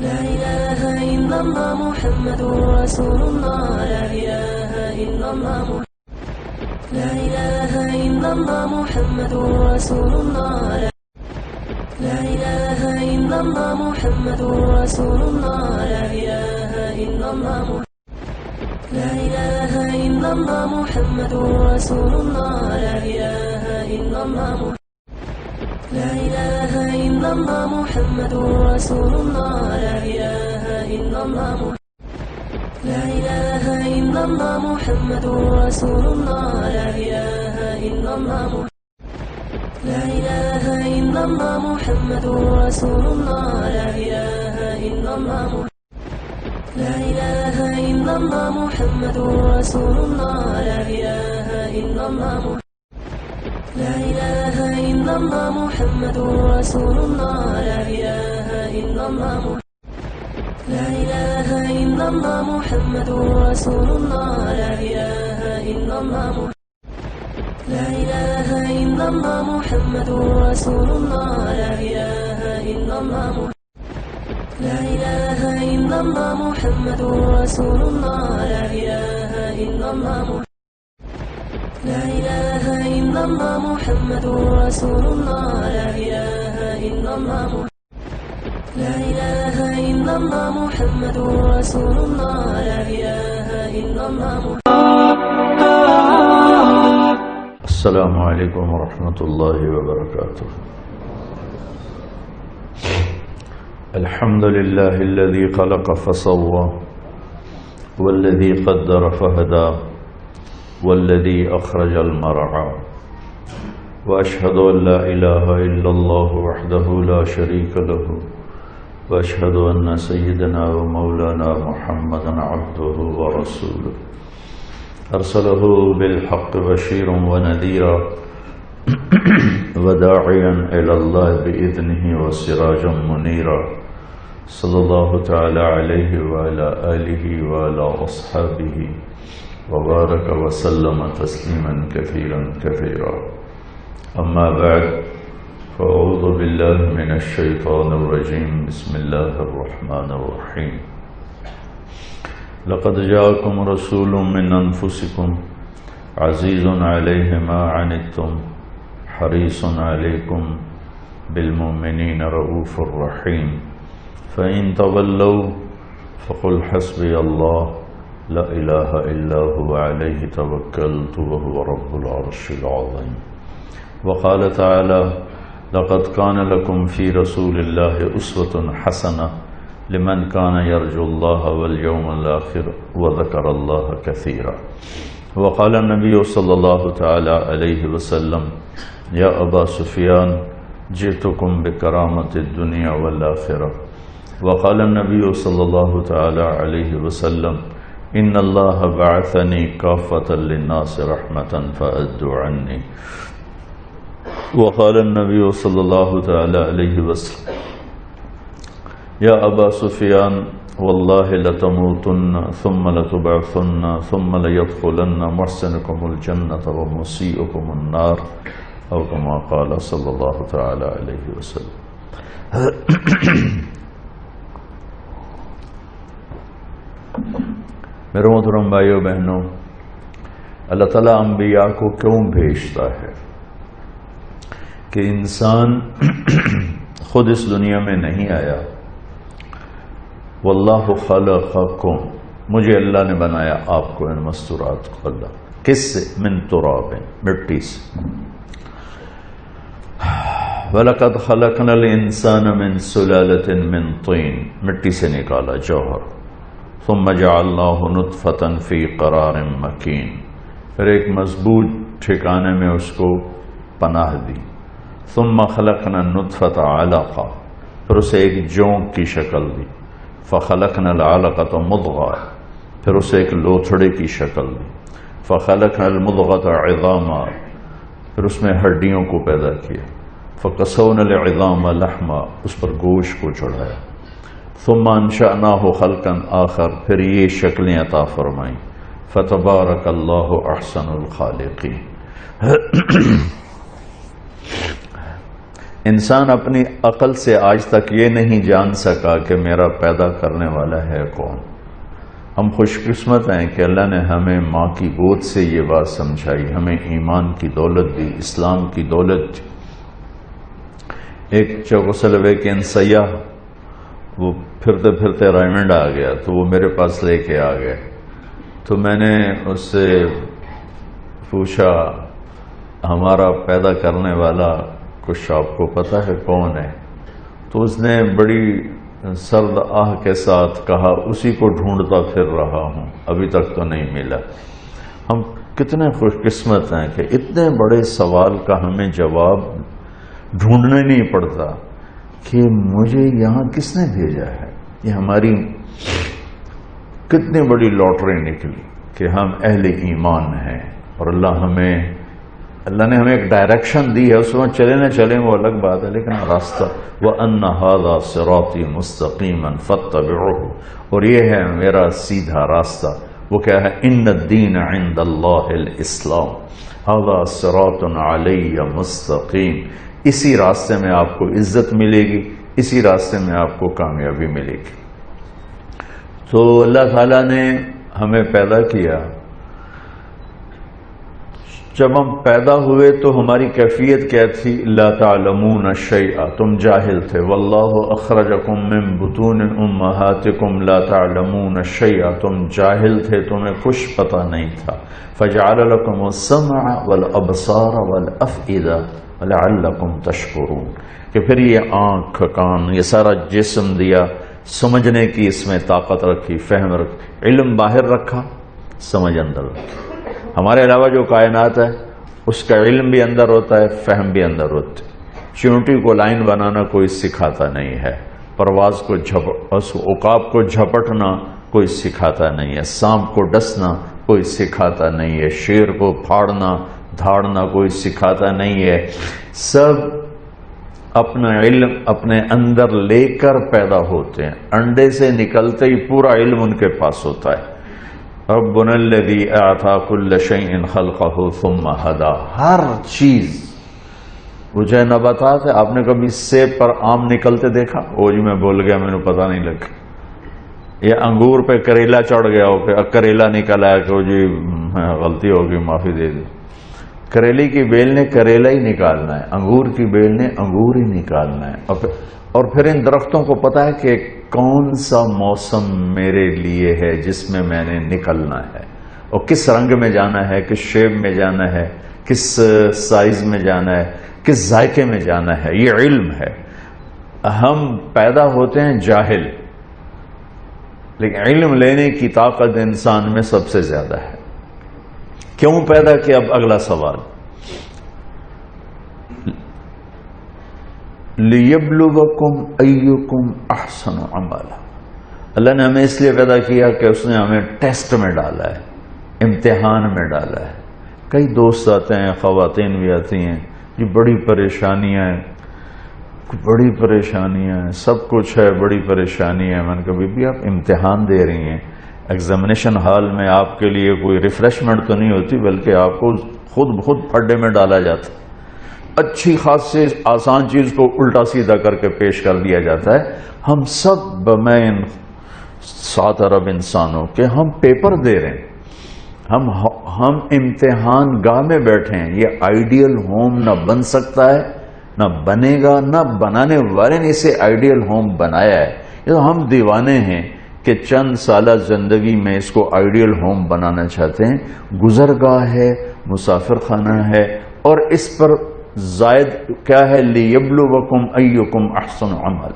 لا إله إلا الله محمد رسول الله. لا إله إلا الله لا إله إلا الله محمد رسول الله. لا إله إلا الله محمد رسول الله. لا إله إلا الله لا إله إلا الله محمد رسول الله. لا إله إلا الله لا إله إلا الله محمد رسول الله. لا إله إلا الله لا إله إلا الله محمد رسول الله. لا إله إلا الله لا إله إلا الله محمد رسول الله. لا إله إلا الله لا إله إلا الله محمد رسول الله. لا إله إلا الله لا إله إلا الله محمد رسول الله. لا إله إلا الله لا إله إلا الله محمد رسول الله. لا إله إلا الله لا إله إلا الله محمد رسول الله. لا إله إلا الله لا إله إلا الله محمد رسول الله. لا إله إلا الله لا إله إلا الله محمد رسول الله. لا إله إلا الله لا إله إلا الله محمد رسول الله. لا إله إلا الله. السلام علیکم ورحمۃ اللہ وبرکاتہ. الحمد للہ الذی خلق فسوى والذی قدر فہدى والذی اخرج المرعى واشهد ان لا الہ الا اللہ وحدہ لا شریک له واشهد ان سیدنا ومولانا محمدا عبدہ ورسولہ ارسلہ بالحق بشیرا ونذیرا وداعیا الی اللہ باذنہ وسراجا منیرا صلی اللہ تعالی علیہ وعلی آلہ وعلی اصحابہ وبارک وسلم تسلیما کثیرا کثیرا. اما بعد فاعوذ باللہ من الشیطان الرجیم. بسم اللہ الرحمن الرحیم. لقد جاءكم رسول من أنفسكم عزيز عليه ما عنتم حريص عليكم بالمؤمنين رؤوف رحيم فإن تولوا فقل حسبي الله لا إله إلا هو عليه توكلت وهو رب العرش العظيم. وقال تعالى لقد كان لكم في رسول الله أسوة حسنة لمن كان يرجو الله واليوم الآخر وذكر الله كثيرا. وقال النبي صلى الله تعالى عليه وسلم يا أبا سفيان جئتكم بكرامة الدنيا والآخرة. وقال النبي صلى الله تعالى عليه وسلم إن الله بعثني كافة للناس رحمة فأدوا عني. وقال النبي صلى الله تعالى عليه وسلم يا أبا سفيان والله لتموتن ثم لتبعثن ثم ليدخلن محسنكم الجنة ومسيئكم النار أو كما قال صلى الله تعالى عليه وسلم. میرے محترم بھائیو بہنوں، اللہ تعالیٰ انبیاء کو کیوں بھیجتا ہے؟ کہ انسان خود اس دنیا میں نہیں آیا. واللہ خلقکم، مجھے اللہ نے بنایا آپ کو، ان مستورات کو. اللہ کس سے؟ من تراب، مٹی سے. وَلَقَدْ خَلَقْنَا الْإِنسَانَ مِنْ سُلَالَةٍ مِنْ طِينٍ، مٹی سے نکالا جوہر. ثُمَّ جَعَلْنَاهُ نُطْفَةً فِي قَرَارٍ مَكِينٍ، پھر ایک مضبوط ٹھکانے میں اس کو پناہ دی. ثُمَّ خَلَقْنَا النُّطْفَةَ عَلَقَةً، پھر اسے ایک جونک کی شکل دی. فخلقنا العلقۃ مضغہ، پھر اسے ایک لوتھڑے کی شکل دی. فخلقنا المضغۃ عظاما، پھر اس میں ہڈیوں کو پیدا کیا. فقسونا العظام لحما، اس پر گوشت کو چڑھایا. ثم انشأناہ خلقا آخر، پھر یہ شکلیں عطا فرمائیں. فتبارک اللہ احسن الخالقین. انسان اپنی عقل سے آج تک یہ نہیں جان سکا کہ میرا پیدا کرنے والا ہے کون۔ ہم خوش قسمت ہیں کہ اللہ نے ہمیں ماں کی گود سے یہ بات سمجھائی، ہمیں ایمان کی دولت دی، اسلام کی دولت دی۔ ایک چیکوسلوواکین سیاح وہ پھرتے پھرتے رائمنڈ آ گیا تو وہ میرے پاس لے کے آ گئے، تو میں نے اس سے پوچھا ہمارا پیدا کرنے والا کچھ آپ کو پتہ ہے کون ہے؟ تو اس نے بڑی سرد آہ کے ساتھ کہا اسی کو ڈھونڈتا پھر رہا ہوں، ابھی تک تو نہیں ملا۔ ہم کتنے خوش قسمت ہیں کہ اتنے بڑے سوال کا ہمیں جواب ڈھونڈنا نہیں پڑتا کہ مجھے یہاں کس نے بھیجا ہے۔ یہ ہماری کتنی بڑی لاٹری نکلی کہ ہم اہل ایمان ہیں، اور اللہ نے ہمیں ایک ڈائریکشن دی ہے، اس میں چلے نہ چلیں وہ الگ بات ہے، لیکن راستہ وَأَنَّ هَذَا صِرَاطِي مُسْتَقِيمًا فَاتَّبِعُوهُ، اور یہ ہے میرا سیدھا راستہ۔ وہ کیا ہے؟ إِنَّ الدِّينَ عِنْدَ اللَّهِ الْإِسْلَامُ هَذَا صِرَاطٌ عَلَيَّ مُسْتَقِيمٌ۔ اسی راستے میں آپ کو عزت ملے گی، اسی راستے میں آپ کو کامیابی ملے گی۔ تو اللہ تعالیٰ نے ہمیں پیدا کیا، جب ہم پیدا ہوئے تو ہماری کیفیت کیا تھی؟ لا تعلمون شیئا، تم جاہل تھے۔ واللہ اخرجکم من بطون امہاتکم لا تعلمون شیئا، تم جاہل تھے، تمہیں کچھ پتہ نہیں تھا۔ فجعل لکم السمع والابصار والافئدہ ولعلکم تشکرون، کہ پھر یہ آنکھ کان یہ سارا جسم دیا، سمجھنے کی اس میں طاقت رکھی، فہم رکھی، علم باہر رکھا، سمجھ اندر رکھی۔ ہمارے علاوہ جو کائنات ہے اس کا علم بھی اندر ہوتا ہے، فہم بھی اندر ہوتا ہے۔ چیونٹی کو لائن بنانا کوئی سکھاتا نہیں ہے، پرواز کو عقاب کو جھپٹنا کوئی سکھاتا نہیں ہے، سانپ کو ڈسنا کوئی سکھاتا نہیں ہے، شیر کو پھاڑنا دھاڑنا کوئی سکھاتا نہیں ہے۔ سب اپنا علم اپنے اندر لے کر پیدا ہوتے ہیں، انڈے سے نکلتے ہی پورا علم ان کے پاس ہوتا ہے۔ ربنا الذی اعطى كل شيء خلقه ثم هدى، ہر چیز وہ جو نباتات ہے، آپ نے کبھی سیب پر آم نکلتے دیکھا؟ وہ جی میں بول گیا، میں نے پتہ نہیں لگا۔ یہ انگور پہ کریلا چڑھ گیا ہو کہ کریلا نکل آیا کہ وہ جی غلطی ہوگی معافی دے دی۔ کریلے کی بیل نے کریلا ہی نکالنا ہے، انگور کی بیل نے انگور ہی نکالنا ہے۔ اور پھر ان درختوں کو پتا ہے کہ کون سا موسم میرے لیے ہے جس میں میں نے نکلنا ہے، اور کس رنگ میں جانا ہے، کس شیپ میں جانا ہے، کس سائز میں جانا ہے، کس ذائقے میں جانا ہے۔ یہ علم ہے۔ ہم پیدا ہوتے ہیں جاہل، لیکن علم لینے کی طاقت انسان میں سب سے زیادہ ہے۔ کیوں پیدا کیا؟ اب اگلا سوال، لِيَبْلُوَكُمْ أَيُّكُمْ أَحْسَنُ عَمَلًا، اللہ نے ہمیں اس لیے پیدا کیا کہ اس نے ہمیں ٹیسٹ میں ڈالا ہے، امتحان میں ڈالا ہے۔ کئی دوست آتے ہیں، خواتین بھی آتی ہیں، یہ بڑی پریشانیاں ہیں، سب کچھ ہے، بڑی پریشانی ہے۔ میں نے کہا بی بی آپ امتحان دے رہی ہیں، ایگزامینیشن ہال میں آپ کے لیے کوئی ریفریشمنٹ تو نہیں ہوتی، بلکہ آپ کو خود پھڈے میں ڈالا جاتا ہے، اچھی خاصی آسان چیز کو الٹا سیدھا کر کے پیش کر دیا جاتا ہے۔ ہم سب بمین 7 ارب انسانوں کے ہم پیپر دے رہے ہیں، ہم امتحان گاہ میں بیٹھے ہیں۔ یہ آئیڈیل ہوم نہ بن سکتا ہے، نہ بنے گا، نہ بنانے والے نے اسے آئیڈیل ہوم بنایا ہے۔ یہ تو ہم دیوانے ہیں کہ چند سالہ زندگی میں اس کو آئیڈیل ہوم بنانا چاہتے ہیں۔ گزرگاہ ہے، مسافر خانہ ہے، اور اس پر زائد کیا ہے؟ لِيَبْلُوَكُمْ أَيُّكُمْ أَحْسَنُ عَمَلًا،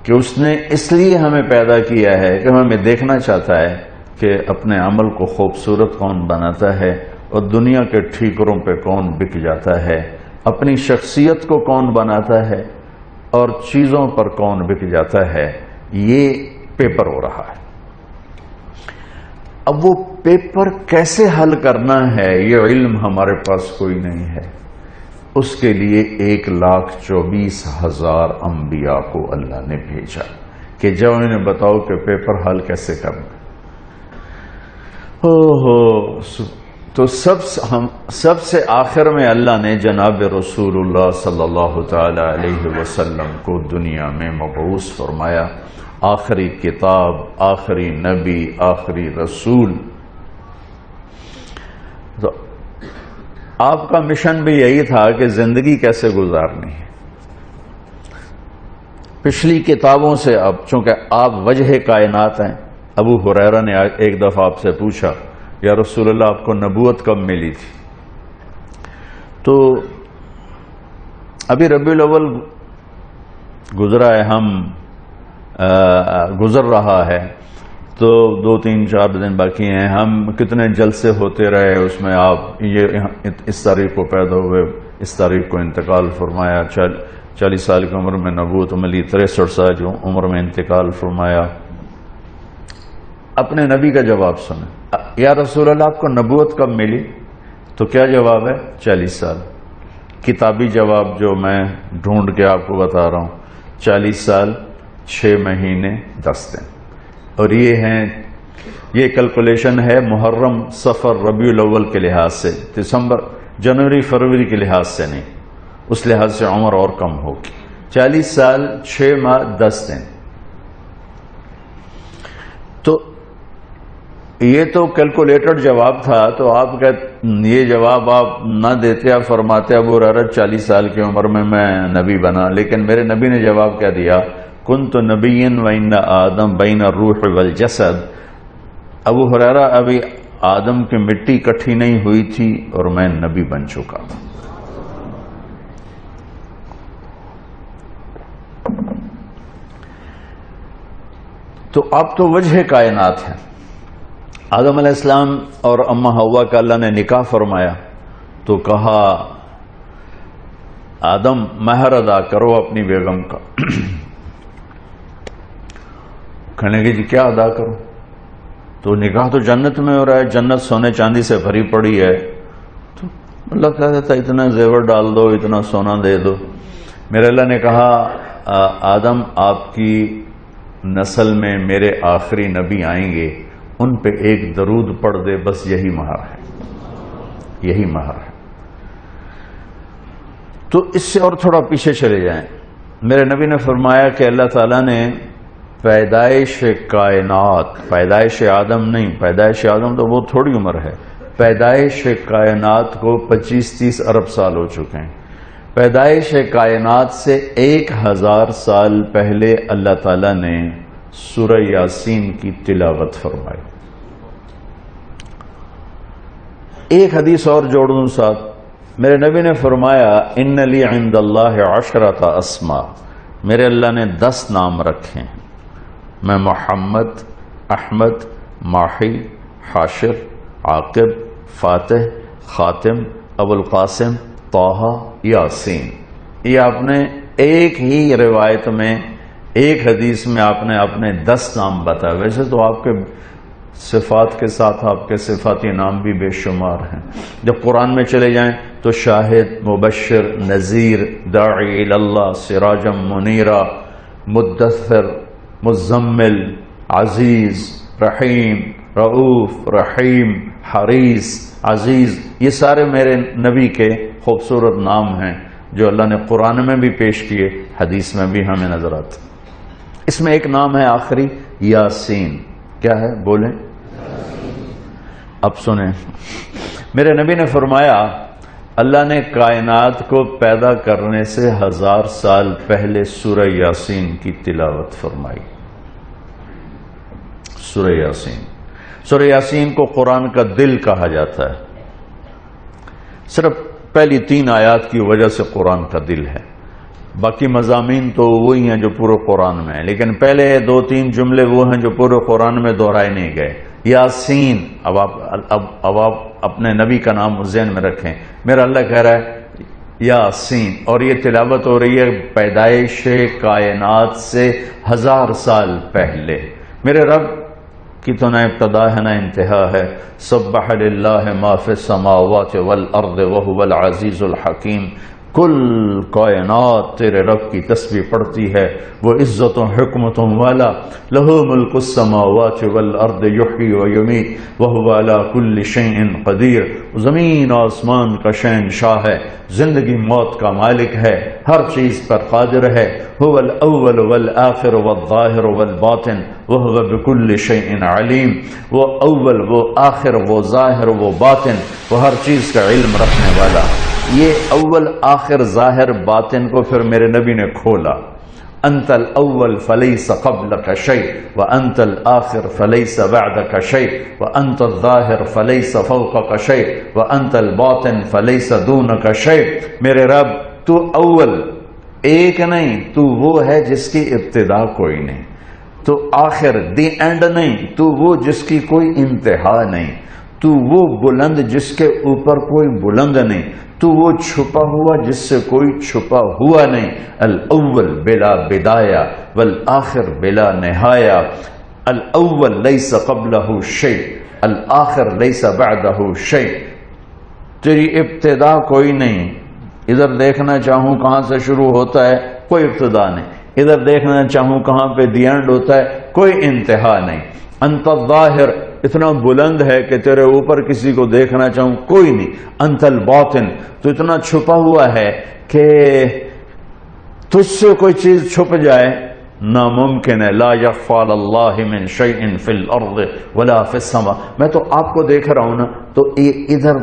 کہ اس نے اس لیے ہمیں پیدا کیا ہے کہ ہمیں دیکھنا چاہتا ہے کہ اپنے عمل کو خوبصورت کون بناتا ہے، اور دنیا کے ٹھیکروں پہ کون بک جاتا ہے، اپنی شخصیت کو کون بناتا ہے، اور چیزوں پر کون بک جاتا ہے۔ یہ پیپر ہو رہا ہے۔ اب وہ پیپر کیسے حل کرنا ہے، یہ علم ہمارے پاس کوئی نہیں ہے۔ اس کے لیے 1,24,000 انبیاء کو اللہ نے بھیجا کہ جب انہیں بتاؤ کہ پیپر حل کیسے کرنا۔ تو سب سے آخر میں اللہ نے جناب رسول اللہ صلی اللہ تعالی علیہ وسلم کو دنیا میں مبعوث فرمایا، آخری کتاب، آخری نبی، آخری رسول۔ تو آپ کا مشن بھی یہی تھا کہ زندگی کیسے گزارنی ہے۔ پچھلی کتابوں سے اب چونکہ آپ وجہ کائنات ہیں، ابو ہریرہ نے ایک دفعہ آپ سے پوچھا یا رسول اللہ آپ کو نبوت کب ملی تھی؟ تو ابھی ربیع الاول گزرا ہے، گزر رہا ہے، تو 2-3-4 دن باقی ہیں۔ ہم کتنے جلسے ہوتے رہے، اس میں آپ یہ اس تاریخ کو پیدا ہوئے، اس تاریخ کو انتقال فرمایا، 40 سال کی عمر میں نبوت ملی، 63 سال کی عمر میں انتقال فرمایا۔ اپنے نبی کا جواب سنیں، یا رسول اللہ آپ کو نبوت کب ملی؟ تو کیا جواب ہے؟ 40 سال۔ کتابی جواب جو میں ڈھونڈ کے آپ کو بتا رہا ہوں، 40 سال 6 مہینے 10 دن۔ اور یہ کیلکولیشن ہے محرم، صفر، ربیع الاول کے لحاظ سے، دسمبر، جنوری، فروری کے لحاظ سے نہیں، اس لحاظ سے عمر اور کم ہوگی۔ 40 سال 6 ماہ 10 دن۔ تو یہ تو کیلکولیٹڈ جواب تھا، تو آپ کا یہ جواب آپ نہ دیتے، آپ فرماتے ابو ہریرہ 40 سال کی عمر میں نبی بنا۔ لیکن میرے نبی نے جواب کیا دیا؟ کنت نبی وان آدم بین الروح والجسد۔ ابو ہریرہ ابھی آدم کی مٹی اکٹھی نہیں ہوئی تھی اور میں نبی بن چکا تھا۔ تو اب تو وجہ کائنات ہے۔ آدم علیہ السلام اور اماں حوا کا اللہ نے نکاح فرمایا، تو کہا آدم مہر ادا کرو اپنی بیگم کا۔ کہنے کہ جی کیا ادا کرو؟ تو نکاح تو جنت میں ہو رہا ہے، جنت سونے چاندی سے بھری پڑی ہے، تو اللہ کہتا تھا اتنا زیور ڈال دو، اتنا سونا دے دو۔ میرے اللہ نے کہا آدم آپ کی نسل میں میرے آخری نبی آئیں گے، ان پہ ایک درود پڑھ دے، بس یہی مہر ہے، یہی مہر ہے۔ تو اس سے اور تھوڑا پیچھے چلے جائیں، میرے نبی نے فرمایا کہ اللہ تعالیٰ نے پیدائش کائنات، پیدائش آدم نہیں، پیدائش آدم تو بہت تھوڑی عمر ہے، پیدائش کائنات کو 25-30 ارب سال ہو چکے ہیں۔ پیدائش کائنات سے 1000 سال پہلے اللہ تعالیٰ نے سورہ یاسین کی تلاوت فرمائی۔ ایک حدیث اور جوڑ دوں ساتھ، میرے نبی نے فرمایا ان لی عند اللہ 10 اسماء، میرے اللہ نے 10 نام رکھے ہیں، میں محمد، احمد، ماحی، حاشر، عاقب، فاتح، خاتم، ابو القاسم، طٰہٰ، یاسین۔ یہ آپ نے ایک ہی روایت میں، ایک حدیث میں آپ نے اپنے 10 نام بتائے۔ ویسے تو آپ کے صفات کے ساتھ آپ کے صفاتی نام بھی بے شمار ہیں۔ جب قرآن میں چلے جائیں تو شاہد، مبشر، نذیر، داعی اللہ، سراجا منیرا، مدثر، مزمل، عزیز، رحیم، رؤوف، رحیم، حریص، عزیز، یہ سارے میرے نبی کے خوبصورت نام ہیں جو اللہ نے قرآن میں بھی پیش کیے، حدیث میں بھی ہمیں نظر آتے۔ اس میں ایک نام ہے آخری، یاسین۔ کیا ہے بولیں؟ اب سنیں، میرے نبی نے فرمایا اللہ نے کائنات کو پیدا کرنے سے 1000 سال پہلے سورہ یاسین کی تلاوت فرمائی۔ سورہ یاسین، سورہ یاسین کو قرآن کا دل کہا جاتا ہے، صرف پہلی 3 آیات کی وجہ سے قرآن کا دل ہے، باقی مضامین تو وہی ہیں جو پورے قرآن میں ہیں، لیکن پہلے 2-3 جملے وہ ہیں جو پورے قرآن میں دہرائے نہیں گئے۔ یاسین، اب آپ اپنے نبی کا نام ذہن میں رکھیں، میرا اللہ کہہ رہا ہے یاسین، اور یہ تلاوت ہو رہی ہے پیدائش کائنات سے 1000 سال پہلے۔ میرے رب کی تو نہ ابتدا ہے نہ انتہا ہے۔ سبح للہ ما فی السماوات والارض وهو العزیز الحکیم۔ کل کائنات تیرے رب کی تسبیح پڑھتی ہے، وہ عزتوں حکمتوں والا، لہو ملک السماوات والارض یحیی و یمیت وہو علی کل شیء قدیر، زمین آسمان کا شہنشاہ ہے، زندگی موت کا مالک ہے، ہر چیز پر قادر ہے، هو الاول والآخر والظاہر والباطن وہو بکل شیء علیم، وہ اول، وہ آخر، وہ ظاہر، وہ باطن، وہ ہر چیز کا علم رکھنے والا۔ یہ اول آخر ظاہر باطن کو پھر میرے نبی نے کھولا، انت الاول فلیس قبلک شیء وانت الآخر فلیس بعدک شیء وانت الظاہر فلیس فوقک شیء وانت الباطن فلیس دونک شیء۔ میرے رب تو اول ایک نہیں، تو وہ ہے جس کی ابتدا کوئی نہیں، تو آخر دی اینڈ نہیں، تو وہ جس کی کوئی انتہا نہیں، تو وہ بلند جس کے اوپر کوئی بلند نہیں، تو وہ چھپا ہوا جس سے کوئی چھپا ہوا نہیں، الاول بلا بدایہ والآخر بلا نہایہ، الاول لیس قبلہ شیء الآخر لیس بعدہ شیء، تیری ابتدا کوئی نہیں، ادھر دیکھنا چاہوں کہاں سے شروع ہوتا ہے کوئی ابتدا نہیں، ادھر دیکھنا چاہوں کہاں پہ دی اینڈ ہوتا ہے کوئی انتہا نہیں، انت الظاہر اتنا بلند ہے کہ تیرے اوپر کسی کو دیکھنا چاہوں کوئی نہیں، انت الباطن تو اتنا چھپا ہوا ہے کہ تجھ سے کوئی چیز چھپ جائے ناممکن ہے، لا یخفی علی اللہ من شیء فی الارض ولا فی السماء۔ میں تو آپ کو دیکھ رہا ہوں نا، تو ادھر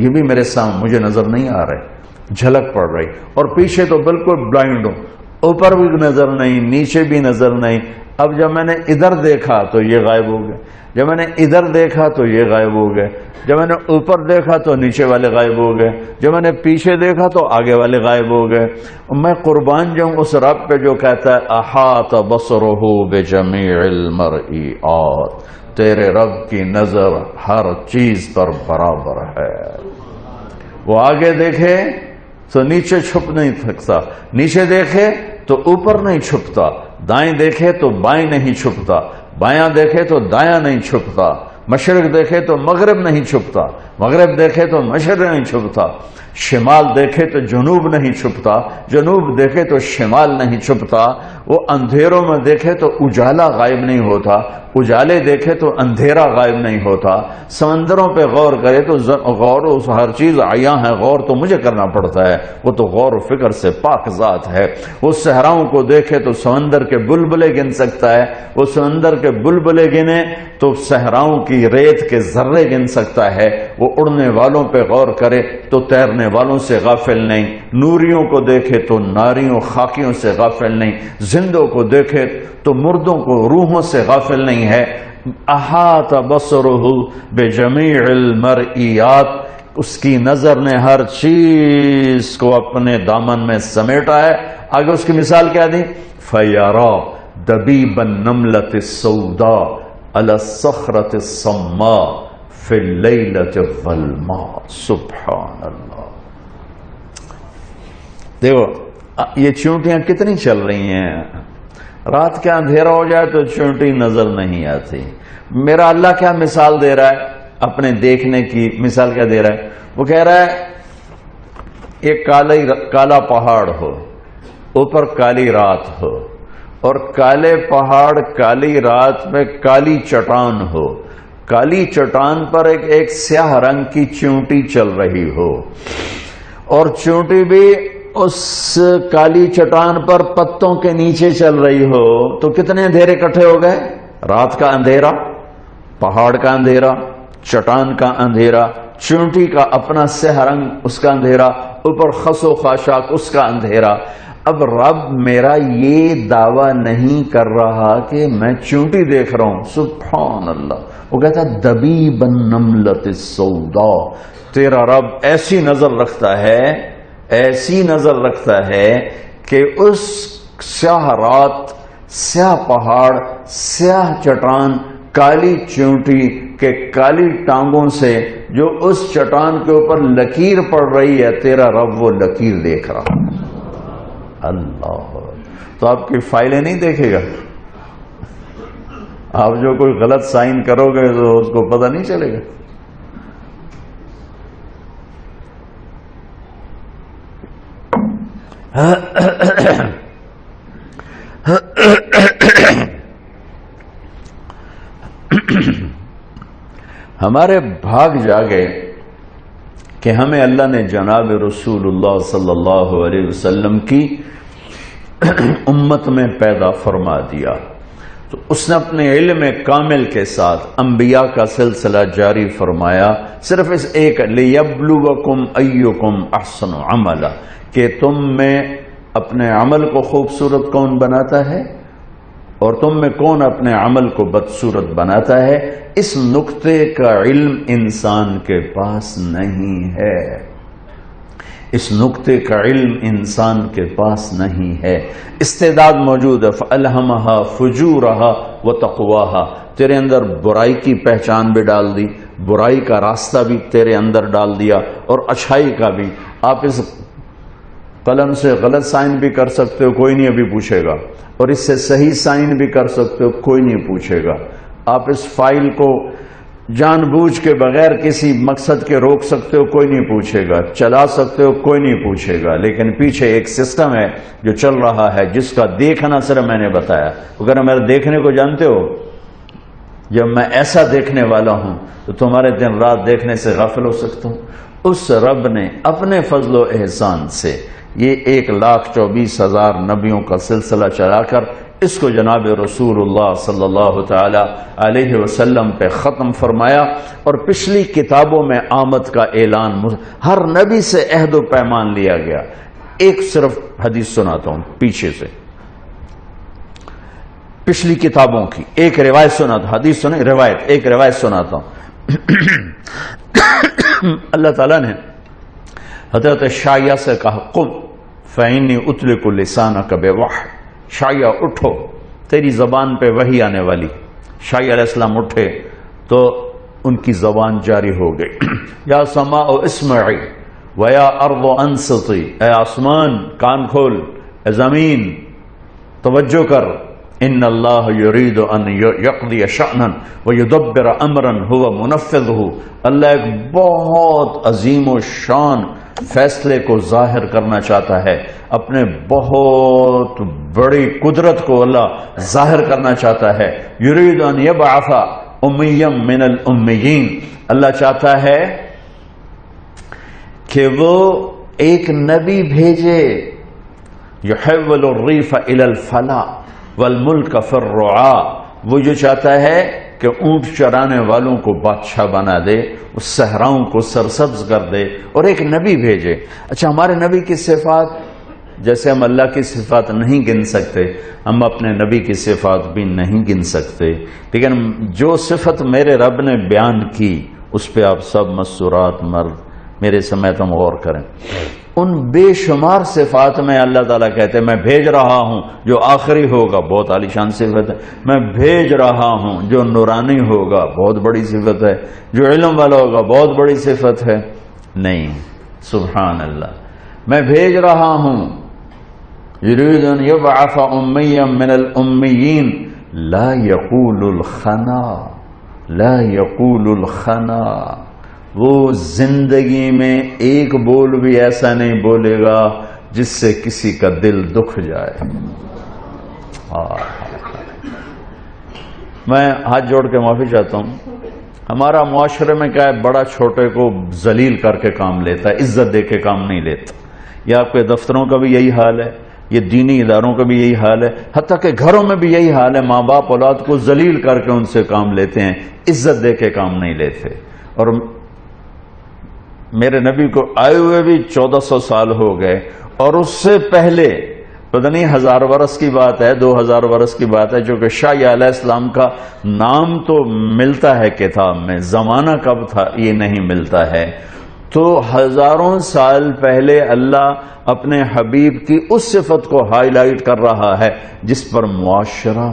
یہ بھی میرے سامنے مجھے نظر نہیں آ رہے، جھلک پڑ رہی، اور پیچھے تو بالکل بلائنڈ ہوں، اوپر بھی نظر نہیں، نیچے بھی نظر نہیں۔ اب جب میں نے ادھر دیکھا تو یہ غائب ہو گئے، جب میں نے ادھر دیکھا تو یہ غائب ہو گئے، جب میں نے اوپر دیکھا تو نیچے والے غائب ہو گئے، جب میں نے پیچھے دیکھا تو آگے والے غائب ہو گئے۔ میں قربان جاؤں اس رب پہ جو کہتا ہے احاط بصرہ بجمیع المرئیات، تیرے رب کی نظر ہر چیز پر برابر ہے، وہ آگے دیکھے تو نیچے چھپ نہیں سکتا، نیچے دیکھے تو اوپر نہیں چھپتا، دائیں دیکھے تو بائیں نہیں چھپتا، بایاں دیکھے تو دایاں نہیں چھپتا، مشرق دیکھے تو مغرب نہیں چھپتا، مغرب دیکھے تو مشرق نہیں چھپتا، شمال دیکھے تو جنوب نہیں چھپتا، جنوب دیکھے تو شمال نہیں چھپتا، وہ اندھیروں میں دیکھے تو اجالا غائب نہیں ہوتا، اجالے دیکھے تو اندھیرا غائب نہیں ہوتا، سمندروں پہ غور کرے تو غور اس ہر چیز عیاں ہے، غور تو مجھے کرنا پڑتا ہے، وہ تو غور و فکر سے پاک ذات ہے۔ وہ صحراؤں کو دیکھے تو سمندر کے بلبلے گن سکتا ہے، وہ سمندر کے بلبلے گنے تو صحراؤں کی ریت کے ذرے گن سکتا ہے، وہ اڑنے والوں پہ غور کرے تو تیرنے والوں سے غافل نہیں، نوریوں کو دیکھے تو ناریوں خاکیوں سے غافل نہیں، زندوں کو دیکھے تو مردوں کو روحوں سے غافل نہیں ہے۔ احاط بصرہ بجمیع المرئیات، اس کی نظر نے ہر چیز کو اپنے دامن میں سمیٹا ہے۔ آگے اس کی مثال کیا دی؟ فَيَرَى دَبِيبَ النَّمْلَةِ السَّوْدَاء عَلَى الصَّخْرَةِ الصَّمَّاء فِي اللَّيْلَةِ الظَّلْمَاء۔ سبحان اللہ۔ دیکھو یہ چونٹیاں کتنی چل رہی ہیں، رات کا اندھیرا ہو جائے تو چونٹی نظر نہیں آتی۔ میرا اللہ کیا مثال دے رہا ہے اپنے دیکھنے کی؟ مثال کیا دے رہا ہے؟ وہ کہہ رہا ہے ایک کالا پہاڑ ہو، اوپر کالی رات ہو، اور کالے پہاڑ کالی رات میں کالی چٹان ہو، کالی چٹان پر ایک سیاہ رنگ کی چونٹی چل رہی ہو، اور چونٹی بھی اس کالی چٹان پر پتوں کے نیچے چل رہی ہو، تو کتنے اندھیرے اکٹھے ہو گئے؟ رات کا اندھیرا، پہاڑ کا اندھیرا، چٹان کا اندھیرا، چونٹی کا اپنا سیاہ رنگ اس کا اندھیرا، اوپر خس و خاشاک اس کا اندھیرا۔ اب رب میرا یہ دعویٰ نہیں کر رہا کہ میں چونٹی دیکھ رہا ہوں، سبحان اللہ، وہ کہتا دبیب النملۃ السوداء، تیرا رب ایسی نظر رکھتا ہے، ایسی نظر رکھتا ہے کہ اس سیاہ رات، سیاہ پہاڑ، سیاہ چٹان، کالی چونٹی کے کالی ٹانگوں سے جو اس چٹان کے اوپر لکیر پڑ رہی ہے، تیرا رب وہ لکیر دیکھ رہا ہے۔ اللہ، تو آپ کی فائلیں نہیں دیکھے گا؟ آپ جو کوئی غلط سائن کرو گے تو اس کو پتہ نہیں چلے گا۔ ہمارے بھاگ جاگے کہ ہمیں اللہ نے جناب رسول اللہ صلی اللہ علیہ وسلم کی امت میں پیدا فرما دیا، تو اس نے اپنے علم کامل کے ساتھ انبیاء کا سلسلہ جاری فرمایا، صرف اس ایک لِيَبْلُوَكُمْ أَيُّكُمْ أَحْسَنُ عَمَلًا، کہ تم میں اپنے عمل کو خوبصورت کون بناتا ہے اور تم میں کون اپنے عمل کو بدصورت بناتا ہے۔ اس نقطے کا علم انسان کے پاس نہیں ہے، اس نقطے کا علم انسان کے پاس نہیں ہے۔ استعداد موجود ہے، فَأَلْهَمَهَا فُجُورَهَا وَتَقْوَاهَا، تیرے اندر برائی کی پہچان بھی ڈال دی، برائی کا راستہ بھی تیرے اندر ڈال دیا، اور اچھائی کا بھی۔ آپ اس قلم سے غلط سائن بھی کر سکتے ہو، کوئی نہیں ابھی پوچھے گا، اور اس سے صحیح سائن بھی کر سکتے ہو، کوئی نہیں پوچھے گا۔ آپ اس فائل کو جان بوجھ کے بغیر کسی مقصد کے روک سکتے ہو، کوئی نہیں پوچھے گا، چلا سکتے ہو، کوئی نہیں پوچھے گا، لیکن پیچھے ایک سسٹم ہے جو چل رہا ہے، جس کا دیکھنا صرف میں نے بتایا۔ اگر میرے دیکھنے کو جانتے ہو، جب میں ایسا دیکھنے والا ہوں تو تمہارے دن رات دیکھنے سے غافل ہو سکتا ہوں۔ اس رب نے اپنے فضل و احسان سے یہ 1,24,000 نبیوں کا سلسلہ چلا کر اس کو جناب رسول اللہ صلی اللہ تعالی علیہ وسلم پہ ختم فرمایا، اور پچھلی کتابوں میں آمد کا اعلان، ہر نبی سے عہد و پیمان لیا گیا۔ ایک صرف حدیث سناتا ہوں پیچھے سے، پچھلی کتابوں کی ایک روایت سناتا ہوں، حدیث سنیں، روایت، ایک روایت سناتا ہوں۔ اللہ تعالیٰ نے حضرت شایہ سے کہا، قم فإنی اطلق لسانک بوحی، شایہ اٹھو، تیری زبان پہ وحی آنے والی۔ شایہ علیہ السلام اٹھے تو ان کی زبان جاری ہو گئی، یا سماء اسمعی ویا ارض انصتی، اے آسمان کان کھول، اے زمین توجہ کر، ان اللہ یرید ان یقضی شأنا ویدبر امرا هو منفذہ، اللہ ایک بہت عظیم و شان فیصلے کو ظاہر کرنا چاہتا ہے، اپنے بہت بڑی قدرت کو اللہ ظاہر کرنا چاہتا ہے۔ یرید ان یبعث امیا من الامیین، اللہ چاہتا ہے کہ وہ ایک نبی بھیجے، یحول الریف الی الفلاح والملک فی الرعاء، وہ جو چاہتا ہے کہ اونٹ چرانے والوں کو بادشاہ بنا دے، اس صحراؤں کو سرسبز کر دے، اور ایک نبی بھیجے۔ اچھا، ہمارے نبی کی صفات، جیسے ہم اللہ کی صفات نہیں گن سکتے، ہم اپنے نبی کی صفات بھی نہیں گن سکتے، لیکن جو صفت میرے رب نے بیان کی اس پہ آپ سب مستورات مرد میرے سمیت ہم غور کریں۔ ان بے شمار صفات میں اللہ تعالیٰ کہتے ہیں میں بھیج رہا ہوں جو آخری ہوگا، بہت عالی شان صفت ہے، میں بھیج رہا ہوں جو نورانی ہوگا، بہت بڑی صفت ہے، جو علم والا ہوگا، بہت بڑی صفت ہے، نہیں، سبحان اللہ، میں بھیج رہا ہوں، یرید ان یبعث امیا من الامیین لا یقول الخنا، لا یقول الخنا، وہ زندگی میں ایک بول بھی ایسا نہیں بولے گا جس سے کسی کا دل دکھ جائے۔ میں ہاتھ جوڑ کے معافی چاہتا ہوں، ہمارا معاشرے میں کیا ہے، بڑا چھوٹے کو ذلیل کر کے کام لیتا ہے، عزت دے کے کام نہیں لیتا۔ یہ آپ کے دفتروں کا بھی یہی حال ہے، یہ دینی اداروں کا بھی یہی حال ہے، حتیٰ کہ گھروں میں بھی یہی حال ہے، ماں باپ اولاد کو ذلیل کر کے ان سے کام لیتے ہیں، عزت دے کے کام نہیں لیتے۔ اور میرے نبی کو آئے ہوئے بھی 1400 سال ہو گئے، اور اس سے پہلے پتہ نہیں 1000 برس کی بات ہے، 2000 برس کی بات ہے، جو کہ شایہ علیہ السلام کا نام تو ملتا ہے کتاب میں، زمانہ کب تھا یہ نہیں ملتا ہے۔ تو ہزاروں سال پہلے اللہ اپنے حبیب کی اس صفت کو ہائی لائٹ کر رہا ہے جس پر معاشرہ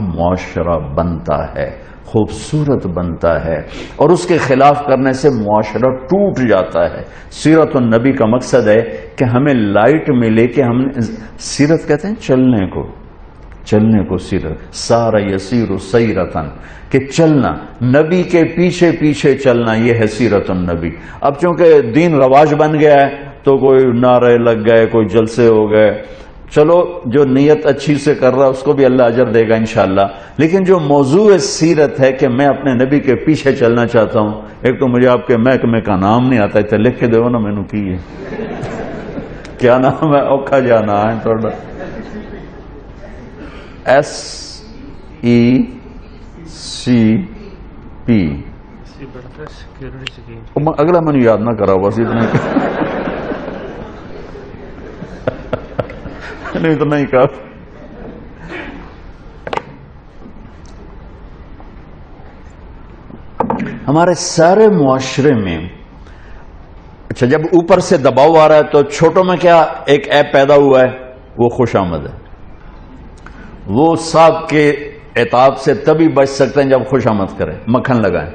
بنتا ہے، خوبصورت بنتا ہے، اور اس کے خلاف کرنے سے معاشرہ ٹوٹ جاتا ہے۔ سیرت النبی کا مقصد ہے کہ ہمیں لائٹ ملے، کہ ہم سیرت کہتے ہیں چلنے کو سیرت، سارا یسیر سیرتن، کہ چلنا، نبی کے پیچھے پیچھے چلنا، یہ ہے سیرت النبی۔ اب چونکہ دین رواج بن گیا ہے تو کوئی نعرے لگ گئے، کوئی جلسے ہو گئے، چلو جو نیت اچھی سے کر رہا ہے اس کو بھی اللہ اجر دے گا انشاءاللہ، لیکن جو موضوع سیرت ہے کہ میں اپنے نبی کے پیچھے چلنا چاہتا ہوں، ایک تو مجھے آپ کے محکمے کا نام نہیں آتا ہے، لکھ کے دو نا میں نے کی ہے کیا نام ہے، اوکھا جانا ہے تھوڑا SECP، اگلا میں نے یاد نہ کرا بس اتنا نہیں تو نہیں کہا۔ ہمارے سارے معاشرے میں اچھا جب اوپر سے دباؤ آ رہا ہے تو چھوٹوں میں کیا ایک ایپ پیدا ہوا ہے، وہ خوش آمد ہے۔ وہ صاحب کے عتاب سے تبھی بچ سکتے ہیں جب خوش آمد کریں، مکھن لگائیں،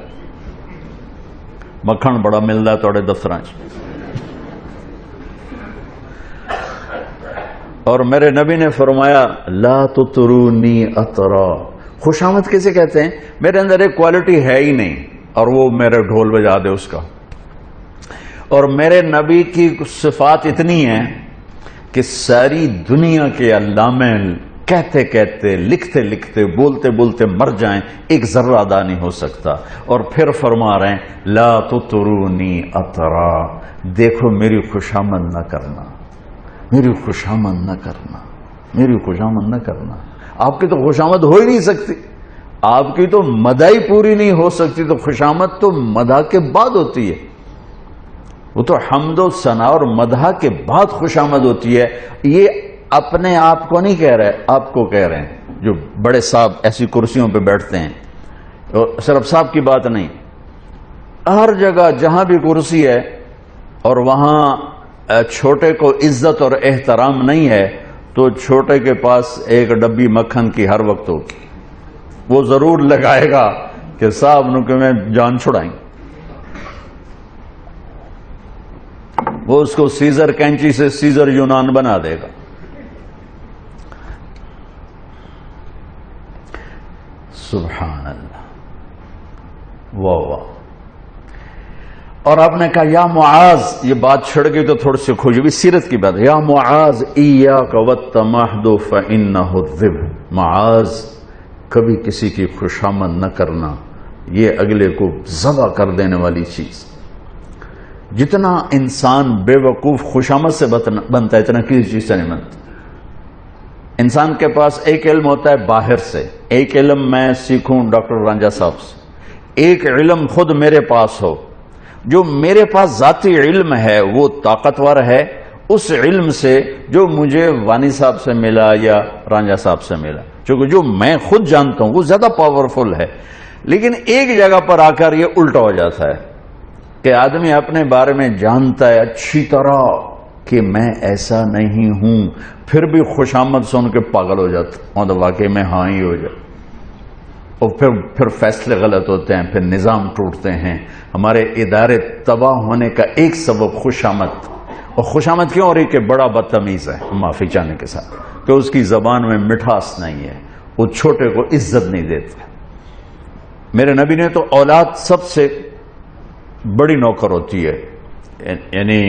مکھن بڑا ملتا ہے توڑے دفتراں چ۔ اور میرے نبی نے فرمایا لا تطرونی اطرا، خوش آمد کسے کہتے ہیں؟ میرے اندر ایک کوالٹی ہے ہی نہیں اور وہ میرے ڈھول بجا دے اس کا۔ اور میرے نبی کی صفات اتنی ہیں کہ ساری دنیا کے علامے کہتے کہتے، لکھتے لکھتے، بولتے بولتے مر جائیں، ایک ذرہ ادا نہیں ہو سکتا۔ اور پھر فرما رہے ہیں لا تطرونی اطرا، دیکھو میری خوشامد نہ کرنا، میری خوشامد نہ کرنا، میری خوشامد نہ کرنا۔ آپ کی تو خوشامد ہو ہی نہیں سکتی، آپ کی تو مداح پوری نہیں ہو سکتی، تو خوشامد تو مداح کے بعد ہوتی ہے، وہ تو حمد و ثنا اور مدح کے بعد خوشامد ہوتی ہے۔ یہ اپنے آپ کو نہیں کہہ رہے، آپ کو کہہ رہے ہیں جو بڑے صاحب ایسی کرسیوں پہ بیٹھتے ہیں۔ اور صرف صاحب کی بات نہیں، ہر جگہ جہاں بھی کرسی ہے اور وہاں چھوٹے کو عزت اور احترام نہیں ہے تو چھوٹے کے پاس ایک ڈبی مکھن کی ہر وقت ہوگی، وہ ضرور لگائے گا کہ صاحب نو کہ میں جان چھڑائیں، وہ اس کو سیزر کینچی سے سیزر یونان بنا دے گا۔ سبحان اللہ، واہ واہ۔ اور آپ نے کہا یا معاذ، یہ بات چھڑ گئی تو تھوڑی سی کھوجی بھی سیرت کی بات ہے، یا معاذ ایاک والتمہد فانہ الذبح، معاذ کبھی کسی کی خوشامد نہ کرنا، یہ اگلے کو ذبح کر دینے والی چیز۔ جتنا انسان بے وقوف خوشامد سے بنتا ہے اتنا کسی چیز سے نہیں بنتا۔ انسان کے پاس ایک علم ہوتا ہے باہر سے، ایک علم میں سیکھوں ڈاکٹر رانجھا صاحب سے، ایک علم خود میرے پاس ہو۔ جو میرے پاس ذاتی علم ہے وہ طاقتور ہے اس علم سے جو مجھے وانی صاحب سے ملا یا رانجھا صاحب سے ملا، چونکہ جو میں خود جانتا ہوں وہ زیادہ پاورفل ہے۔ لیکن ایک جگہ پر آ کر یہ الٹا ہو جاتا ہے کہ آدمی اپنے بارے میں جانتا ہے اچھی طرح کہ میں ایسا نہیں ہوں، پھر بھی خوشامد سن کے پاگل ہو جاتا، اور واقعی میں ہاں ہی ہو جاتا، اور پھر فیصلے غلط ہوتے ہیں، پھر نظام ٹوٹتے ہیں۔ ہمارے ادارے تباہ ہونے کا ایک سبب خوشامد، اور خوشامد کیوں ہو رہی کہ بڑا بدتمیز ہے معافی چاہنے کے ساتھ، کہ اس کی زبان میں مٹھاس نہیں ہے، وہ چھوٹے کو عزت نہیں دیتے۔ میرے نبی نے تو اولاد سب سے بڑی نوکر ہوتی ہے، یعنی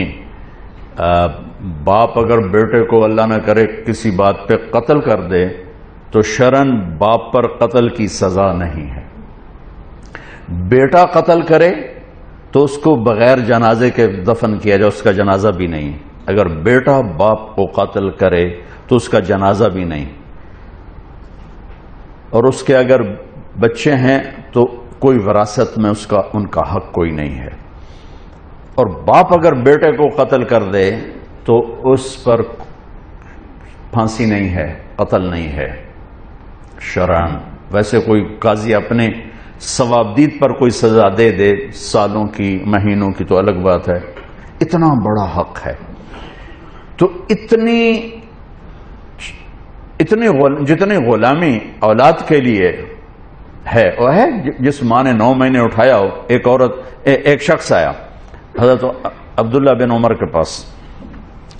باپ اگر بیٹے کو اللہ نہ کرے کسی بات پہ قتل کر دے تو شرعاً باپ پر قتل کی سزا نہیں ہے، بیٹا قتل کرے تو اس کو بغیر جنازے کے دفن کیا جائے، اس کا جنازہ بھی نہیں۔ اگر بیٹا باپ کو قتل کرے تو اس کا جنازہ بھی نہیں، اور اس کے اگر بچے ہیں تو کوئی وراثت میں ان کا حق کوئی نہیں ہے۔ اور باپ اگر بیٹے کو قتل کر دے تو اس پر پھانسی نہیں ہے، قتل نہیں ہے شرعاً۔ ویسے کوئی قاضی اپنے ثوابدید پر کوئی سزا دے دے سالوں کی مہینوں کی تو الگ بات ہے، اتنا بڑا حق ہے۔ تو جتنی غلامی اولاد کے لیے ہے، وہ ہے جس ماں نے 9 مہینے اٹھایا ہو۔ ایک شخص آیا حضرت عبداللہ بن عمر کے پاس،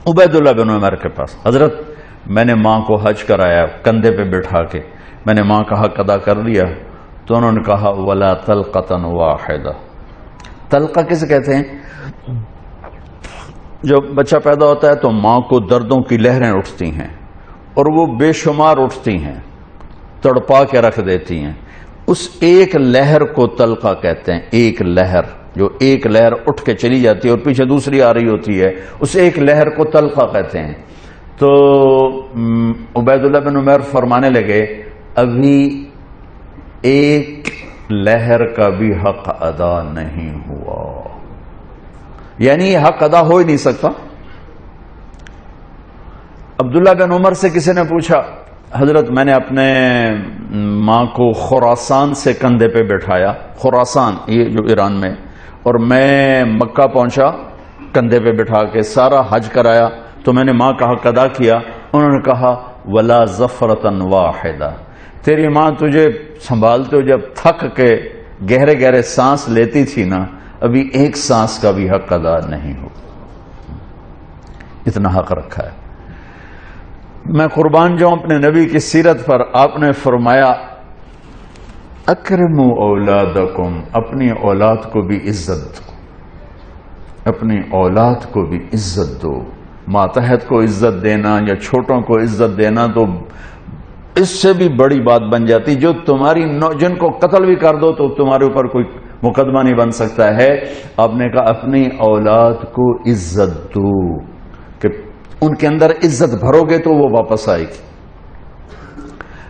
عبیداللہ بن عمر کے پاس، حضرت میں نے ماں کو حج کرایا کندھے پہ بٹھا کے، میں نے ماں کا حق ادا کر لیا، تو انہوں نے کہا ولا طلقۃ واحدہ۔ طلقہ کسے کہتے ہیں؟ جب بچہ پیدا ہوتا ہے تو ماں کو دردوں کی لہریں اٹھتی ہیں، اور وہ بے شمار اٹھتی ہیں، تڑپا کے رکھ دیتی ہیں. اس ایک لہر کو طلقہ کہتے ہیں. ایک لہر، جو ایک لہر اٹھ کے چلی جاتی ہے اور پیچھے دوسری آ رہی ہوتی ہے، اس ایک لہر کو طلقہ کہتے ہیں. تو عبید اللہ بن عمیر فرمانے لگے ابھی ایک لہر کا بھی حق ادا نہیں ہوا، یعنی یہ حق ادا ہو ہی نہیں سکتا. عبداللہ بن عمر سے کسی نے پوچھا حضرت میں نے اپنے ماں کو خراسان سے کندھے پہ بٹھایا، خراسان یہ جو ایران میں، اور میں مکہ پہنچا کندھے پہ بٹھا کے سارا حج کرایا، تو میں نے ماں کا حق ادا کیا. انہوں نے کہا ولا ظفرتن واحدہ، تیری ماں تجھے سنبھالتے ہو جب تھک کے گہرے گہرے سانس لیتی تھی نا، ابھی ایک سانس کا بھی حق ادا نہیں ہو. اتنا حق رکھا ہے. میں قربان جاؤں اپنے نبی کی سیرت پر. آپ نے فرمایا اکرموا اولادکم، اپنی اولاد کو بھی عزت دو، اپنی اولاد کو بھی عزت دو. ماتحت کو عزت دینا یا چھوٹوں کو عزت دینا تو اس سے بھی بڑی بات بن جاتی. جو تمہاری جن کو قتل بھی کر دو تو تمہارے اوپر کوئی مقدمہ نہیں بن سکتا ہے. آپ نے کہا اپنی اولاد کو عزت دو، کہ ان کے اندر عزت بھرو گے تو وہ واپس آئے گی.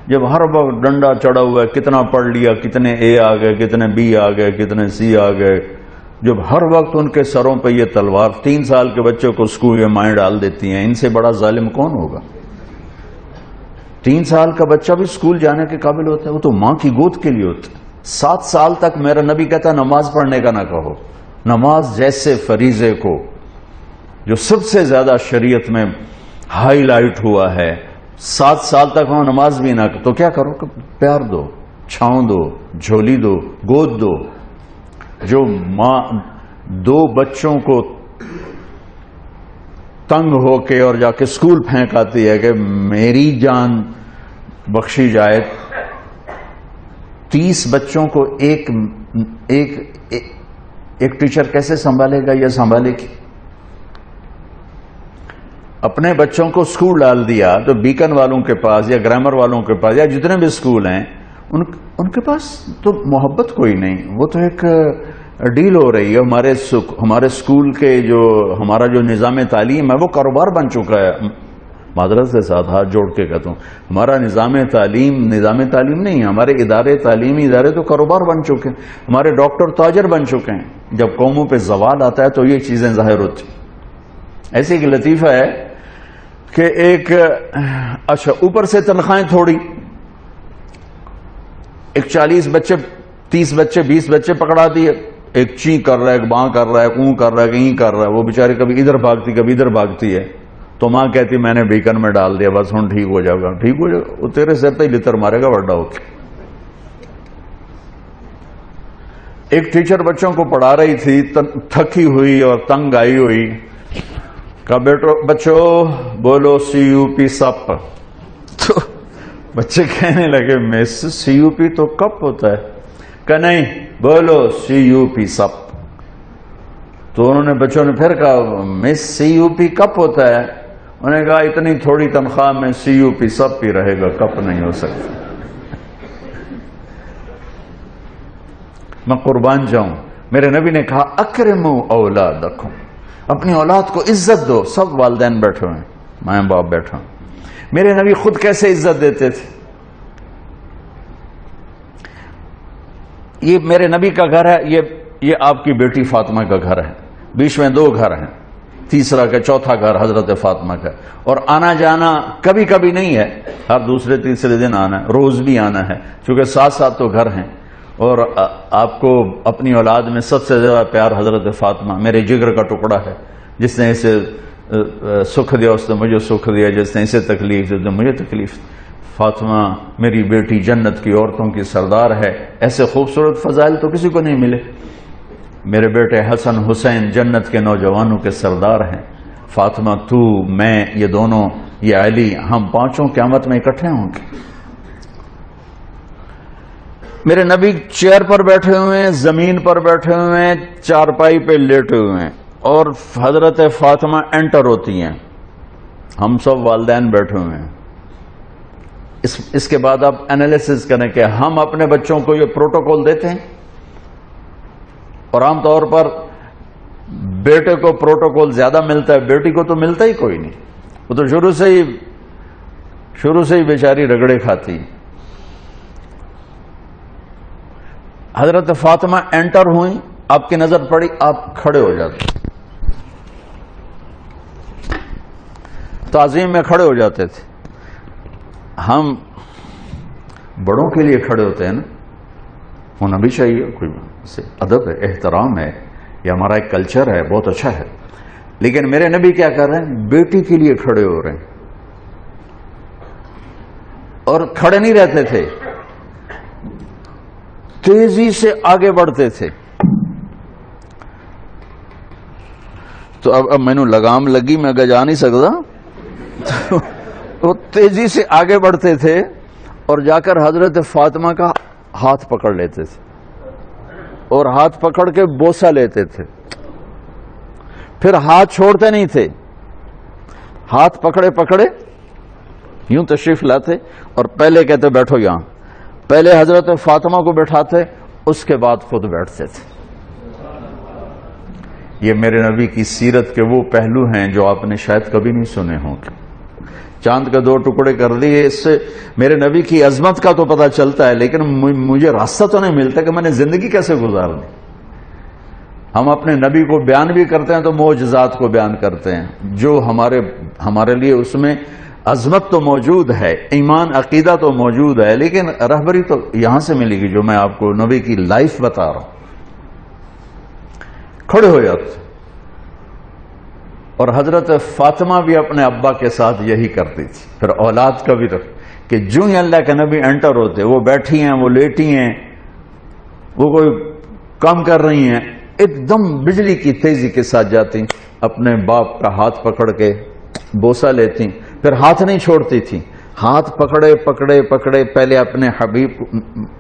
جب ہر وقت ڈنڈا چڑھا ہوا ہے، کتنا پڑھ لیا، کتنے اے آ گئے، کتنے بی آ گئے، کتنے سی آ گئے، جب ہر وقت ان کے سروں پہ یہ تلوار 3 سال کے بچوں کو اسکول میں مائیں ڈال دیتی ہیں، ان سے بڑا ظالم کون ہوگا؟ 3 سال کا بچہ بھی اسکول جانے کے قابل ہوتا ہے، وہ تو ماں کی گود کے لیے ہوتا ہے. 7 سال تک میرا نبی کہتا ہے نماز پڑھنے کا نہ کہو. نماز جیسے فریضے کو جو سب سے زیادہ شریعت میں ہائی لائٹ ہوا ہے، 7 سال تک وہاں نماز بھی نہ تو کیا کرو کہ پیار دو، چھاؤں دو، جھولی دو، گود دو. جو ماں 2 بچوں کو تنگ ہو کے اور جا کے اسکول پھینک آتی ہے کہ میری جان بخشی جائے، 30 بچوں کو ایک ٹیچر کیسے سنبھالے گا یا سنبھالے گی؟ اپنے بچوں کو اسکول ڈال دیا تو بیکن والوں کے پاس یا گرامر والوں کے پاس یا جتنے بھی اسکول ہیں ان کے پاس تو محبت کوئی نہیں، وہ تو ایک ڈیل ہو رہی ہے. ہمارے اسکول کے ہمارا جو نظام تعلیم ہے وہ کاروبار بن چکا ہے. معذرت کے ساتھ ہاتھ جوڑ کے کہتا ہوں، ہمارا نظام تعلیم نہیں ہے، ہمارے تعلیمی ادارے تو کاروبار بن چکے ہیں. ہمارے ڈاکٹر تاجر بن چکے ہیں. جب قوموں پہ زوال آتا ہے تو یہ چیزیں ظاہر ہوتی. ایسی ایک لطیفہ ہے کہ اچھا اوپر سے تنخواہیں تھوڑی، ایک 40 بچے 30 بچے 20 بچے پکڑا دیے، ایک چی کر رہا ہے، ایک باں کر رہا ہے، ایک اون کر رہا ہے، کہیں کر رہا ہے، وہ بیچارے کبھی ادھر بھاگتی کبھی ادھر بھاگتی ہے. تو ماں کہتی میں نے بیکن میں ڈال دیا، بس ہن ٹھیک ہو جائے گا. ٹھیک ہو جائے گا؟ وہ تیرے سر پہ ہی لتر مارے گا بڑا ہو کے. ایک ٹیچر بچوں کو پڑھا رہی تھی، تھکی ہوئی اور تنگ آئی ہوئی، کہا بچوں بولو CUP سپ. تو بچے کہنے لگے مس CUP تو کپ ہوتا ہے. کہ نہیں بولو CUP سپ. تو انہوں نے بچوں نے پھر کہا مس CUP کپ ہوتا ہے. انہوں نے کہا اتنی تھوڑی تنخواہ میں CUP سپ ہی رہے گا، کپ نہیں ہو سکتا. میں قربان جاؤں، میرے نبی نے کہا اکرموا اولادکم، اپنی اولاد کو عزت دو. سب والدین بیٹھے ہوئے ہیں، ماں باپ بیٹھے ہیں. میرے نبی خود کیسے عزت دیتے تھے؟ یہ میرے نبی کا گھر ہے، یہ آپ کی بیٹی فاطمہ کا گھر ہے. بیچ میں 2 گھر ہیں، تیسرا کا چوتھا گھر حضرت فاطمہ کا. اور آنا جانا کبھی کبھی نہیں ہے، ہر دوسرے تیسرے دن آنا ہے، روز بھی آنا ہے، چونکہ 7 تو گھر ہیں. اور آپ کو اپنی اولاد میں سب سے زیادہ پیار حضرت فاطمہ میرے جگر کا ٹکڑا ہے. جس نے اسے سکھ دیا اس نے مجھے سکھ دیا، جس نے اسے تکلیف دی اس نے مجھے تکلیف. فاطمہ میری بیٹی جنت کی عورتوں کی سردار ہے. ایسے خوبصورت فضائل تو کسی کو نہیں ملے. میرے بیٹے حسن حسین جنت کے نوجوانوں کے سردار ہیں. فاطمہ تو، میں، یہ دونوں، یہ علی، ہم 5 قیامت میں اکٹھے ہوں گے. میرے نبی چیئر پر بیٹھے ہوئے ہیں، زمین پر بیٹھے ہوئے ہیں، چارپائی پہ لیٹے ہوئے ہیں، اور حضرت فاطمہ انٹر ہوتی ہیں. ہم سب والدین بیٹھے ہوئے ہیں. اس کے بعد آپ انالیسس کریں کہ ہم اپنے بچوں کو یہ پروٹوکول دیتے ہیں، اور عام طور پر بیٹے کو پروٹوکول زیادہ ملتا ہے، بیٹی کو تو ملتا ہی کوئی نہیں. وہ تو شروع سے ہی بیچاری رگڑے کھاتی. حضرت فاطمہ انٹر ہوئیں، آپ کی نظر پڑی، آپ کھڑے ہو جاتے، تعظیم میں کھڑے ہو جاتے تھے. ہم بڑوں کے لیے کھڑے ہوتے ہیں نا، ہونا بھی چاہیے، کوئی ادب ہے، احترام ہے، یہ ہمارا ایک کلچر ہے، بہت اچھا ہے. لیکن میرے نبی کیا کر رہے ہیں؟ بیٹی کے لیے کھڑے ہو رہے ہیں. اور کھڑے نہیں رہتے تھے، تیزی سے آگے بڑھتے تھے. تو اب میں نے لگام لگی، میں اگر جا نہیں سکتا. وہ تیزی سے آگے بڑھتے تھے اور جا کر حضرت فاطمہ کا ہاتھ پکڑ لیتے تھے، اور ہاتھ پکڑ کے بوسہ لیتے تھے. پھر ہاتھ چھوڑتے نہیں تھے، ہاتھ پکڑے پکڑے یوں تشریف لاتے اور پہلے کہتے بیٹھو یہاں. پہلے حضرت فاطمہ کو بٹھاتے، اس کے بعد خود بیٹھتے تھے. یہ میرے نبی کی سیرت کے وہ پہلو ہیں جو آپ نے شاید کبھی نہیں سنے ہوں گے. چاند کا 2 ٹکڑے کر دیے، اس سے میرے نبی کی عظمت کا تو پتہ چلتا ہے، لیکن مجھے راستہ تو نہیں ملتا کہ میں نے زندگی کیسے گزارنی. ہم اپنے نبی کو بیان بھی کرتے ہیں تو معجزات کو بیان کرتے ہیں، جو ہمارے لیے اس میں عظمت تو موجود ہے، ایمان عقیدہ تو موجود ہے، لیکن رہبری تو یہاں سے ملے گی جو میں آپ کو نبی کی لائف بتا رہا ہوں. کھڑے ہو جاتے. اور حضرت فاطمہ بھی اپنے ابا کے ساتھ یہی کرتی تھی. پھر اولاد کا بھی کہ جو ہی اللہ کے نبی انٹر ہوتے، وہ بیٹھی ہیں، وہ لیٹی ہیں، وہ کوئی کام کر رہی ہیں، ایک دم بجلی کی تیزی کے ساتھ جاتی، اپنے باپ کا ہاتھ پکڑ کے بوسہ لیتی. پھر ہاتھ نہیں چھوڑتی تھی، ہاتھ پکڑے پکڑے پکڑے پہلے اپنے حبیب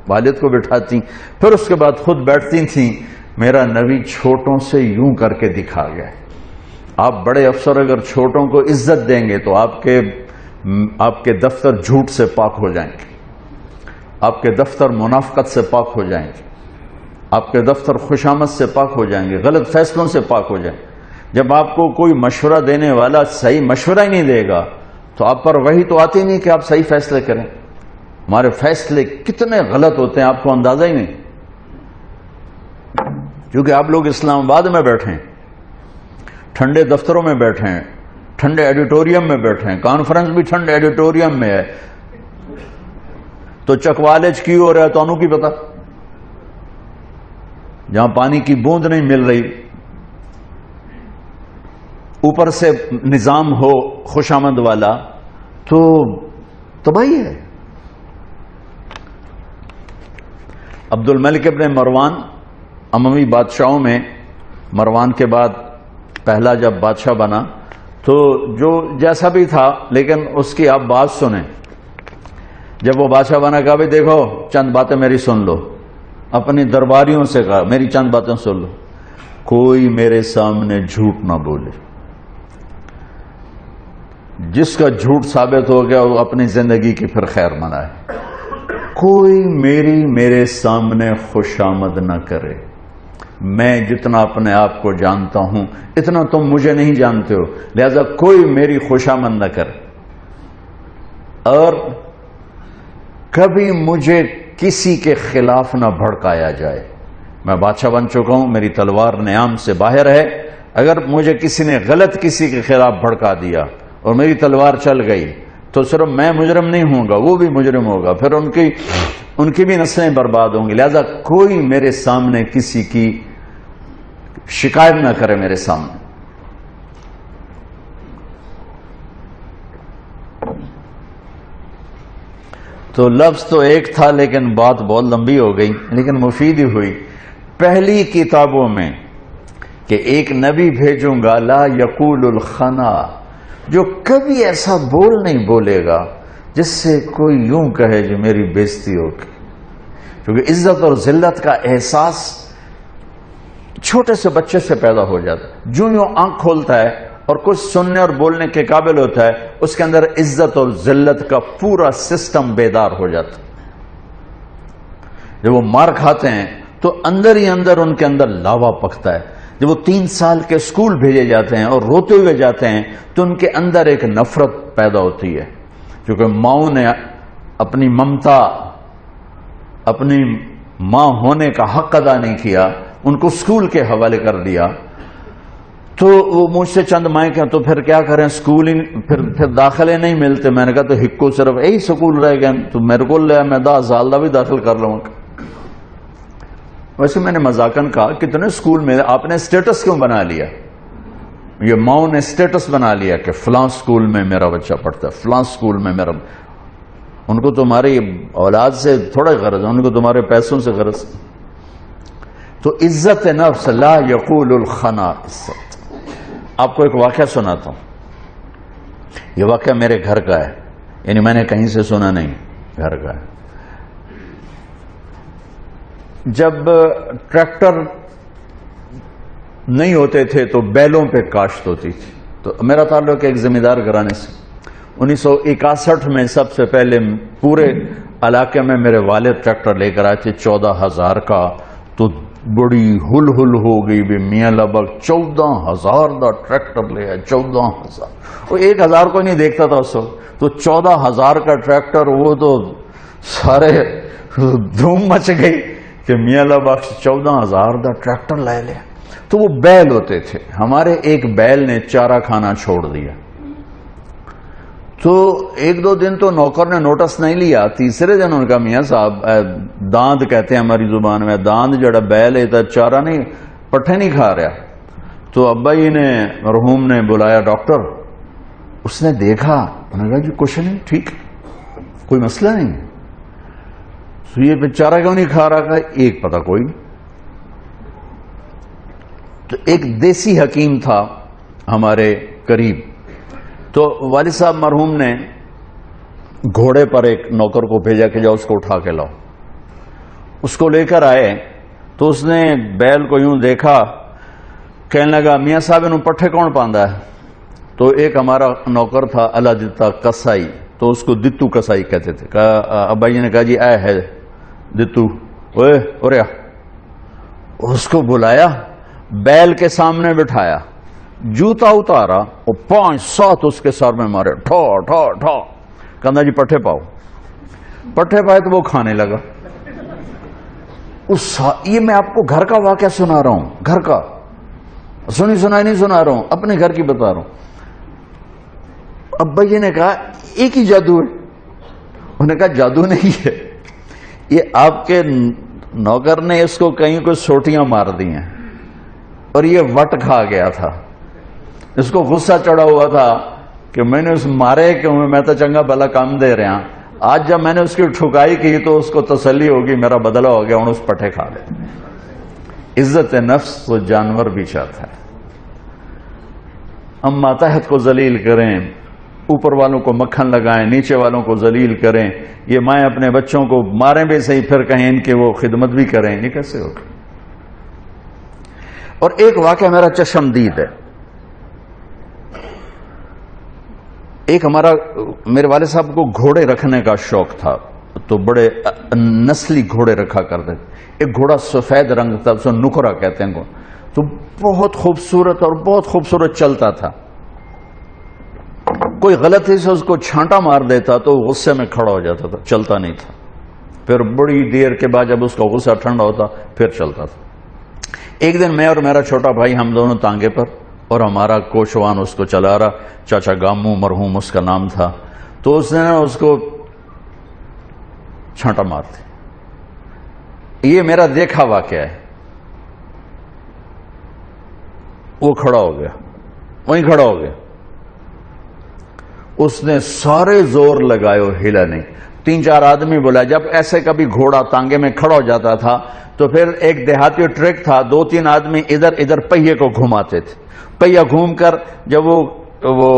والد کو بٹھاتی، پھر اس کے بعد خود بیٹھتی تھیں. میرا نبی چھوٹوں سے یوں کر کے دکھا گیا. آپ بڑے افسر اگر چھوٹوں کو عزت دیں گے تو آپ کے دفتر جھوٹ سے پاک ہو جائیں گے، آپ کے دفتر منافقت سے پاک ہو جائیں گے، آپ کے دفتر خوشامد سے پاک ہو جائیں گے، غلط فیصلوں سے پاک ہو جائیں گے. جب آپ کو کوئی مشورہ دینے والا صحیح مشورہ ہی نہیں دے گا تو آپ پر وہی تو آتی نہیں کہ آپ صحیح فیصلے کریں. ہمارے فیصلے کتنے غلط ہوتے ہیں آپ کو اندازہ ہی نہیں. کیونکہ آپ لوگ اسلام آباد میں بیٹھے ہیں، ٹھنڈے دفتروں میں بیٹھے ہیں، ٹھنڈے ایڈیٹوریم میں بیٹھے ہیں، کانفرنس بھی ٹھنڈے ایڈیٹوریم میں ہے. تو چکوالج کی ہو رہا ہے تو انہوں کی پتا، جہاں پانی کی بوند نہیں مل رہی، اوپر سے نظام ہو خوشامد والا تو تباہی ہے. عبد الملک ابن مروان اموی بادشاہوں میں، مروان کے بعد پہلا جب بادشاہ بنا تو جو جیسا بھی تھا، لیکن اس کی آپ بات سنیں. جب وہ بادشاہ بنا کہا بھی دیکھو چند باتیں میری سن لو، اپنی درباریوں سے کہا میری چند باتیں سن لو، کوئی میرے سامنے جھوٹ نہ بولے. جس کا جھوٹ ثابت ہو گیا وہ اپنی زندگی کی پھر خیر منائے. کوئی میرے سامنے خوشامد نہ کرے. میں جتنا اپنے آپ کو جانتا ہوں اتنا تم مجھے نہیں جانتے ہو، لہذا کوئی میری خوشامد نہ کرے. اور کبھی مجھے کسی کے خلاف نہ بھڑکایا جائے. میں بادشاہ بن چکا ہوں، میری تلوار نیام سے باہر ہے. اگر مجھے کسی نے غلط کسی کے خلاف بھڑکا دیا اور میری تلوار چل گئی تو صرف میں مجرم نہیں ہوں گا، وہ بھی مجرم ہوگا، پھر ان کی بھی نسلیں برباد ہوں گی. لہذا کوئی میرے سامنے کسی کی شکایت نہ کرے میرے سامنے. تو لفظ تو ایک تھا لیکن بات بہت لمبی ہو گئی، لیکن مفید ہی ہوئی. پہلی کتابوں میں کہ ایک نبی بھیجوں گا لا یقول الخنا، جو کبھی ایسا بول نہیں بولے گا جس سے کوئی یوں کہے جو میری بےزتی ہوگی. کیونکہ عزت اور ذلت کا احساس چھوٹے سے بچے سے پیدا ہو جاتا ہے. جو یوں آنکھ کھولتا ہے اور کچھ سننے اور بولنے کے قابل ہوتا ہے، اس کے اندر عزت اور ذلت کا پورا سسٹم بیدار ہو جاتا ہے۔ جب وہ مار کھاتے ہیں تو اندر ہی اندر ان کے اندر لاوا پکتا ہے۔ جب وہ 3 سال کے اسکول بھیجے جاتے ہیں اور روتے ہوئے جاتے ہیں تو ان کے اندر ایک نفرت پیدا ہوتی ہے، کیونکہ ماؤں نے اپنی ممتا، اپنی ماں ہونے کا حق ادا نہیں کیا، ان کو اسکول کے حوالے کر دیا۔ تو وہ مجھ سے چند مائیں کہ تو پھر کیا کریں، اسکول ہی پھر داخلے نہیں ملتے۔ میں نے کہا تو ہکو صرف یہی سکول رہ گئے تو میرے کو لیا میں 10 سال بھی داخل کر لوں گا۔ ویسے میں نے مذاقن کہا کتنے اسکول میں آپ نے اسٹیٹس کیوں بنا لیا؟ یہ ماؤں نے اسٹیٹس بنا لیا کہ فلاں اسکول میں میرا بچہ پڑھتا ہے، فلاں اسکول میں میرا۔ ان کو تمہاری اولاد سے تھوڑا غرض ہے، ان کو تمہارے پیسوں سے غرض۔ تو عزت نفس لا یقول الخنا عزت۔ آپ کو ایک واقعہ سناتا ہوں، یہ واقعہ میرے گھر کا ہے، یعنی میں نے کہیں سے سنا نہیں، گھر کا ہے۔ جب ٹریکٹر نہیں ہوتے تھے تو بیلوں پہ کاشت ہوتی تھی، تو میرا تعلق ایک زمیندار گھرانے سے۔ 1961 میں سب سے پہلے پورے علاقے میں میرے والد ٹریکٹر لے کر آئے تھے 14,000 کا، تو بڑی ہل ہو گئی بھی، میاں لبک 14,000 کا ٹریکٹر لے آئے، 14,000۔ وہ 1,000 کو نہیں دیکھتا تھا اس وقت، تو 14,000 کا ٹریکٹر، وہ تو سارے دھوم مچ گئی کہ میاں لبک 14,000 کا ٹریکٹر لے لیا۔ تو وہ بیل ہوتے تھے، ہمارے ایک بیل نے چارہ کھانا چھوڑ دیا۔ تو 1-2 دن تو نوکر نے نوٹس نہیں لیا، تیسرے دن ان کا میاں صاحب داند کہتے ہیں ہماری زبان میں، داند جڑا بیل ہے تو چارہ نہیں، پٹھے نہیں کھا رہا۔ تو ابا جی نے مرحوم نے بلایا ڈاکٹر، اس نے دیکھا، انہوں نے کہا جی کچھ نہیں، ٹھیک، کوئی مسئلہ نہیں۔ تو یہ چارہ کیوں نہیں کھا رہا؟ کہ ایک پتہ کوئی نہیں۔ تو ایک دیسی حکیم تھا ہمارے قریب، تو والد صاحب مرحوم نے گھوڑے پر ایک نوکر کو بھیجا کہ جاؤ اس کو اٹھا کے لاؤ۔ اس کو لے کر آئے تو اس نے بیل کو یوں دیکھا، کہنے لگا میاں صاحب انہوں پٹھے کون پاندا ہے؟ تو ایک ہمارا نوکر تھا اللہ دتا کسائی، تو اس کو دتو کسائی کہتے تھے۔ ابا جی نے کہا جی اے ہے دتو، اوے اوریا۔ اس کو بلایا، بیل کے سامنے بٹھایا، جوتا اتارا اور 5-7 اس کے سر میں مارے، ٹھا ٹھا ٹھا۔ کہنا جی پٹھے پاؤ، پٹھے پائے تو وہ کھانے لگا۔ یہ میں آپ کو گھر کا واقعہ سنا رہا ہوں، گھر کا سنا نہیں سنا رہا ہوں، اپنے گھر کی بتا رہا ہوں۔ ابا جی نے کہا ایک ہی جادو ہے؟ انہوں نے کہا جادو نہیں ہے، یہ آپ کے نوکر نے اس کو کہیں کوئی سوٹیاں مار دی ہیں اور یہ وٹ کھا گیا تھا۔ اس کو غصہ چڑھا ہوا تھا کہ میں نے اس مارے کیوں، میں تو چنگا بھلا کام دے رہا ہوں، آج جب میں نے اس کی ٹھکائی کی تو اس کو تسلی ہوگی میرا بدلہ ہو گیا، انہوں اس پٹھے کھا لے۔ عزت نفس تو جانور بھی چاہتا ہے۔ ہم ماتحت کو ذلیل کریں، اوپر والوں کو مکھن لگائیں، نیچے والوں کو ذلیل کریں، یہ مائیں اپنے بچوں کو ماریں بھی صحیح پھر کہیں ان کے وہ خدمت بھی کریں، یہ کیسے ہوگا؟ اور ایک واقعہ میرا چشمدید ہے۔ ایک میرے والد صاحب کو گھوڑے رکھنے کا شوق تھا، تو بڑے نسلی گھوڑے رکھا کرتے تھے۔ ایک گھوڑا سفید رنگ تھا، اسے نکرا کہتے ہیں، تو بہت خوبصورت اور بہت خوبصورت چلتا تھا۔ کوئی غلطی سے اس کو چھانٹا مار دیتا تو غصے میں کھڑا ہو جاتا تھا، چلتا نہیں تھا۔ پھر بڑی دیر کے بعد جب اس کا غصہ ٹھنڈا ہوتا پھر چلتا تھا۔ ایک دن میں اور میرا چھوٹا بھائی ہم دونوں تانگے پر، اور ہمارا کوچوان اس کو چلا رہا، چاچا گامو مرحوم اس کا نام تھا، تو اس نے اس کو چھانٹا مار دی۔ یہ میرا دیکھا واقعہ ہے۔ وہ کھڑا ہو گیا، وہیں کھڑا ہو گیا، اس نے سارے زور لگائے، ہلا نہیں۔ 3-4 آدمی بولا، جب ایسے کبھی گھوڑا تانگے میں کھڑا ہو جاتا تھا تو پھر ایک دیہاتی ٹرک تھا، 2-3 آدمی ادھر ادھر پہیے کو گھماتے تھے، پہیا گھوم کر جب وہ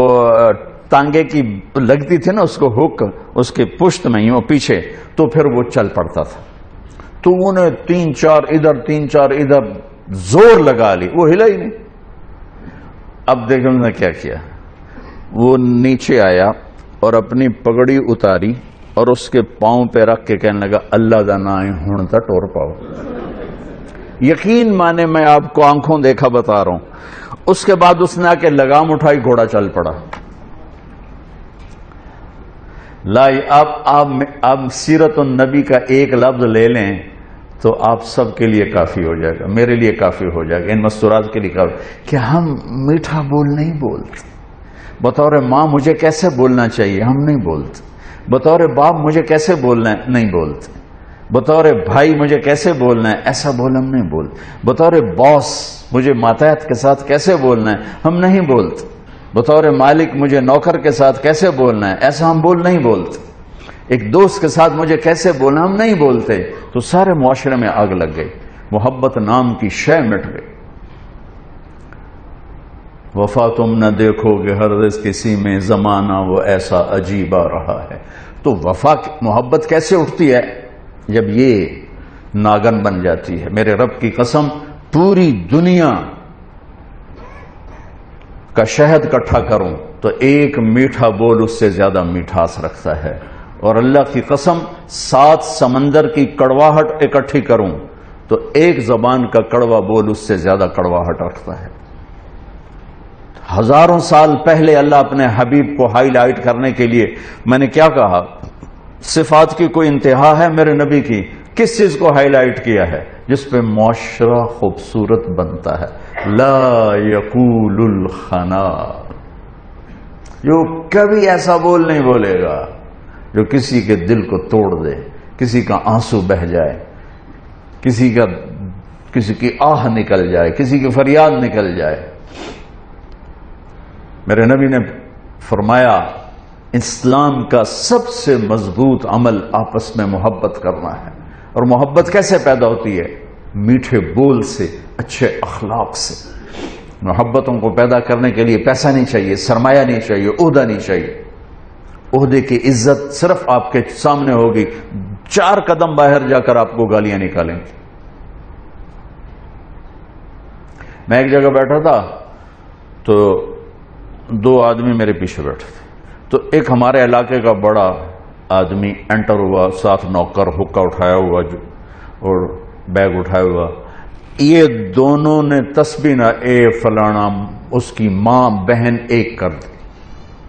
تانگے کی لگتی تھی نا اس کو ہک اس کے پشت میں ہی پیچھے، تو پھر وہ چل پڑتا تھا۔ تو انہیں 3-4 ادھر 3-4 ادھر زور لگا لی، وہ ہلا ہی نہیں۔ اب دیکھو انہوں نے کیا کیا، وہ نیچے آیا اور اپنی پگڑی اتاری اور اس کے پاؤں پہ رکھ کے کہنے لگا اللہ دا نام ہن تا ٹور پاؤ. یقین مانے میں آپ کو آنکھوں دیکھا بتا رہا ہوں. اس کے بعد اس نے آ کے لگام اٹھائی، گھوڑا چل پڑا. لائی آپ سیرت النبی کا ایک لفظ لے لیں تو آپ سب کے لیے کافی ہو جائے گا، میرے لیے کافی ہو جائے گا، ان مستورات کے لیے کافی. کہ ہم میٹھا بول نہیں بولتے. بطور ماں مجھے کیسے بولنا چاہیے ہم نہیں بولتے. بطور باپ مجھے کیسے بولنا ہے نہیں بولتے. بطور بھائی مجھے کیسے بولنا ہے ایسا بول ہم نہیں بولتے. بطور باس مجھے ماتحت کے ساتھ کیسے بولنا ہے ہم نہیں بولتے. بطور مالک مجھے نوکر کے ساتھ کیسے بولنا ہے ایسا ہم نہیں بولتے. ایک دوست کے ساتھ مجھے کیسے بولنا ہم نہیں بولتے. تو سارے معاشرے میں آگ لگ گئی، محبت نام کی شے مٹ گئی. وفا تم نہ دیکھو گے ہرگز کسی میں، زمانہ وہ ایسا عجیب آ رہا ہے. تو وفا محبت کیسے اٹھتی ہے؟ جب یہ ناگن بن جاتی ہے. میرے رب کی قسم پوری دنیا کا شہد اکٹھا کروں تو ایک میٹھا بول اس سے زیادہ میٹھاس رکھتا ہے. اور اللہ کی قسم 7 سمندر کی کڑواہٹ اکٹھی کروں تو ایک زبان کا کڑوا بول اس سے زیادہ کڑواہٹ رکھتا ہے. ہزاروں سال پہلے اللہ اپنے حبیب کو ہائی لائٹ کرنے کے لیے، میں نے کیا کہا، صفات کی کوئی انتہا ہے میرے نبی کی؟ کس چیز کو ہائی لائٹ کیا ہے؟ جس پہ معاشرہ خوبصورت بنتا ہے. لا یقول الخنا، جو کبھی ایسا بول نہیں بولے گا جو کسی کے دل کو توڑ دے، کسی کا آنسو بہ جائے، کسی کی آہ نکل جائے، کسی کی فریاد نکل جائے. میرے نبی نے فرمایا اسلام کا سب سے مضبوط عمل آپس میں محبت کرنا ہے. اور محبت کیسے پیدا ہوتی ہے؟ میٹھے بول سے، اچھے اخلاق سے. محبتوں کو پیدا کرنے کے لیے پیسہ نہیں چاہیے، سرمایہ نہیں چاہیے، عہدہ نہیں چاہیے. عہدے کی عزت صرف آپ کے سامنے ہوگی، 4 قدم باہر جا کر آپ کو گالیاں نکالیں گے. میں ایک جگہ بیٹھا تھا تو 2 آدمی میرے پیچھے بیٹھے تھے. تو ایک ہمارے علاقے کا بڑا آدمی انٹر ہوا، ساتھ نوکر حقہ اٹھایا ہوا اور بیگ اٹھایا ہوا. یہ دونوں نے تسبیح نہ اے فلانا، اس کی ماں بہن ایک کر دی.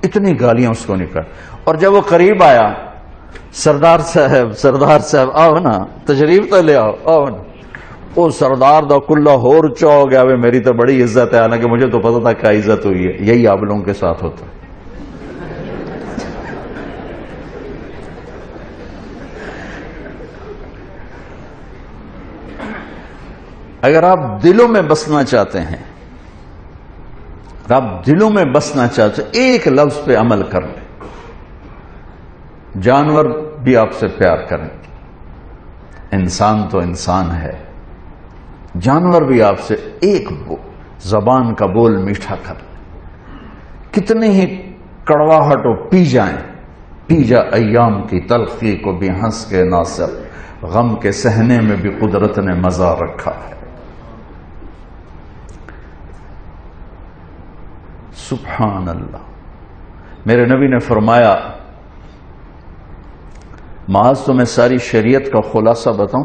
اتنی گالیاں اس کو نکال. اور جب وہ قریب آیا، سردار صاحب آؤ نا، تشریف تو لے آؤ نا. وہ سردار دا کلہ ہور چا ہو گیا، میری تو بڑی عزت ہے، حالانکہ مجھے تو پتا تھا کیا عزت ہوئی ہے. یہی آپ لوگوں کے ساتھ ہوتا ہے. اگر آپ دلوں میں بسنا چاہتے ہیں، ایک لفظ پہ عمل کر لیں. جانور بھی آپ سے پیار کریں، انسان تو انسان ہے، جانور بھی آپ سے ایک زبان کا بول میٹھا کر لیں. کتنی ہی کڑواہٹ ہو پی جائیں، پی جا ایام کی تلخی کو بھی ہنس کے ناصر، غم کے سہنے میں بھی قدرت نے مزہ رکھا ہے. سبحان اللہ. میرے نبی نے فرمایا، معاذ تمہیں ساری شریعت کا خلاصہ بتاؤں؟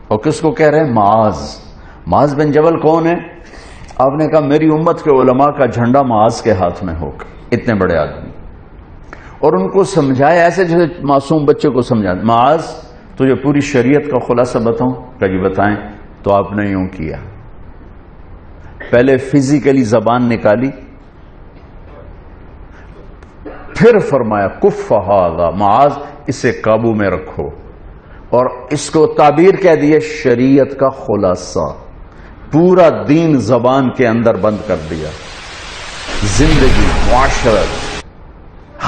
اور کس کو کہہ رہے ہیں؟ معاذ بن جبل کون ہے؟ آپ نے کہا میری امت کے علماء کا جھنڈا معاذ کے ہاتھ میں ہوگا. اتنے بڑے آدمی. اور ان کو سمجھایا ایسے جیسے معصوم بچے کو سمجھا. معاذ تجھے پوری شریعت کا خلاصہ بتاؤں؟ کہ جی بتائیں. تو آپ نے یوں کیا، پہلے فزیکلی زبان نکالی، پھر فرمایا کف ھذا معاذ، اسے قابو میں رکھو. اور اس کو تعبیر کہہ دیے شریعت کا خلاصہ. پورا دین زبان کے اندر بند کر دیا. زندگی، معاشرت،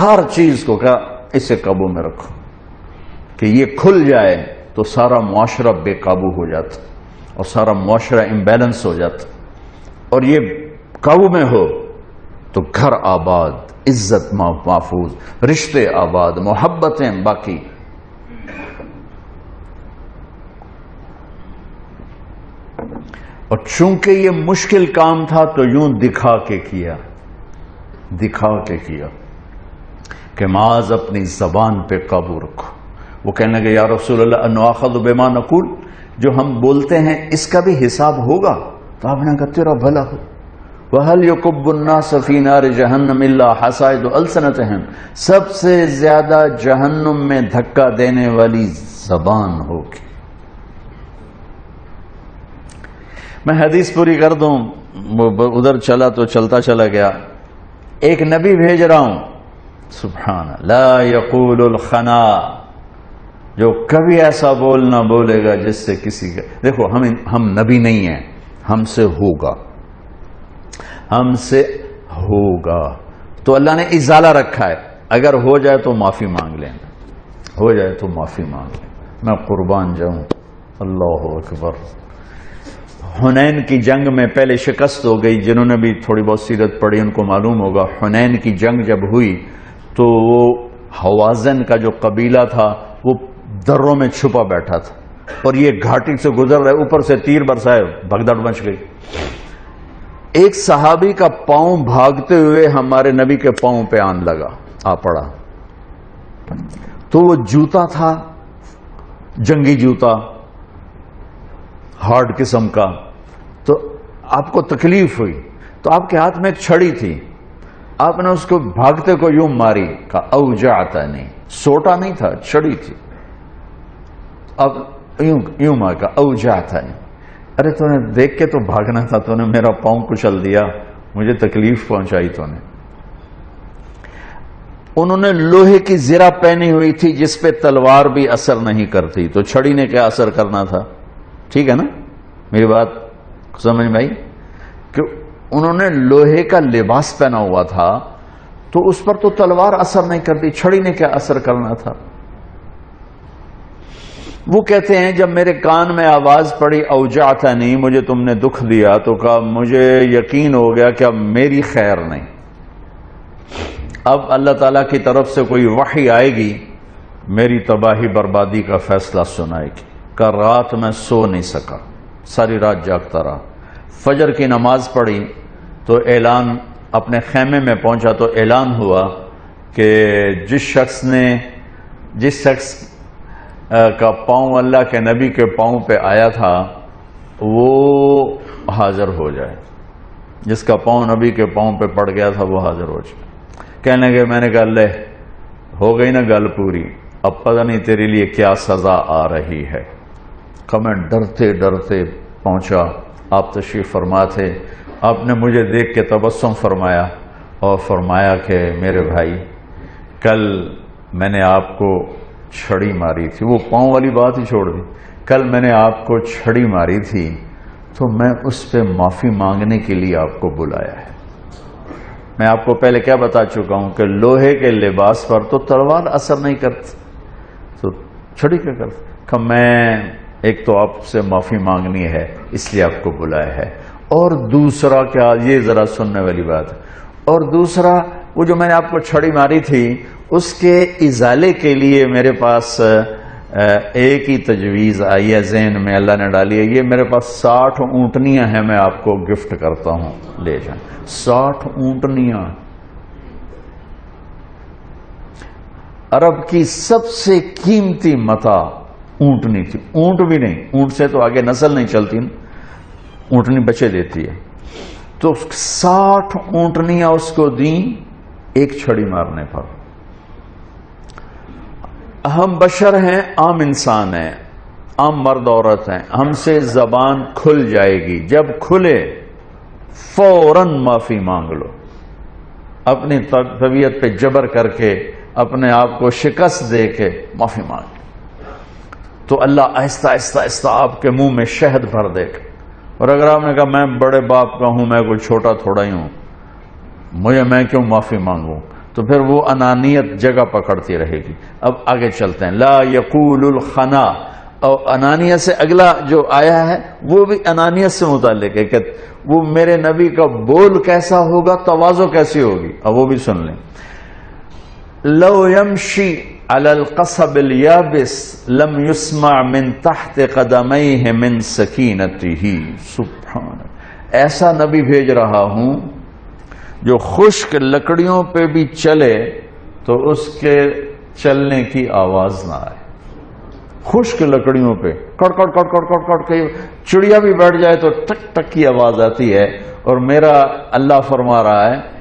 ہر چیز کو کہا اسے قابو میں رکھو. کہ یہ کھل جائے تو سارا معاشرہ بے قابو ہو جاتا اور سارا معاشرہ امبیلنس ہو جاتا. اور یہ قابو میں ہو تو گھر آباد، عزت محفوظ، رشتے آباد، محبتیں باقی. اور چونکہ یہ مشکل کام تھا تو یوں دکھا کے کیا کہ معاذ اپنی زبان پہ قابو رکھو. وہ کہنے لگے یا رسول اللہ انواخذ بما نقول، جو ہم بولتے ہیں اس کا بھی حساب ہوگا؟ تو آپ نے کہا تیرا بھلا ہو. وَهَلْ يُكُبُّ النَّاسَ فِي نَارِ جَهَنَّمِ إِلَّا حَصَائِدُ أَلْسِنَتِهِمْ، سب سے زیادہ جہنم میں دھکا دینے والی زبان ہوگی. میں حدیث پوری کر دوں، ادھر چلا تو چلتا چلا گیا. ایک نبی بھیج رہا ہوں، سبحان لا یقول الخنا، جو کبھی ایسا بول نہ بولے گا جس سے کسی کا، دیکھو ہم نبی نہیں ہیں، ہم سے ہوگا تو اللہ نے ازالہ رکھا ہے، اگر ہو جائے تو معافی مانگ لیں، میں قربان جاؤں. اللہ اکبر. حنین کی جنگ میں پہلے شکست ہو گئی. جنہوں نے بھی تھوڑی بہت سیرت پڑھی ان کو معلوم ہوگا، حنین کی جنگ جب ہوئی تو وہ حوازن کا جو قبیلہ تھا وہ دروں میں چھپا بیٹھا تھا، اور یہ گھاٹی سے گزر رہے، اوپر سے تیر برسائے، بھگدڑ مچ گئی. ایک صحابی کا پاؤں بھاگتے ہوئے ہمارے نبی کے پاؤں پہ آن لگا، آ پڑا. تو وہ جوتا تھا، جنگی جوتا، ہارڈ قسم کا. تو آپ کو تکلیف ہوئی تو آپ کے ہاتھ میں ایک چھڑی تھی، آپ نے اس کو بھاگتے کو یوں ماری، کہا اوجعتنی، سوٹا نہیں تھا، چھڑی تھی. اب یوں مار، کہا اوجعتنی، ارے تو نے دیکھ کے تو بھاگنا تھا، تو نے میرا پاؤں کچل دیا، مجھے تکلیف پہنچائی تو نے. انہوں نے لوہے کی زرہ پہنی ہوئی تھی جس پہ تلوار بھی اثر نہیں کرتی، تو چھڑی نے کیا اثر کرنا تھا؟ ٹھیک ہے نا میری بات سمجھ میں آئی؟ کہ انہوں نے لوہے کا لباس پہنا ہوا تھا تو اس پر تو تلوار اثر نہیں کرتی، چھڑی نے کیا اثر کرنا تھا؟ وہ کہتے ہیں جب میرے کان میں آواز پڑی اوجعتنی، مجھے تم نے دکھ دیا، تو کہا مجھے یقین ہو گیا کہ اب میری خیر نہیں، اب اللہ تعالیٰ کی طرف سے کوئی وحی آئے گی، میری تباہی بربادی کا فیصلہ سنائے گی. کہ رات میں سو نہیں سکا، ساری رات جاگتا رہا. فجر کی نماز پڑھی تو اعلان، اپنے خیمے میں پہنچا تو اعلان ہوا کہ جس شخص کا پاؤں اللہ کے نبی کے پاؤں پہ آیا تھا وہ حاضر ہو جائے، جس کا پاؤں نبی کے پاؤں پہ پڑ گیا تھا وہ حاضر ہو جائے. کہنے لگے، میں نے کہا لے ہو گئی نا گل پوری، اب پتہ نہیں تیرے لیے کیا سزا آ رہی ہے. میں ڈرتے ڈرتے پہنچا، آپ تشریف فرما تھے. آپ نے مجھے دیکھ کے تبسم فرمایا اور فرمایا کہ میرے بھائی کل میں نے آپ کو چھڑی ماری تھی، وہ پاؤں والی بات ہی چھوڑ دی، کل میں نے آپ کو چھڑی ماری تھی تو میں اس پہ معافی مانگنے کے لیے آپ کو بلایا ہے. میں آپ کو پہلے کیا بتا چکا ہوں کہ لوہے کے لباس پر تو تلوار اثر نہیں کرتی، تو چھڑی کیا کرتی؟ کہ میں ایک تو آپ سے معافی مانگنی ہے اس لیے آپ کو بلایا ہے، اور دوسرا کیا، یہ ذرا سننے والی بات ہے، اور دوسرا وہ جو میں نے آپ کو چھڑی ماری تھی اس کے ازالے کے لیے میرے پاس ایک ہی تجویز آئی ہے ذہن میں، اللہ نے ڈالی ہے. یہ میرے پاس 60 اونٹنیاں ہیں، میں آپ کو گفٹ کرتا ہوں، لے جائیں. 60 اونٹنیاں عرب کی سب سے قیمتی متاع اونٹنی تھی. اونٹ بھی نہیں، اونٹ سے تو آگے نسل نہیں چلتی، اونٹنی بچے دیتی ہے. تو 60 اونٹنیاں اس کو دیں ایک چھڑی مارنے پر. ہم بشر ہیں، عام انسان ہیں، عام مرد عورت ہیں، ہم سے زبان کھل جائے گی، جب کھلے فوراً معافی مانگ لو، اپنی طبیعت پہ جبر کر کے اپنے آپ کو شکست دے کے معافی مانگ، تو اللہ آہستہ آہستہ آہستہ آپ کے منہ میں شہد بھر دے گا. اور اگر آپ نے کہا میں بڑے باپ کا ہوں، میں کوئی چھوٹا تھوڑا ہی ہوں، میں کیوں معافی مانگوں، تو پھر وہ انانیت جگہ پکڑتی رہے گی. اب آگے چلتے ہیں. لا یقول الخنا، اور انانیت سے اگلا جو آیا ہے وہ بھی انانیت سے متعلق ہے کہ وہ میرے نبی کا بول کیسا ہوگا، تواضع کیسی ہوگی. اب وہ بھی سن لیں. لو یمشی علی القصب الیابس لم یسمع من تحت قدمیہ من سکینتہ، سبحان، ایسا نبی بھیج رہا ہوں جو خشک لکڑیوں پہ بھی چلے تو اس کے چلنے کی آواز نہ آئے. خشک لکڑیوں پہ کڑ کڑ کڑ کڑ کڑ کڑ کے چڑیا بھی بیٹھ جائے تو ٹک ٹک کی آواز آتی ہے. اور میرا اللہ فرما رہا ہے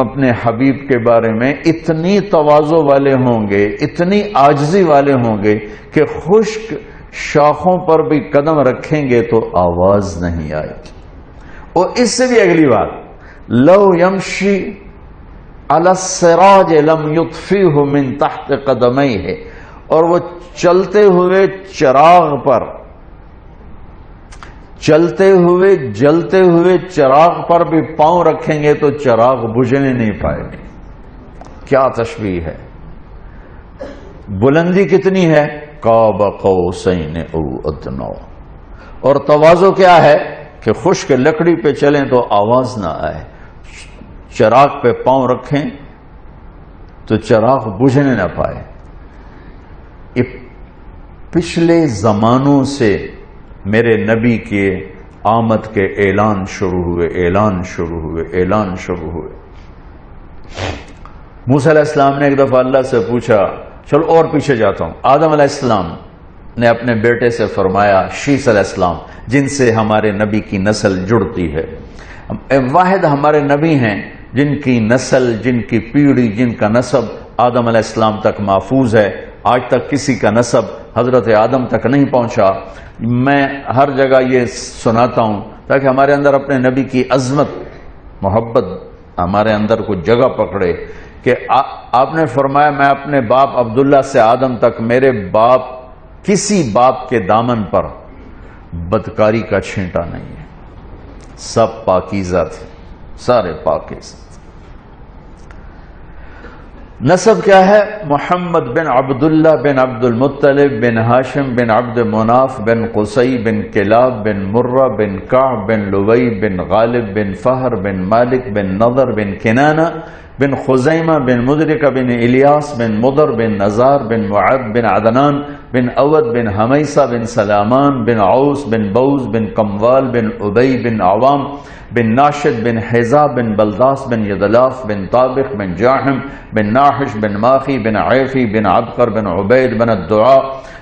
اپنے حبیب کے بارے میں اتنی تواضع والے ہوں گے، اتنی عاجزی والے ہوں گے کہ خشک شاخوں پر بھی قدم رکھیں گے تو آواز نہیں آئے گی. اور اس سے بھی اگلی بات، لو یمشی علی السراج لم یطفیہ من تحت قدمیہ، اور وہ چلتے ہوئے چراغ پر، چلتے ہوئے جلتے ہوئے چراغ پر بھی پاؤں رکھیں گے تو چراغ بجھنے نہیں پائے گے. کیا تشبیہ ہے. بلندی کتنی ہے، قاب قوسین او ادنی. اور تواضع کیا ہے کہ خشک لکڑی پہ چلیں تو آواز نہ آئے، چراغ پہ پاؤں رکھیں تو چراغ بجھنے نہ پائے. یہ پچھلے زمانوں سے میرے نبی کے آمد کے اعلان شروع ہوئے، اعلان شروع ہوئے، اعلان شروع ہوئے. موسیٰ علیہ السلام نے ایک دفعہ اللہ سے پوچھا، چلو اور پیچھے جاتا ہوں، آدم علیہ السلام نے اپنے بیٹے سے فرمایا، شیس علیہ السلام جن سے ہمارے نبی کی نسل جڑتی ہے، واحد ہمارے نبی ہیں جن کی نسل، جن کی پیڑھی، جن کا نسب آدم علیہ السلام تک محفوظ ہے. آج تک کسی کا نسب حضرت آدم تک نہیں پہنچا. میں ہر جگہ یہ سناتا ہوں تاکہ ہمارے اندر اپنے نبی کی عظمت، محبت ہمارے اندر کچھ جگہ پکڑے کہ آپ نے فرمایا میں اپنے باپ عبداللہ سے آدم تک، میرے باپ کسی باپ کے دامن پر بدکاری کا چھینٹا نہیں ہے، سب پاکیزہ تھے، سارے پاکیزہ. نسب کیا ہے؟ محمد بن عبداللہ بن عبد المطلب بن ہاشم بن عبد مناف بن قصی بن کلاب بن مرہ بن کعب بن لوی بن غالب بن فہر بن مالک بن نضر بن کنانہ بن خزیمہ بن مدرکہ بن الیاس بن مضر بن نزار بن معد بن عدنان بن اود بن حمیسہ بن سلامان بن عوس بن بوز بن قموال بن عبی بن عوام بن ناشد بن حزا بن بلداس بن یدلاف بن طابق بن جاحم بن ناحش بن ماخی بن عیفی بن عبقر بن عبید بن الدعاء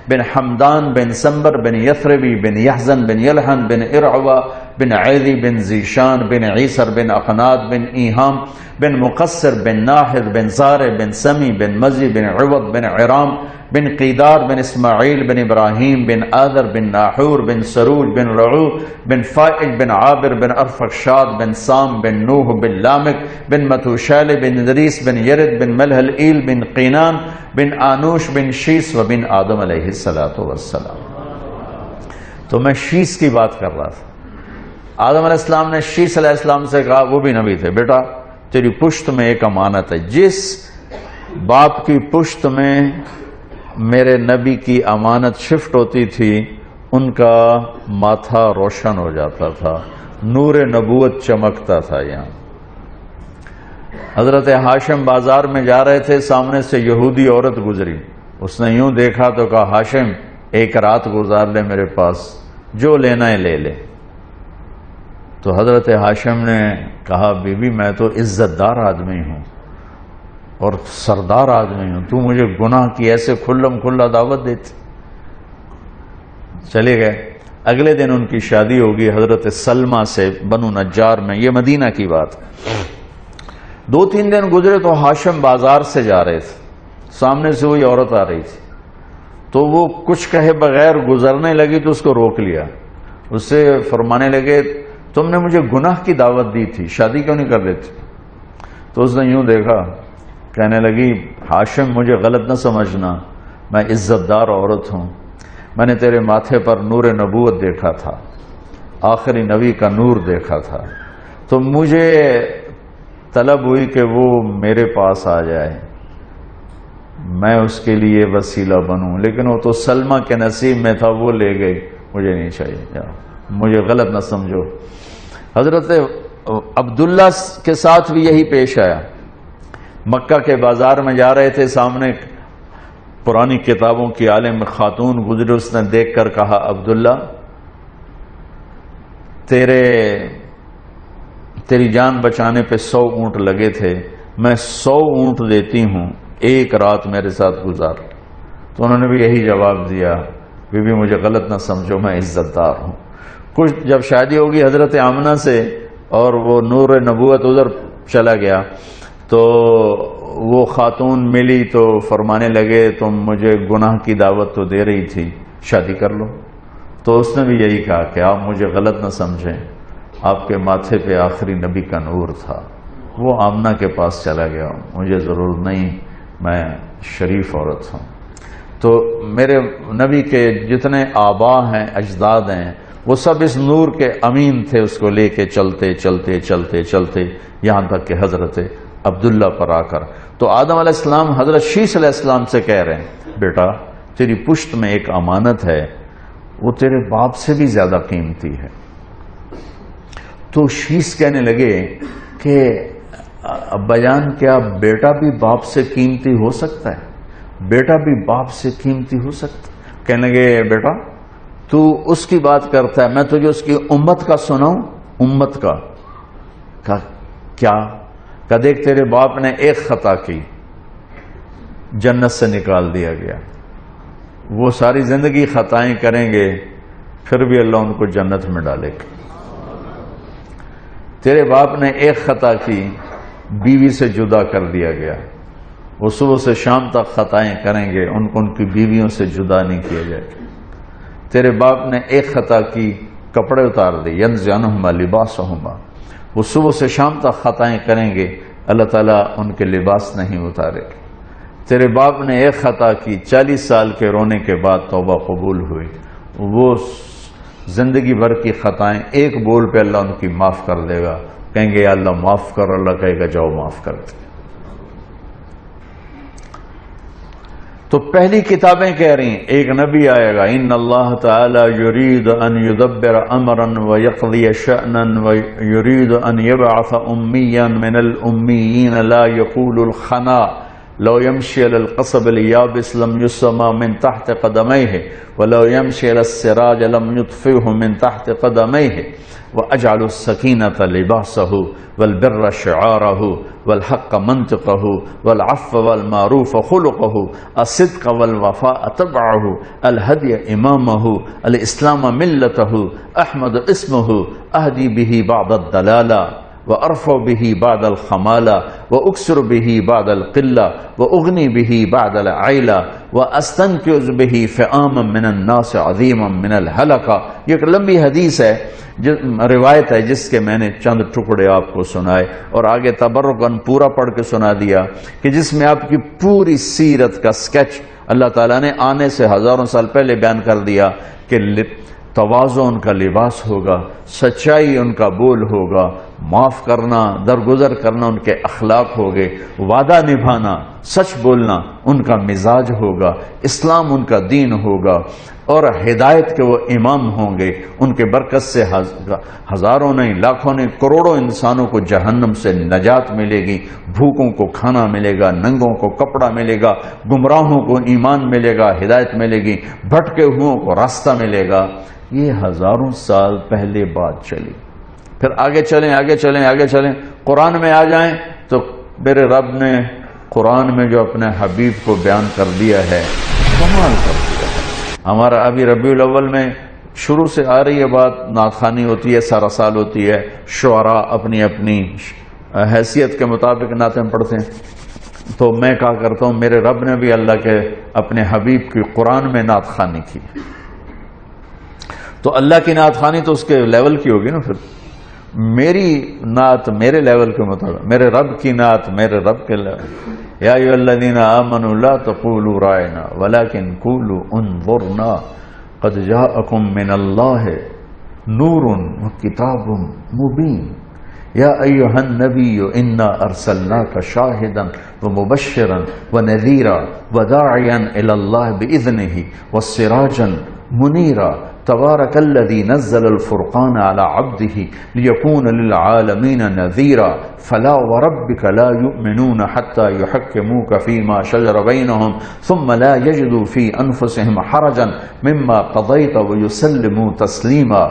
بن حمدان بن سنبر بن یثربی بن یحزن بن یلحن بن ارعوہ بن عیدی بن زیشان بن عیسر بن اقناد بن ایہام بن مقصر بن ناحد بن زارع بن سمی بن مزی بن عوض بن عرام بن قیدار بن اسماعیل بن ابراہیم بن آذر بن ناحور بن سروج بن رعو بن فائق بن عابر بن ارفخشاد بن سام بن نوح بن لامک بن متوشال بن ادریس بن یرد بن ملحل ایل بن قینان بن آنوش بن شیس و بن آدم علیہ السلام. تو میں شیس کی بات کر رہا تھا. آدم علیہ السلام نے شیس علیہ السلام سے کہا، وہ بھی نبی تھے، بیٹا تیری پشت میں ایک امانت ہے. جس باپ کی پشت میں میرے نبی کی امانت شفٹ ہوتی تھی ان کا ماتھا روشن ہو جاتا تھا، نور نبوت چمکتا تھا. یہاں حضرت ہاشم بازار میں جا رہے تھے، سامنے سے یہودی عورت گزری. اس نے یوں دیکھا تو کہا، ہاشم ایک رات گزار لے میرے پاس، جو لینا ہے لے لے. تو حضرت ہاشم نے کہا، بی بی میں تو عزت دار آدمی ہوں اور سردار آدمی ہوں، تو مجھے گناہ کی ایسے کھلم کھلا دعوت دیتی. چلے گئے. اگلے دن ان کی شادی ہوگی حضرت سلمہ سے بنو نجار میں، یہ مدینہ کی بات. 2-3 دن گزرے تو ہاشم بازار سے جا رہے تھے، سامنے سے وہی عورت آ رہی تھی، تو وہ کچھ کہے بغیر گزرنے لگی تو اس کو روک لیا. اس سے فرمانے لگے، تم نے مجھے گناہ کی دعوت دی تھی، شادی کیوں نہیں کر لیتی؟ تو اس نے یوں دیکھا، کہنے لگی، ہاشم مجھے غلط نہ سمجھنا، میں عزت دار عورت ہوں، میں نے تیرے ماتھے پر نور نبوت دیکھا تھا، آخری نبی کا نور دیکھا تھا، تو مجھے طلب ہوئی کہ وہ میرے پاس آ جائے، میں اس کے لیے وسیلہ بنوں، لیکن وہ تو سلمہ کے نصیب میں تھا، وہ لے گئی، مجھے نہیں چاہیے، مجھے غلط نہ سمجھو. حضرت عبداللہ کے ساتھ بھی یہی پیش آیا. مکہ کے بازار میں جا رہے تھے، سامنے پرانی کتابوں کی عالم خاتون گزری، اس نے دیکھ کر کہا عبداللہ تیری جان بچانے پہ 100 اونٹ لگے تھے، میں 100 اونٹ دیتی ہوں، ایک رات میرے ساتھ گزار۔ تو انہوں نے بھی یہی جواب دیا، بی بی مجھے غلط نہ سمجھو، میں عزت دار ہوں۔ کچھ جب شادی ہوگی حضرت آمنہ سے اور وہ نور نبوت ادھر چلا گیا تو وہ خاتون ملی تو فرمانے لگے تم مجھے گناہ کی دعوت تو دے رہی تھی، شادی کر لو۔ تو اس نے بھی یہی کہا کہ آپ مجھے غلط نہ سمجھیں، آپ کے ماتھے پہ آخری نبی کا نور تھا۔ وہ آمنہ کے پاس چلا گیا، مجھے ضرورت نہیں، میں شریف عورت ہوں۔ تو میرے نبی کے جتنے آبا ہیں، اجداد ہیں، وہ سب اس نور کے امین تھے، اس کو لے کے چلتے چلتے چلتے چلتے یہاں تک کہ حضرت عبداللہ پر آ کر تو آدم علیہ السلام حضرت شیش علیہ السلام سے کہہ رہے ہیں بیٹا تیری پشت میں ایک امانت ہے، وہ تیرے باپ سے بھی زیادہ قیمتی ہے۔ تو شیش کہنے لگے کہ ابا جان کیا بیٹا بھی باپ سے قیمتی ہو سکتا ہے؟ بیٹا بھی باپ سے قیمتی ہو سکتا ہے؟ کہنے لگے بیٹا تو اس کی بات کرتا ہے، میں تجھے اس کی امت کا سناؤں؟ امت کا کیا؟ کہ دیکھ تیرے باپ نے ایک خطا کی، جنت سے نکال دیا گیا، وہ ساری زندگی خطائیں کریں گے پھر بھی اللہ ان کو جنت میں ڈالے گا۔ تیرے باپ نے ایک خطا کی، بیوی سے جدا کر دیا گیا، وہ صبح سے شام تک خطائیں کریں گے، ان کو ان کی بیویوں سے جدا نہیں کیا جائے گا۔ تیرے باپ نے ایک خطا کی، کپڑے اتار دی، ینزعنہما لباسہما، وہ صبح سے شام تک خطائیں کریں گے، اللہ تعالیٰ ان کے لباس نہیں اتارے گا۔ تیرے باپ نے ایک خطا کی، 40 سال کے رونے کے بعد توبہ قبول ہوئی، وہ زندگی بھر کی خطائیں ایک بول پہ اللہ ان کی معاف کر دے گا، کہیں گے یا اللہ معاف کر، اللہ کہے گا جاؤ معاف کر دے۔ تو پہلی کتابیں کہہ رہی ہیں ایک نبی آئے گا، ان اللہ تعالی یرید ان یدبر امرا ویقضی شأنا ویرید ان یبعث امیا من الامیین لا یقول الخنا لو يمشي على القصب اليابس لم يسمى من تحت قدميه ولو يمشي على السراج لم يطفئه من تحت قدميه وأجعل السكينة لباسه والبر شعاره والحق منطقه والعفو والمعروف خلقه الصدق والوفاء تبعه الهدي إمامه الإسلام ملته أحمد اسمه أهدي به بعد الدلالة وأرفع به بعد الخمالة وأكسر به بعد القلة وأغني به بعد العيلة وأستنقذ به فئاما من الناس عظيما من الهلكة۔ یہ ایک لمبی حدیث ہے، روایت ہے جس کے میں نے چند ٹکڑے آپ کو سنائے اور آگے تبرکاً پورا پڑھ کے سنا دیا کہ جس میں آپ کی پوری سیرت کا سکیچ اللہ تعالیٰ نے آنے سے ہزاروں سال پہلے بیان کر دیا کہ تواضع ان کا لباس ہوگا، سچائی ان کا بول ہوگا، معاف کرنا، درگزر کرنا ان کے اخلاق ہوگے، وعدہ نبھانا، سچ بولنا ان کا مزاج ہوگا، اسلام ان کا دین ہوگا، اور ہدایت کے وہ امام ہوں گے۔ ان کے برکت سے ہزاروں نہیں، لاکھوں نہیں، کروڑوں انسانوں کو جہنم سے نجات ملے گی، بھوکوں کو کھانا ملے گا، ننگوں کو کپڑا ملے گا، گمراہوں کو ایمان ملے گا، ہدایت ملے گی، بھٹکے ہوئوں کو راستہ ملے گا۔ یہ ہزاروں سال پہلے بات چلی۔ پھر آگے چلیں آگے چلیں آگے چلیں، قرآن میں آ جائیں تو میرے رب نے قرآن میں جو اپنے حبیب کو بیان کر دیا ہے، کمال کر دیا ہے۔ ہمارا ابھی ربیع الاول میں شروع سے آ رہی ہے بات، نعت خوانی ہوتی ہے، سارا سال ہوتی ہے، شعراء اپنی اپنی حیثیت کے مطابق نعتیں پڑھتے ہیں۔ تو میں کہا کرتا ہوں میرے رب نے بھی اللہ کے اپنے حبیب کی قرآن میں نعت خوانی کی، تو اللہ کی نعت خوانی تو اس کے لیول کی ہوگی نا، پھر میری نعت میرے لیول کے مطابق، میرے رب کی نعت میرے رب کے لیول۔ یا ایھا الذین آمنوا لا تقولوا رائنا ولکن قولوا انظرنا قد جاءکم من اللہ نور وکتاب مبین یا ایھا النبی انا ارسلناک شاہدا ومبشرا ونذیرا وداعیا الی اللہ باذنہ وسراجا منیرا تبارک الذی نزل الفرقان علی عبده لیکون للعالمین نذیرا فلا وربک لا یؤمنون حتی یحکموک فیما شجر بینهم ثم لا یجدوا فی انفسهم حرجا مما قضیت ویسلموا تسلیما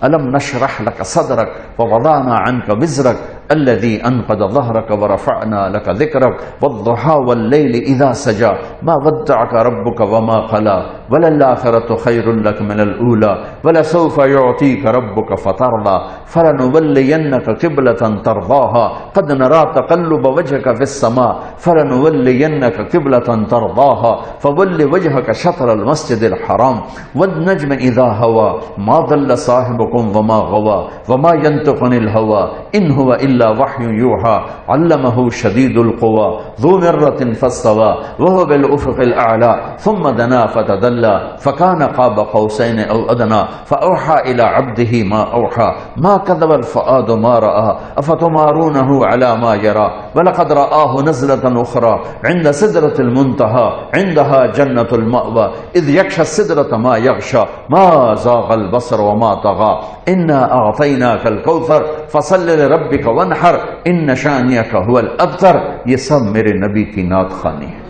ألم نشرح لك صدرك ووضعنا عنك وزرك الذي أنقض ظهرك ورفعنا لك ذكرك والضحى والليل إذا سجى ما ودعك ربك وما قلى وللآخرة خير لك من الأولى ولسوف يعطيك ربك فترضى فلنولينك قبلة ترضاها قد نرى تقلب وجهك في السماء فلنولينك قبلة ترضاها فول وجهك شطر المسجد الحرام والنجم إذا هوى ما ضل صاحبكم وما غوى وما ينطق عن الهوى إن هو إلا وحي يوحى علمه شديد القوى ذو مرة فاستوى وهو بالأفق الأعلى ثم دنا فتدلى فكان قاب قوسين أو أدنى فأوحى إلى عبده ما أوحى ما كذب الفؤاد ما رأى أفتمارونه على ما يرى ولقد رآه نزلة أخرى عند سدرة المنتهى عندها جنة المأوى إذ يغشى السدرة ما يغشى ما زاغ البصر وما طغى إنا أعطيناك الكوثر فصل لربك وانحر إن شانئك هو الأبتر. یہ سب میرے نبی کی نعت خوانی ہے.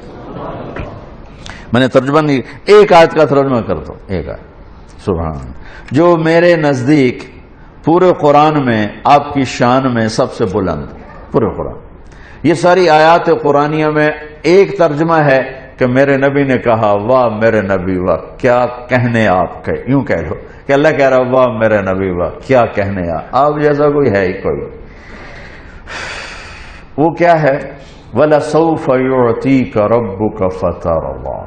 میں نے ترجمہ نہیں, ایک آیت کا ترجمہ کرتا ہوں, ایک آیت سبحان, جو میرے نزدیک پورے قرآن میں آپ کی شان میں سب سے بلند, پورے قرآن. یہ ساری آیات قرآنیہ میں ایک ترجمہ ہے کہ میرے نبی نے کہا واہ میرے نبی واہ کیا کہنے آپ کے, یوں کہہ لو کہ اللہ کہہ رہا واہ میرے نبی واہ کیا کہنے آپ جیسا کوئی ہے ہی کوئی. وہ کیا ہے, وَلَسَوْفَ يُعْتِيكَ رَبُّكَ فَتَرْضَىٰ,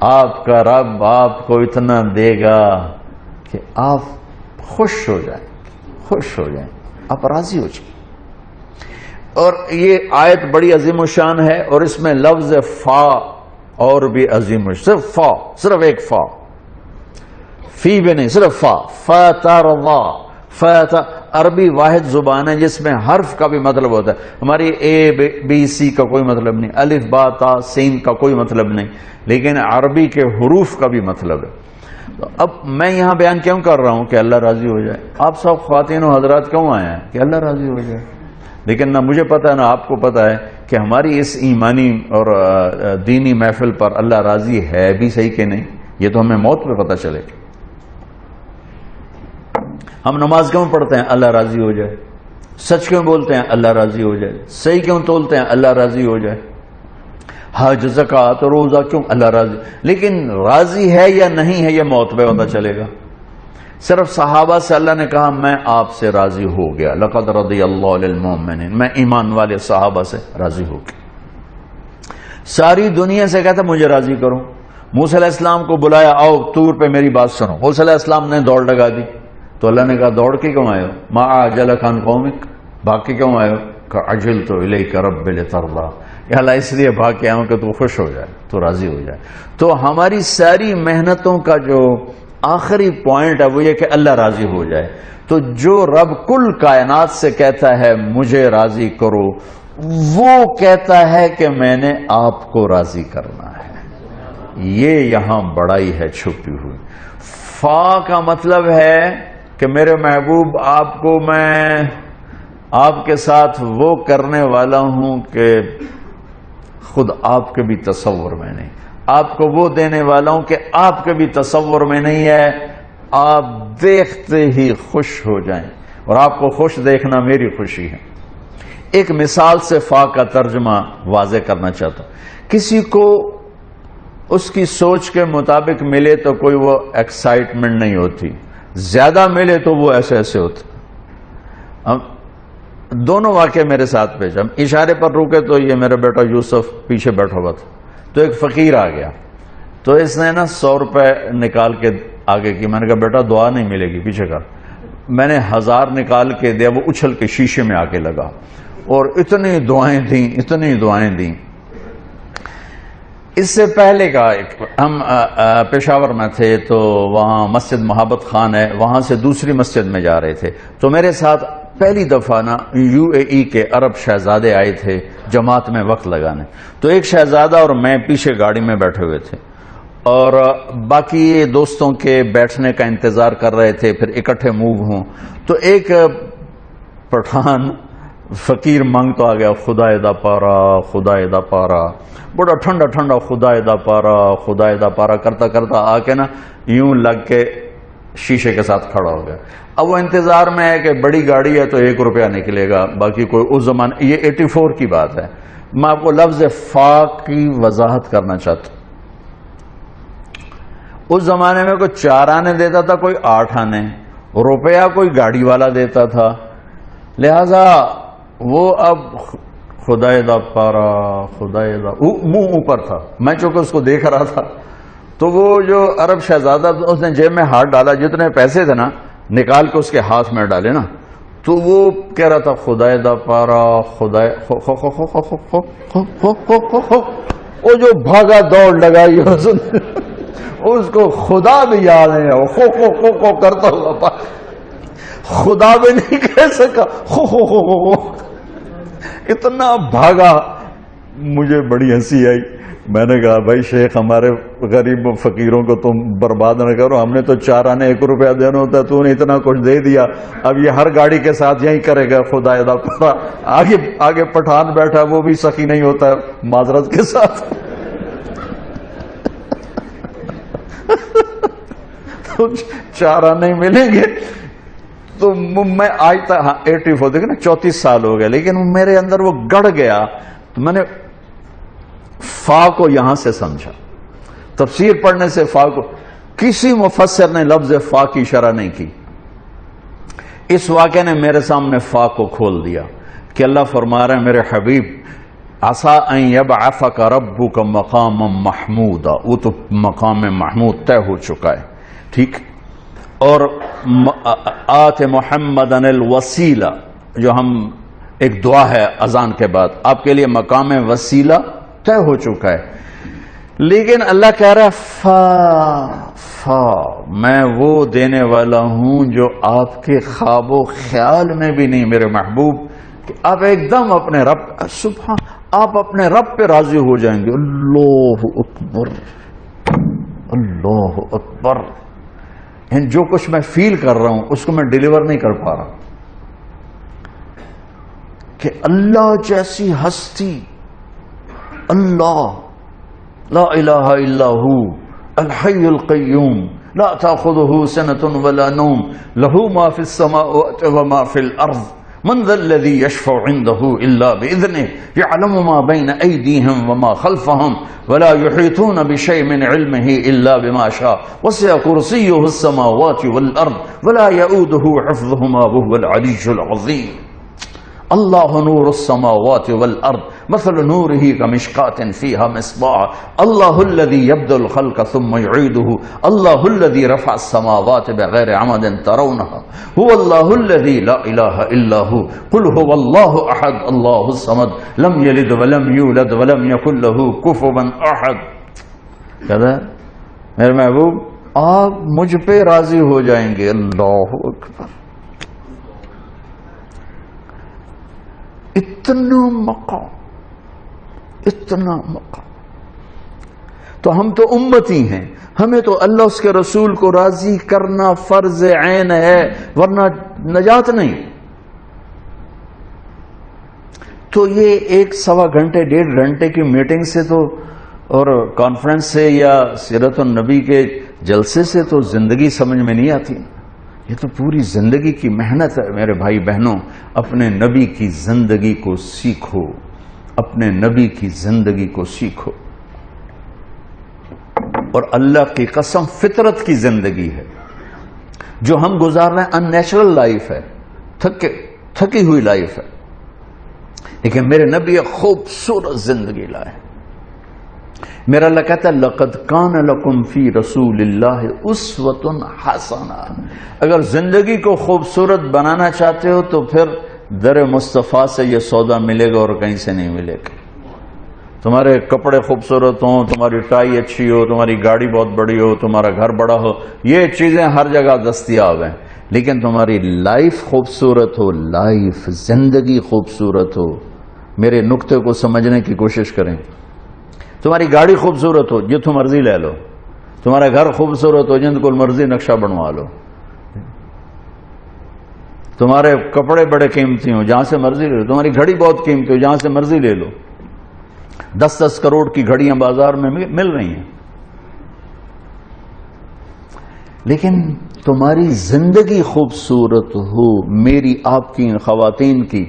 آپ کا رب آپ کو اتنا دے گا کہ آپ خوش ہو جائیں, خوش ہو جائیں, آپ راضی ہو جائیں. اور یہ آیت بڑی عظیم الشان ہے, اور اس میں لفظ فا اور بھی عظیم, صرف فا, صرف ایک فا, فی بھی نہیں, صرف فا, فترضا. عربی واحد زبان ہے جس میں حرف کا بھی مطلب ہوتا ہے. ہماری اے بی سی کا کوئی مطلب نہیں, الف با تا سین کا کوئی مطلب نہیں, لیکن عربی کے حروف کا بھی مطلب ہے. تو اب میں یہاں بیان کیوں کر رہا ہوں کہ اللہ راضی ہو جائے. آپ سب خواتین و حضرات کیوں آئے ہیں کہ اللہ راضی ہو جائے, لیکن نہ مجھے پتا ہے نہ آپ کو پتا ہے کہ ہماری اس ایمانی اور دینی محفل پر اللہ راضی ہے بھی صحیح کہ نہیں. یہ تو ہمیں موت پہ پتہ چلے گا. ہم نماز کیوں پڑھتے ہیں اللہ راضی ہو جائے, سچ کیوں بولتے ہیں اللہ راضی ہو جائے, صحیح کیوں تولتے ہیں اللہ راضی ہو جائے, حج زکوٰۃ روزہ کیوں اللہ راضی. لیکن راضی ہے یا نہیں ہے یہ موت پہ پتہ چلے گا. صرف صحابہ سے اللہ نے کہا میں آپ سے راضی ہو گیا, لقد رضی اللہ للمؤمنین, میں ایمان والے صحابہ سے راضی ہو گیا. ساری دنیا سے کہتا مجھے راضی کرو. موسیٰ علیہ السلام کو بلایا, آؤ طور پہ میری بات سنو. موسیٰ علیہ السلام نے دوڑ لگا دی, تو اللہ نے کہا دوڑ کے کیوں آئے ہو, ما اعجلک عن قومک, بھاگ کے کیوں آئے ہو, کہ عجلت الیک رب لترضی, یا اللہ اس لیے بھاگ کے آؤں کہ تو خوش ہو جائے, تو راضی ہو جائے. تو ہماری ساری محنتوں کا جو آخری پوائنٹ ہے وہ یہ کہ اللہ راضی ہو جائے. تو جو رب کل کائنات سے کہتا ہے مجھے راضی کرو, وہ کہتا ہے کہ میں نے آپ کو راضی کرنا ہے. یہ یہاں بڑائی ہے چھپی ہوئی. فا کا مطلب ہے کہ میرے محبوب آپ کو میں آپ کے ساتھ وہ کرنے والا ہوں کہ خود آپ کے بھی تصور میں نہیں, آپ کو وہ دینے والا ہوں کہ آپ کے بھی تصور میں نہیں ہے. آپ دیکھتے ہی خوش ہو جائیں, اور آپ کو خوش دیکھنا میری خوشی ہے. ایک مثال سے فا کا ترجمہ واضح کرنا چاہتا ہوں. کسی کو اس کی سوچ کے مطابق ملے تو کوئی وہ ایکسائٹمنٹ نہیں ہوتی, زیادہ ملے تو وہ ایسے ایسے ہوتے. ہم دونوں واقعے میرے ساتھ پیش. ہم اشارے پر رکے تو یہ میرا بیٹا یوسف پیچھے بیٹھا ہوا تھا, تو ایک فقیر آ گیا, تو اس نے نا 100 روپے نکال کے آگے کی. میں نے کہا بیٹا دعا نہیں ملے گی, پیچھے کر. میں نے 1000 نکال کے دیا, وہ اچھل کے شیشے میں آ کے لگا, اور اتنی دعائیں دیں, اتنی دعائیں دیں. اس سے پہلے کا ہم پشاور میں تھے, تو وہاں مسجد محبت خان ہے, وہاں سے دوسری مسجد میں جا رہے تھے. تو میرے ساتھ پہلی دفعہ نا UAE کے عرب شہزادے آئے تھے جماعت میں وقت لگانے. تو ایک شہزادہ اور میں پیچھے گاڑی میں بیٹھے ہوئے تھے, اور باقی دوستوں کے بیٹھنے کا انتظار کر رہے تھے پھر اکٹھے موو ہوں، تو ایک پٹھان فقیر مانگ تو آ گیا، خدائے دا پارا خدائے دا پارا، بڑا ٹھنڈا ٹھنڈا خدائے دا پارا خدائے دا پارا کرتا کرتا آ کے نا یوں لگ کے شیشے کے ساتھ کھڑا ہو گیا۔ اب وہ انتظار میں ہے کہ بڑی گاڑی ہے تو 1 روپیہ نکلے گا، باقی کوئی اس زمانے، یہ 84 کی بات ہے، میں آپ کو لفظ فا کی وضاحت کرنا چاہتا ہوں۔ اس زمانے میں کوئی 4 آنے دیتا تھا، کوئی 8 آنے، روپیہ کوئی گاڑی والا دیتا تھا، لہذا وہ اب خدائے دا پارا خدائے دا منہ اوپر تھا، میں چونکہ اس کو دیکھ رہا تھا تو وہ جو عرب شہزادہ اس نے جیب میں ہاتھ ڈالا، جتنے پیسے تھے نا نکال کے اس کے ہاتھ میں ڈالے نا، تو وہ کہہ رہا تھا خدائے دا پارا خدائے وہ جو بھاگا دوڑ لگائی اس کو خدا بھی یاد ہے، خو کرتا ہوا خدا بھی نہیں کہہ سکا، اتنا بھاگا، مجھے بڑی ہنسی آئی۔ میں نے کہا بھائی شیخ ہمارے غریب فقیروں کو تم برباد نہ کرو، ہم نے تو 4 آنے 1 روپیہ دینا ہوتا ہے، تو نے اتنا کچھ دے دیا، اب یہ ہر گاڑی کے ساتھ یہی کرے گا خدا دا پارا۔ آگے پٹھان بیٹھا، وہ بھی سخی نہیں ہوتا ہے معذرت کے ساتھ، تو 4 آنے ملیں گے۔ تو میں آج تک 84 دیکھیں نا 34 سال ہو گئے، لیکن میرے اندر وہ گڑ گیا، تو میں نے فا کو یہاں سے سمجھا، تفسیر پڑھنے سے فا کو، کسی مفسر نے لفظ فا کی شرح نہیں کی۔ اس واقعے نے میرے سامنے فا کو کھول دیا کہ اللہ فرما رہے ہیں میرے حبیب عسیٰ ان یبعثک ربک مقاما محمودا، وہ تو مقام محمود طے ہو چکا ہے، ٹھیک، اور آت محمدن الوسیلہ، جو ہم ایک دعا ہے اذان کے بعد، آپ کے لیے مقام وسیلہ طے ہو چکا ہے، لیکن اللہ کہہ رہا ہے فا میں وہ دینے والا ہوں جو آپ کے خواب و خیال میں بھی نہیں میرے محبوب، کہ آپ ایک دم اپنے رب، سبحان، آپ اپنے رب پہ راضی ہو جائیں گے۔ اللہ اکبر اللہ اکبر، جو کچھ میں فیل کر رہا ہوں اس کو میں ڈیلیور نہیں کر پا رہا، کہ اللہ جیسی ہستی، اللہ لا الہ الا ہو الحی القیوم لا تأخذہ سنۃ ولا نوم لہ ما فی السماوات وما فی الارض من ذا الذی یشفع عنده الا بإذنہ یعلم ما بین ایدیہم وما خلفہم ولا یحیطون بشیء من علمہ الا بما شاء وسع کرسیہ السماوات والارض ولا یؤودہ حفظہما وهو العلی العظیم۔ اللہ نور السماوات والارض مثل نورہ کمشکاة فیہا مصباح اللہ الذی یبدأ الخلق ثم یعیدہ اللہ الذی رفع السماوات بغیر عمد ترونہا هو اللہ الذی لا الہ الا ہو قل هو اللہ احد اللہ الصمد لم یلد ولم یولد ولم یکن لہ کفوا احد۔ کہتا ہے میرے محبوب آپ مجھ پہ راضی ہو جائیں گے، اللہ اکبر، اتنا مقام، اتنا مقام۔ تو ہم تو امتی ہیں، ہمیں تو اللہ اس کے رسول کو راضی کرنا فرض عین ہے، ورنہ نجات نہیں۔ تو یہ 1-1.25 گھنٹے 1.5 گھنٹے کی میٹنگ سے تو اور کانفرنس سے یا سیرت النبی کے جلسے سے تو زندگی سمجھ میں نہیں آتی، یہ تو پوری زندگی کی محنت ہے۔ میرے بھائی بہنوں، اپنے نبی کی زندگی کو سیکھو، اپنے نبی کی زندگی کو سیکھو، اور اللہ کی قسم فطرت کی زندگی ہے جو ہم گزار رہے ہیں، ان نیچرل لائف ہے، تھکی ہوئی لائف ہے، لیکن میرے نبی ایک خوبصورت زندگی لائے۔ میرا اللہ کہتا ہے لَقَدْ كَانَ لَكُمْ فِي رَسُولِ اللَّهِ أُسْوَةٌ حَسَنَةٌ۔ اگر زندگی کو خوبصورت بنانا چاہتے ہو تو پھر در مصطفیٰ سے یہ سودا ملے گا اور کہیں سے نہیں ملے گا۔ تمہارے کپڑے خوبصورت ہوں، تمہاری ٹائی اچھی ہو، تمہاری گاڑی بہت بڑی ہو، تمہارا گھر بڑا ہو، یہ چیزیں ہر جگہ دستیاب ہیں، لیکن تمہاری لائف خوبصورت ہو، لائف زندگی خوبصورت ہو۔ میرے نقطے کو سمجھنے کی کوشش کریں۔ تمہاری گاڑی خوبصورت ہو، جتوں مرضی لے لو، تمہارا گھر خوبصورت ہو جن کو مرضی نقشہ بنوا لو، تمہارے کپڑے بڑے قیمتی ہوں جہاں سے مرضی لے لو، تمہاری گھڑی بہت قیمتی ہو جہاں سے مرضی لے لو، 10-10 کروڑ کی گھڑیاں بازار میں مل رہی ہیں، لیکن تمہاری زندگی خوبصورت ہو، میری آپ کی خواتین کی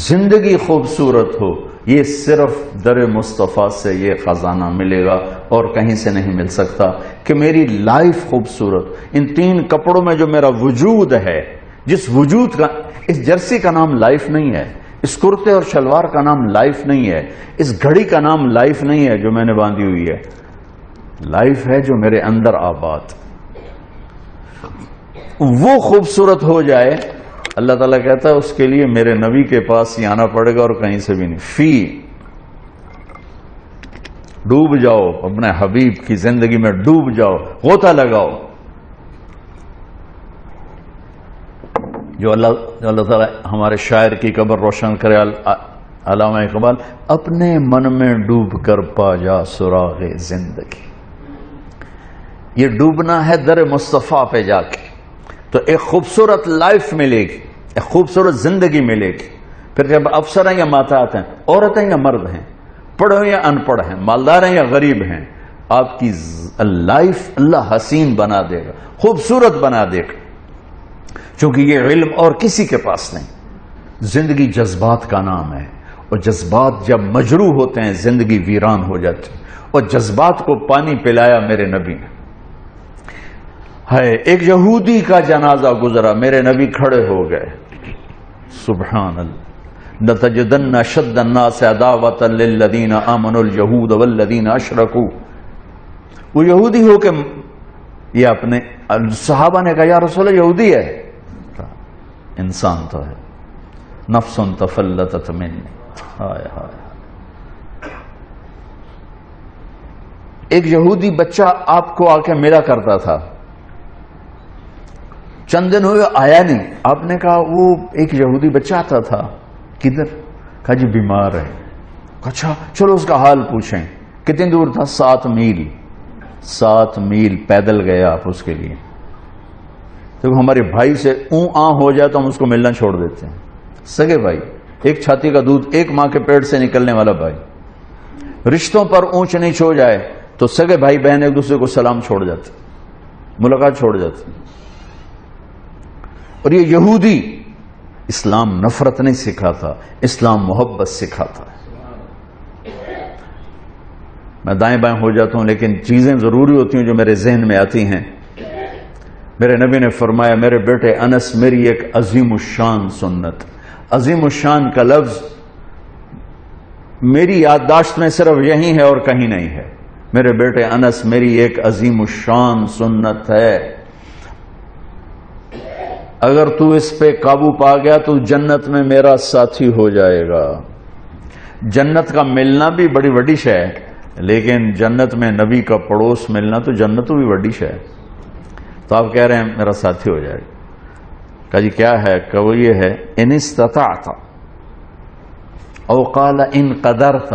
زندگی خوبصورت ہو، یہ صرف در مصطفیٰ سے یہ خزانہ ملے گا اور کہیں سے نہیں مل سکتا کہ میری لائف خوبصورت، ان 3 کپڑوں میں جو میرا وجود ہے، جس وجود کا، اس جرسی کا نام لائف نہیں ہے، اس کرتے اور شلوار کا نام لائف نہیں ہے، اس گھڑی کا نام لائف نہیں ہے جو میں نے باندھی ہوئی ہے، لائف ہے جو میرے اندر آباد، وہ خوبصورت ہو جائے، اللہ تعالیٰ کہتا ہے اس کے لیے میرے نبی کے پاس ہی آنا پڑے گا اور کہیں سے بھی نہیں، ڈوب جاؤ اپنے حبیب کی زندگی میں، ڈوب جاؤ، غوطہ لگاؤ۔ جو اللہ تعالیٰ ہمارے شاعر کی قبر روشن کرے، علامہ اقبال، اپنے من میں ڈوب کر پا جا سراغ زندگی، یہ ڈوبنا ہے در مصطفیٰ پہ جا کے، تو ایک خوبصورت لائف ملے گی، ایک خوبصورت زندگی ملے گی۔ پھر جب افسر ہیں یا ماتحت ہیں، عورتیں یا مرد ہیں، پڑھے یا ان پڑھ ہیں، مالدار ہیں یا غریب ہیں، آپ کی لائف اللہ حسین بنا دے گا، خوبصورت بنا دے گا، چونکہ یہ علم اور کسی کے پاس نہیں۔ زندگی جذبات کا نام ہے، اور جذبات جب مجروح ہوتے ہیں زندگی ویران ہو جاتی ہے، اور جذبات کو پانی پلایا میرے نبی نے۔ ہے ایک یہودی کا جنازہ گزرا، میرے نبی کھڑے ہو گئے، سبحان اللہ، لَتَجِدَنَّ أَشَدَّ النَّاسِ عَدَاوَةً لِلَّذِينَ آمَنُوا الْيَهُودَ وَالَّذِينَ أَشْرَكُوا۔ وہ یہودی ہو کہ یہ اپنے صحابہ نے کہا یا رسول اللہ یہودی ہے، انسان تو ہے، نفس تفلتت منی، ہائے ہائے۔ ایک یہودی بچہ آپ کو آ کے ملا کرتا تھا، چند دن ہوئے آیا نہیں، آپ نے کہا وہ ایک یہودی بچہ آتا تھا، کدھر؟ کہا جی بیمار ہے۔ اچھا چلو اس کا حال پوچھیں۔ کتنی دور تھا؟ 7 میل، 7 میل پیدل گئے آپ اس کے لیے۔ تو ہمارے بھائی سے ہو جائے تو ہم اس کو ملنا چھوڑ دیتے ہیں، سگے بھائی، ایک چھاتی کا دودھ، ایک ماں کے پیٹ سے نکلنے والا بھائی، رشتوں پر اونچ نیچ ہو جائے تو سگے بھائی بہن ایک دوسرے کو سلام چھوڑ جاتے، ملاقات چھوڑ جاتے۔ اور یہ یہودی، اسلام نفرت نہیں سکھاتا، اسلام محبت سکھاتا ہے۔ میں دائیں بائیں ہو جاتا ہوں لیکن چیزیں ضروری ہوتی ہیں جو میرے ذہن میں آتی ہیں۔ میرے نبی نے فرمایا میرے بیٹے انس، میری ایک عظیم الشان سنت، عظیم الشان کا لفظ میری یادداشت میں صرف یہی ہے اور کہیں نہیں ہے۔ میرے بیٹے انس، میری ایک عظیم الشان سنت ہے، اگر تو اس پہ قابو پا گیا تو جنت میں میرا ساتھی ہو جائے گا۔ جنت کا ملنا بھی بڑی بڑی شے ہے، لیکن جنت میں نبی کا پڑوس ملنا تو جنت بھی بڑی شے ہے۔ تو آپ کہہ رہے ہیں میرا ساتھی ہو جائے گا۔ کہا جی کیا ہے؟ کہ وہ یہ ہے ان استطاعت او قال ان قدرت۔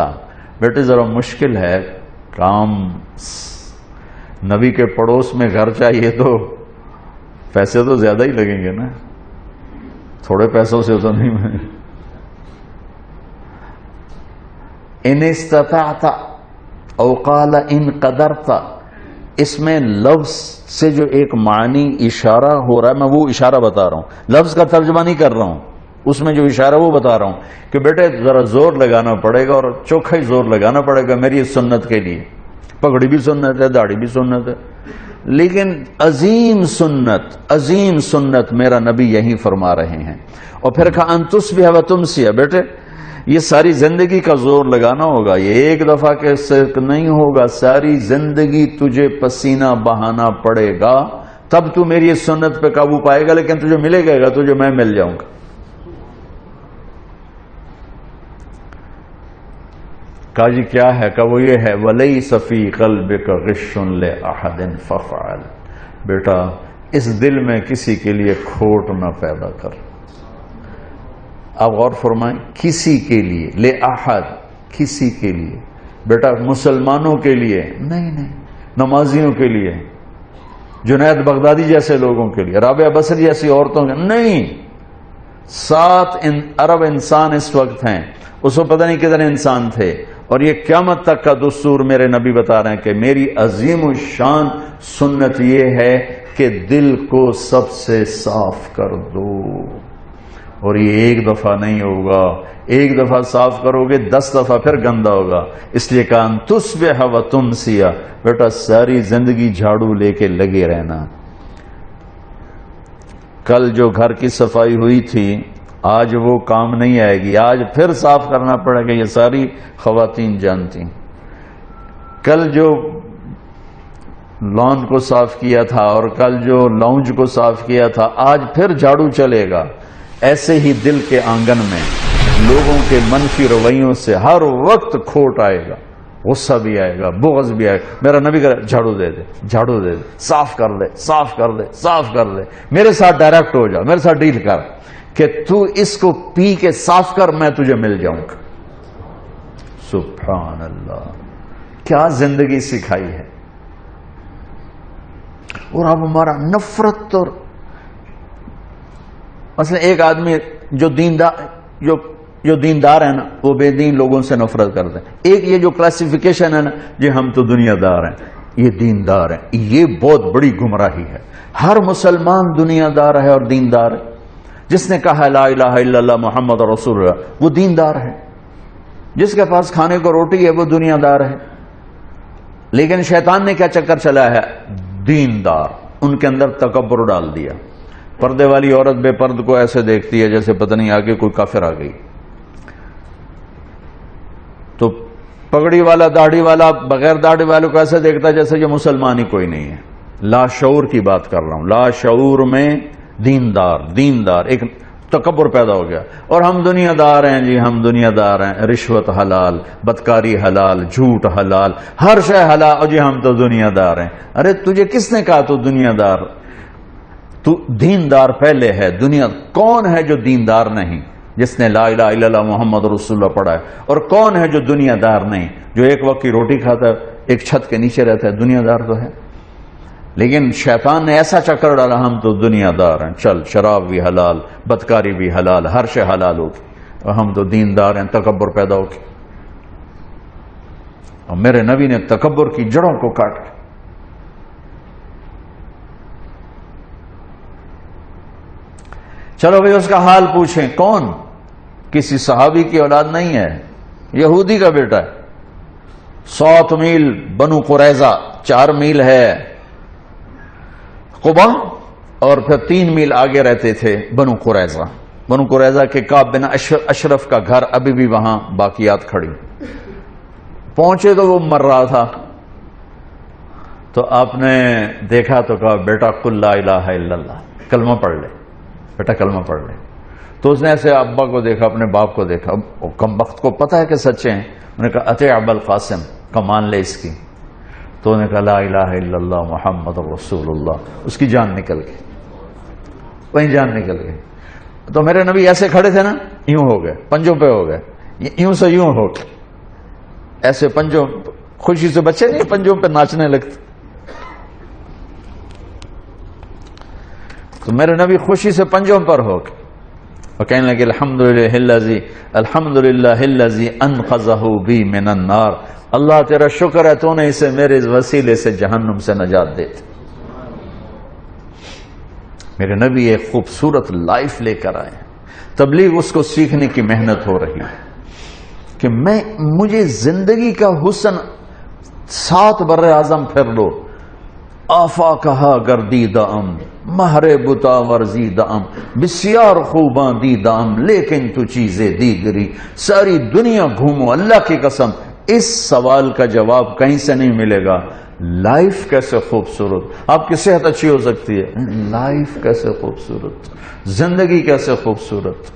بیٹے ذرا مشکل ہے کام، نبی کے پڑوس میں گھر چاہیے تو پیسے تو زیادہ ہی لگیں گے نا، تھوڑے پیسوں سے تو نہیں۔ ان استطاعت او قال ان قدرت، اس میں لفظ سے جو ایک معنی اشارہ ہو رہا ہے، میں وہ اشارہ بتا رہا ہوں، لفظ کا ترجمہ نہیں کر رہا ہوں، اس میں جو اشارہ وہ بتا رہا ہوں کہ بیٹے ذرا زور لگانا پڑے گا اور چوکھا ہی زور لگانا پڑے گا میری اس سنت کے لیے۔ پگڑی بھی سنت ہے، داڑھی بھی سنت ہے، لیکن عظیم سنت میرا نبی یہی فرما رہے ہیں۔ اور پھر کہا انتس بھی ہے تم سی ہے، بیٹے یہ ساری زندگی کا زور لگانا ہوگا، یہ ایک دفعہ کے صرف نہیں ہوگا، ساری زندگی تجھے پسینہ بہانا پڑے گا، تب تو میری اس سنت پہ قابو پائے گا، لیکن تجھے ملے گا، تجھے میں مل جاؤں گا۔ کہا جی کیا ہے؟ کہ وہ یہ ہے وَلَيْسَ فِي قَلْبِكَ غِشٌّ لِأَحَدٍ فَافْعَلْ۔ بیٹا اس دل میں کسی کے لیے کھوٹ نہ پیدا کر۔ آپ غور فرمائیں، کسی کے لیے، لِأَحَدٍ، کسی کے لیے، بیٹا مسلمانوں کے لیے نہیں، نمازیوں کے لیے جنید بغدادی جیسے لوگوں کے لیے، رابعہ بصری جیسی عورتوں کے نہیں. 7 ارب انسان اس وقت ہیں، اس کو پتہ نہیں کتنے انسان تھے. اور یہ قیامت تک کا دستور میرے نبی بتا رہے ہیں کہ میری عظیم الشان سنت یہ ہے کہ دل کو سب سے صاف کر دو. اور یہ ایک دفعہ نہیں ہوگا، ایک دفعہ صاف کرو گے 10 دفعہ پھر گندا ہوگا. اس لیے کہا تصبح و تمسی، بیٹا ساری زندگی جھاڑو لے کے لگے رہنا. کل جو گھر کی صفائی ہوئی تھی آج وہ کام نہیں آئے گی، آج پھر صاف کرنا پڑے گا. یہ ساری خواتین جانتی. کل جو لان کو صاف کیا تھا اور کل جو لاؤنج کو صاف کیا تھا آج پھر جھاڑو چلے گا. ایسے ہی دل کے آنگن میں لوگوں کے منفی رویوں سے ہر وقت کھوٹ آئے گا، غصہ بھی آئے گا، بغض بھی آئے گا. میرا نبی کہا جھاڑو دے دے، جھاڑو دے دے، صاف کر دے، صاف کر دے، صاف کر دے. میرے ساتھ ڈائریکٹ ہو جا، میرے ساتھ ڈیل کر کہ تو اس کو پی کے صاف کر، میں تجھے مل جاؤں گا. سبحان اللہ، کیا زندگی سکھائی ہے. اور اب ہمارا نفرت. اور مثلا ایک آدمی جو دیندار ہے نا وہ بے دین لوگوں سے نفرت کرتے ہیں. ایک یہ جو کلاسیفیکیشن ہے نا جی ہم تو دنیا دار ہیں، یہ دیندار ہیں، یہ بہت بڑی گمراہی ہے. ہر مسلمان دنیا دار ہے اور دیندار ہے. جس نے کہا لا الہ الا اللہ محمد رسول اللہ وہ دیندار ہے. جس کے پاس کھانے کو روٹی ہے وہ دنیا دار ہے. لیکن شیطان نے کیا چکر چلایا ہے؟ دیندار. ان کے اندر تکبر ڈال دیا. پردے والی عورت بے پرد کو ایسے دیکھتی ہے جیسے پتہ نہیں آگے کوئی کافر آ گئی. تو پگڑی والا داڑھی والا بغیر داڑھی والوں کو ایسے دیکھتا ہے جیسے جو مسلمان ہی کوئی نہیں ہے. لا شعور کی بات کر رہا ہوں. لا شعور میں دیندار ایک تکبر پیدا ہو گیا. اور ہم دنیا دار ہیں جی، ہم دنیا دار ہیں، رشوت حلال، بدکاری حلال، جھوٹ حلال، ہر شے حلال. اور جی ہم تو دنیا دار ہیں. ارے تجھے کس نے کہا تو دنیا دار؟ تو دیندار پہلے ہے. دنیا کون ہے جو دیندار نہیں؟ جس نے لا الہ الا اللہ محمد رسول اللہ پڑھا ہے. اور کون ہے جو دنیا دار نہیں؟ جو ایک وقت کی روٹی کھاتا ہے، ایک چھت کے نیچے رہتا ہے، دنیا دار تو ہے. لیکن شیطان نے ایسا چکر ڈالا ہم تو دنیا دار ہیں، چل شراب بھی حلال، بدکاری بھی حلال، ہر شے حلال ہوگی، اور ہم تو دیندار ہیں. تکبر پیدا ہوگی. اور میرے نبی نے تکبر کی جڑوں کو کاٹ. چلو بھئی اس کا حال پوچھیں. کون؟ کسی صحابی کی اولاد نہیں ہے، یہودی کا بیٹا ہے. 7 میل بنو قریظہ، 4 میل ہے قبا، اور پھر 3 میل آگے رہتے تھے بنو قریظہ. بنو قریظہ کے کعب بن اشرف کا گھر ابھی بھی وہاں باقیات کھڑی. پہنچے تو وہ مر رہا تھا. تو آپ نے دیکھا تو کہا بیٹا قل لا الہ الا اللہ، کلمہ پڑھ لے بیٹا، کلمہ پڑھ لے. تو اس نے ایسے ابا کو دیکھا، اپنے باپ کو دیکھا. کم وقت کو پتہ ہے کہ سچے ہیں. انہوں نے کہا اطیع ابا القاسم، کا مان لے اس کی. تو انہوں نے کہا لا الہ الا اللہ محمد رسول اللہ. اس کی جان نکل گئی، وہیں جان نکل گئی. تو میرے نبی ایسے کھڑے تھے نا، یوں ہو گئے، پنجوں پہ ہو گئے، یوں سے یوں ہو گئے ایسے پنجوں. خوشی سے بچے نہیں پنجوں پہ ناچنے لگتے. تو میرے نبی خوشی سے پنجوں پر ہو گئے اور کہنے لگے الحمدللہ الذی انقذہ بی من النار. اللہ تیرا شکر ہے تو نے اسے میرے وسیلے سے جہنم سے نجات دے دی. میرے نبی ایک خوبصورت لائف لے کر آئے. تبلیغ اس کو سیکھنے کی محنت ہو رہی ہے کہ مجھے زندگی کا حسن 7 بر اعظم پھر لو. آفا کہا گردی دام، مہر بتا ورزی دام، بسیار خوباں دی دام، لیکن تو چیزیں دیگری. ساری دنیا گھومو، اللہ کی قسم اس سوال کا جواب کہیں سے نہیں ملے گا. لائف کیسے خوبصورت، آپ کی صحت اچھی ہو سکتی ہے، لائف کیسے خوبصورت، زندگی کیسے خوبصورت.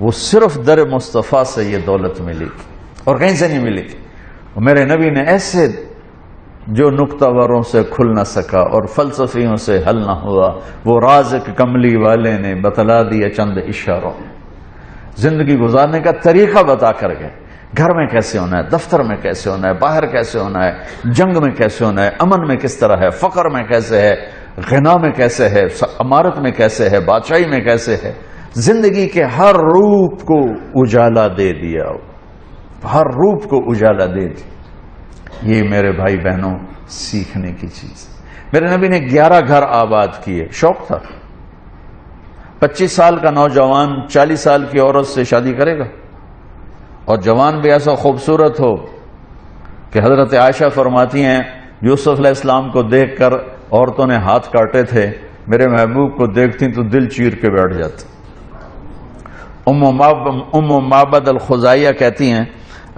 وہ صرف در مصطفیٰ سے یہ دولت ملی اور کہیں سے نہیں ملی. اور میرے نبی نے ایسے جو نکتہ وروں سے کھل نہ سکا اور فلسفیوں سے حل نہ ہوا، وہ رازق کملی والے نے بتلا دیا چند اشاروں. زندگی گزارنے کا طریقہ بتا کر گئے. گھر میں کیسے ہونا ہے، دفتر میں کیسے ہونا ہے، باہر کیسے ہونا ہے، جنگ میں کیسے ہونا ہے، امن میں کس طرح ہے، فقر میں کیسے ہے، غنا میں کیسے ہے، امارت میں کیسے ہے، بادشاہی میں کیسے ہے. زندگی کے ہر روپ کو اجالا دے دیا، ہر روپ کو اجالا دے دیا. یہ میرے بھائی بہنوں سیکھنے کی چیز. میرے نبی نے 11 گھر آباد کیے، شوق تھا. 25 سال کا نوجوان 40 سال کی عورت سے شادی کرے گا؟ اور جوان بھی ایسا خوبصورت ہو کہ حضرت عائشہ فرماتی ہیں یوسف علیہ السلام کو دیکھ کر عورتوں نے ہاتھ کاٹے تھے، میرے محبوب کو دیکھتی تو دل چیر کے بیٹھ جاتے. ام معبد الخزائیہ کہتی ہیں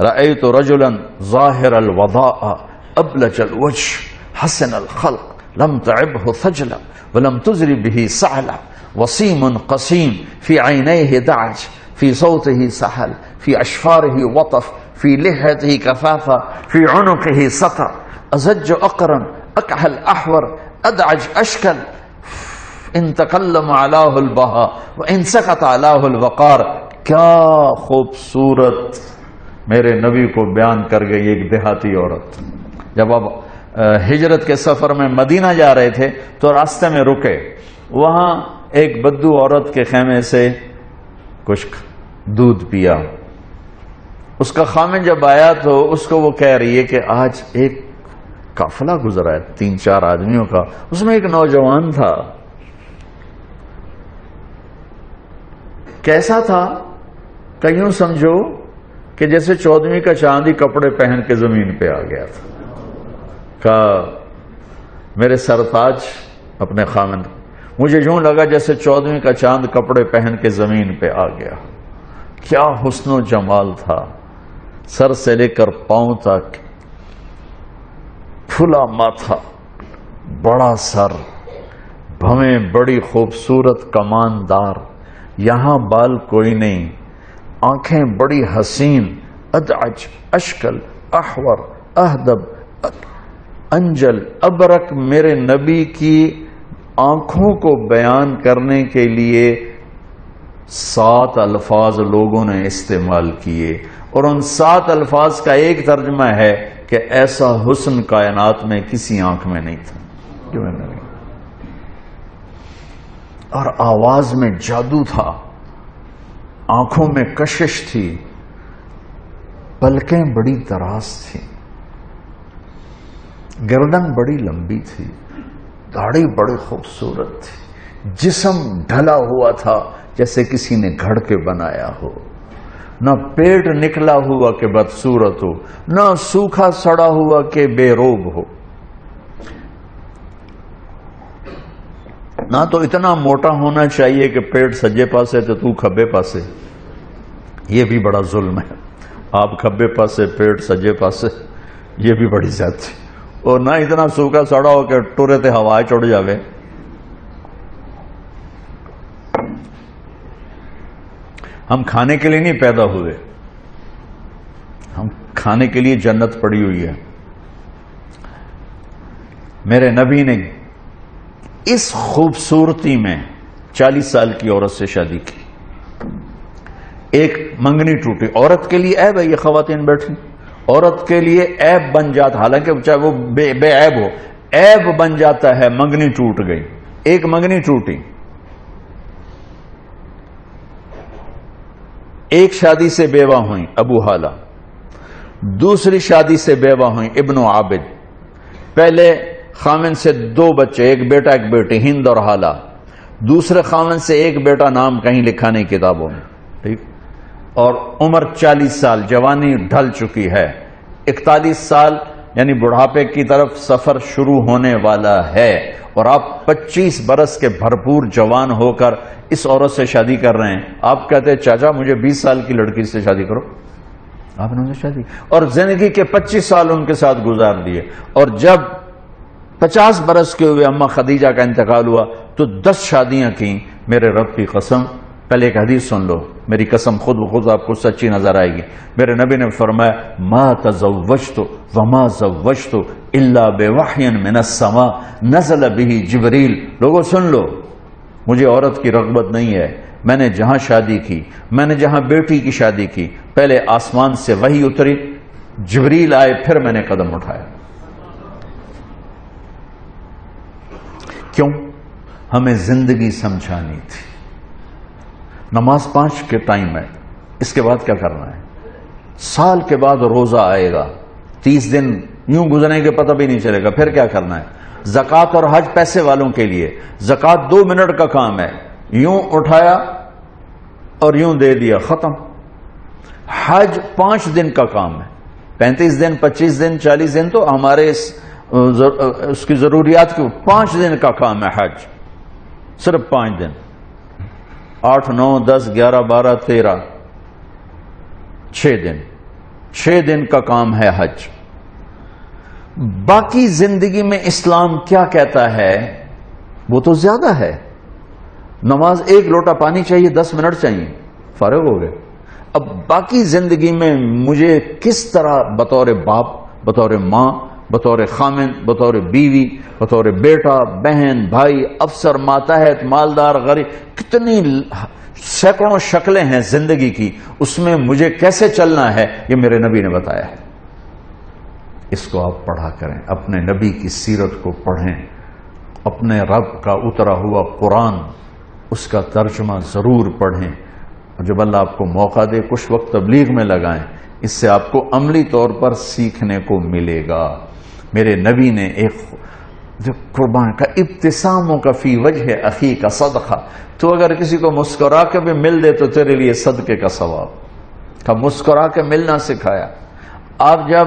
رأیت رجلا ظاہر الوضاء ابلج الوجه حسن الخلق لم تعبه ثجلا ولم تزر به سعلا وسیم قسیم فی عینیہ دعج فی صوته سحل فی اشفاره وطف فی لحیته کفافا فی عنقه سطر ازج اقرن اکحل احور ادعج اشکل ان تکلم علاہ البہا وان سکت علاہ الوقار. کیا خوبصورت میرے نبی کو بیان کر گئی ایک دیہاتی عورت. جب اب ہجرت کے سفر میں مدینہ جا رہے تھے تو راستے میں رکے، وہاں ایک بدو عورت کے خیمے سے کچھ دودھ پیا. اس کا خامن جب آیا تو اس کو وہ کہہ رہی ہے کہ آج ایک قافلہ گزرا ہے 3-4 آدمیوں کا، اس میں ایک نوجوان تھا. کیسا تھا کہ یوں سمجھو کہ جیسے 14ویں کا چاندی کپڑے پہن کے زمین پہ آ گیا تھا. کہا میرے سرتاج اپنے خامن، مجھے یوں لگا جیسے 14ویں کا چاند کپڑے پہن کے زمین پہ آ گیا. کیا حسن و جمال تھا، سر سے لے کر پاؤں تک کھلا ماتھا، بڑا سر، بھویں بڑی خوبصورت کماندار، یہاں بال کوئی نہیں، آنکھیں بڑی حسین، ادعج اشکل احور اہدب انجل ابرک. میرے نبی کی آنکھوں کو بیان کرنے کے لیے 7 الفاظ لوگوں نے استعمال کیے، اور ان 7 الفاظ کا ایک ترجمہ ہے کہ ایسا حسن کائنات میں کسی آنکھ میں نہیں تھا. اور آواز میں جادو تھا، آنکھوں میں کشش تھی، پلکیں بڑی دراز تھی، گردن بڑی لمبی تھی، داڑھی بڑی خوبصورت تھی، جسم ڈھلا ہوا تھا جیسے کسی نے گھڑ کے بنایا ہو، نہ پیٹ نکلا ہوا کہ بدصورت ہو، نہ سوکھا سڑا ہوا کہ بے روب ہو، نہ تو اتنا موٹا ہونا چاہیے کہ پیٹ سجے پاسے تو کھبے پاسے، یہ بھی بڑا ظلم ہے. آپ کھبے پاسے پیٹ سجے پاسے، یہ بھی بڑی زیادتی. اور نہ اتنا سوکھا سڑا ہو کہ ٹورے تے ہوائے چڑھ جاوے. ہم کھانے کے لیے نہیں پیدا ہوئے، ہم کھانے کے لیے جنت پڑی ہوئی ہے. میرے نبی نے اس خوبصورتی میں 40 سال کی عورت سے شادی کی. ایک منگنی ٹوٹی، عورت کے لیے عیب ہے، یہ خواتین بیٹھی، عورت کے لیے عیب بن جاتا، حالانکہ چاہے وہ بے عیب ہو، عیب بن جاتا ہے. منگنی ٹوٹ گئی، ایک منگنی ٹوٹی. ایک شادی سے بیوہ ہوئیں ابو حالہ، دوسری شادی سے بیوہ ہوئیں ابن عابد. پہلے خامن سے 2 بچے، ایک بیٹا ایک بیٹی، ہند اور حالہ. دوسرے خامن سے ایک بیٹا، نام کہیں لکھا نہیں کتابوں میں، ٹھیک. اور عمر 40 سال، جوانی ڈھل چکی ہے. 41 سال یعنی بڑھاپے کی طرف سفر شروع ہونے والا ہے، اور آپ 25 برس کے بھرپور جوان ہو کر اس عورت سے شادی کر رہے ہیں. آپ کہتے ہیں چاچا مجھے 20 سال کی لڑکی سے شادی کرو. آپ نے شادی اور زندگی کے 25 سال ان کے ساتھ گزار دیے. اور جب 50 برس کے ہوئے اماں خدیجہ کا انتقال ہوا تو 10 شادیاں کی. میرے رب کی قسم، پہلے ایک حدیث سن لو، میری قسم خود بخود آپ کو سچی نظر آئے گی. میرے نبی نے فرمایا ما تزوجت وما زوجت الا بوحی من السماء نزل به جبریل. لوگوں سن لو، مجھے عورت کی رغبت نہیں ہے. میں نے جہاں شادی کی، میں نے جہاں بیٹی کی شادی کی، پہلے آسمان سے وحی اتری، جبریل آئے، پھر میں نے قدم اٹھایا. کیوں؟ ہمیں زندگی سمجھانی تھی. نماز 5 کے ٹائم ہے، اس کے بعد کیا کرنا ہے؟ سال کے بعد روزہ آئے گا، 30 دن یوں گزریں گے پتہ بھی نہیں چلے گا، پھر کیا کرنا ہے؟ زکوٰۃ اور حج پیسے والوں کے لیے. زکوٰۃ 2 منٹ کا کام ہے، یوں اٹھایا اور یوں دے دیا، ختم. حج 5 دن کا کام ہے، 35 دن 25 دن 40 دن تو ہمارے اس کی ضروریات کی، 5 دن کا کام ہے حج، صرف 5 دن. 8 9 10 11 12 13 6 دن، 6 دن کا کام ہے حج. باقی زندگی میں اسلام کیا کہتا ہے وہ تو زیادہ ہے. نماز 1 لوٹا پانی چاہیے، 10 منٹ چاہیے، فارغ ہو گئے. اب باقی زندگی میں مجھے کس طرح بطور باپ، بطور ماں، بطور خامن، بطور بیوی، بطور بیٹا، بہن، بھائی، افسر، ماتحت، مالدار، غریب، کتنی سینکڑوں شکلیں ہیں زندگی کی، اس میں مجھے کیسے چلنا ہے یہ میرے نبی نے بتایا ہے. اس کو آپ پڑھا کریں، اپنے نبی کی سیرت کو پڑھیں، اپنے رب کا اترا ہوا قرآن اس کا ترجمہ ضرور پڑھیں. اور جب اللہ آپ کو موقع دے کچھ وقت تبلیغ میں لگائیں، اس سے آپ کو عملی طور پر سیکھنے کو ملے گا. میرے نبی نے ایک قربان کا ابتساموں کا فی وجہ اخی کا صدقہ، تو اگر کسی کو مسکرا کے بھی مل دے تو تیرے لیے صدقے کا ثواب کا. مسکرا کے ملنا سکھایا. آپ جب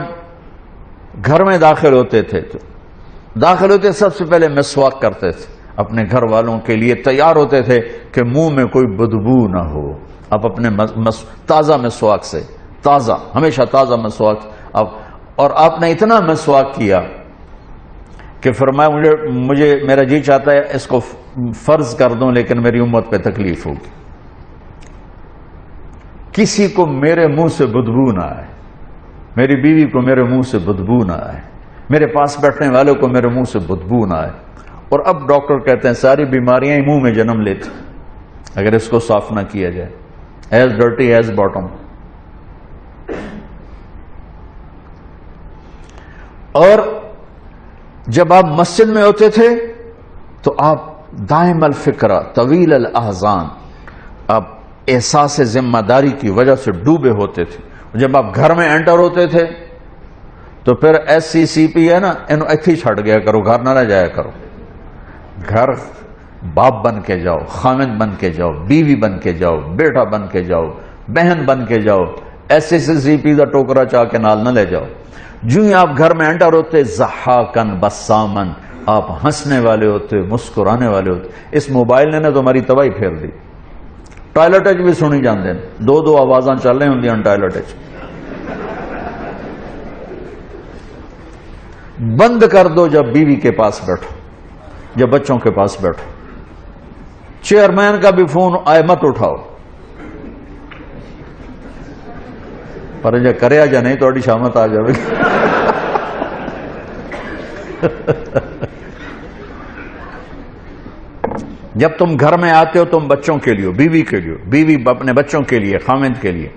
گھر میں داخل ہوتے تھے تو سب سے پہلے مسواک کرتے تھے، اپنے گھر والوں کے لیے تیار ہوتے تھے کہ منہ میں کوئی بدبو نہ ہو. آپ اپنے تازہ مسواک سے، تازہ، ہمیشہ تازہ مسواک. اور آپ نے اتنا مسواک کیا کہ فرمایا مجھے میرا جی چاہتا ہے اس کو فرض کر دوں لیکن میری امت پہ تکلیف ہوگی. کسی کو میرے منہ سے بدبو نہ آئے، میری بیوی کو میرے منہ سے بدبو نہ آئے، میرے پاس بیٹھنے والوں کو میرے منہ سے بدبو نہ آئے. اور اب ڈاکٹر کہتے ہیں ساری بیماریاں ہی منہ میں جنم لیتی اگر اس کو صاف نہ کیا جائے. As dirty as bottom. اور جب آپ مسجد میں ہوتے تھے تو آپ دائم الفکرہ طویل الاحزان، آپ احساس ذمہ داری کی وجہ سے ڈوبے ہوتے تھے. جب آپ گھر میں انٹر ہوتے تھے تو پھر SCCP ہے نا، انہوں ایتھی چھڑ گیا کرو، گھر نہ جایا کرو. گھر باپ بن کے جاؤ، خامن بن کے جاؤ، بیوی بن کے جاؤ، بیٹا بن کے جاؤ، بہن بن کے جاؤ. SCCP کا ٹوکرا چاہ کے نال نہ لے جاؤ. جو ہی آپ گھر میں انٹر ہوتے ضحاکن بسامن، آپ ہنسنے والے ہوتے، مسکرانے والے ہوتے. اس موبائل نے تو ہماری تباہی پھیر دی. ٹوائلٹ بھی سنی جاندے ہیں، 2 آوازاں چل رہی ہوں ٹوائلٹ. بند کر دو جب بیوی کے پاس بیٹھو، جب بچوں کے پاس بیٹھو. چیئرمین کا بھی فون آئے مت اٹھاؤ، پر جے کریا جا نہیں تو شامت آ جائے گی. جب تم گھر میں آتے ہو تم بچوں کے لیے، بیوی کے لیے، بیوی اپنے بچوں کے لیے، خامند کے لیے.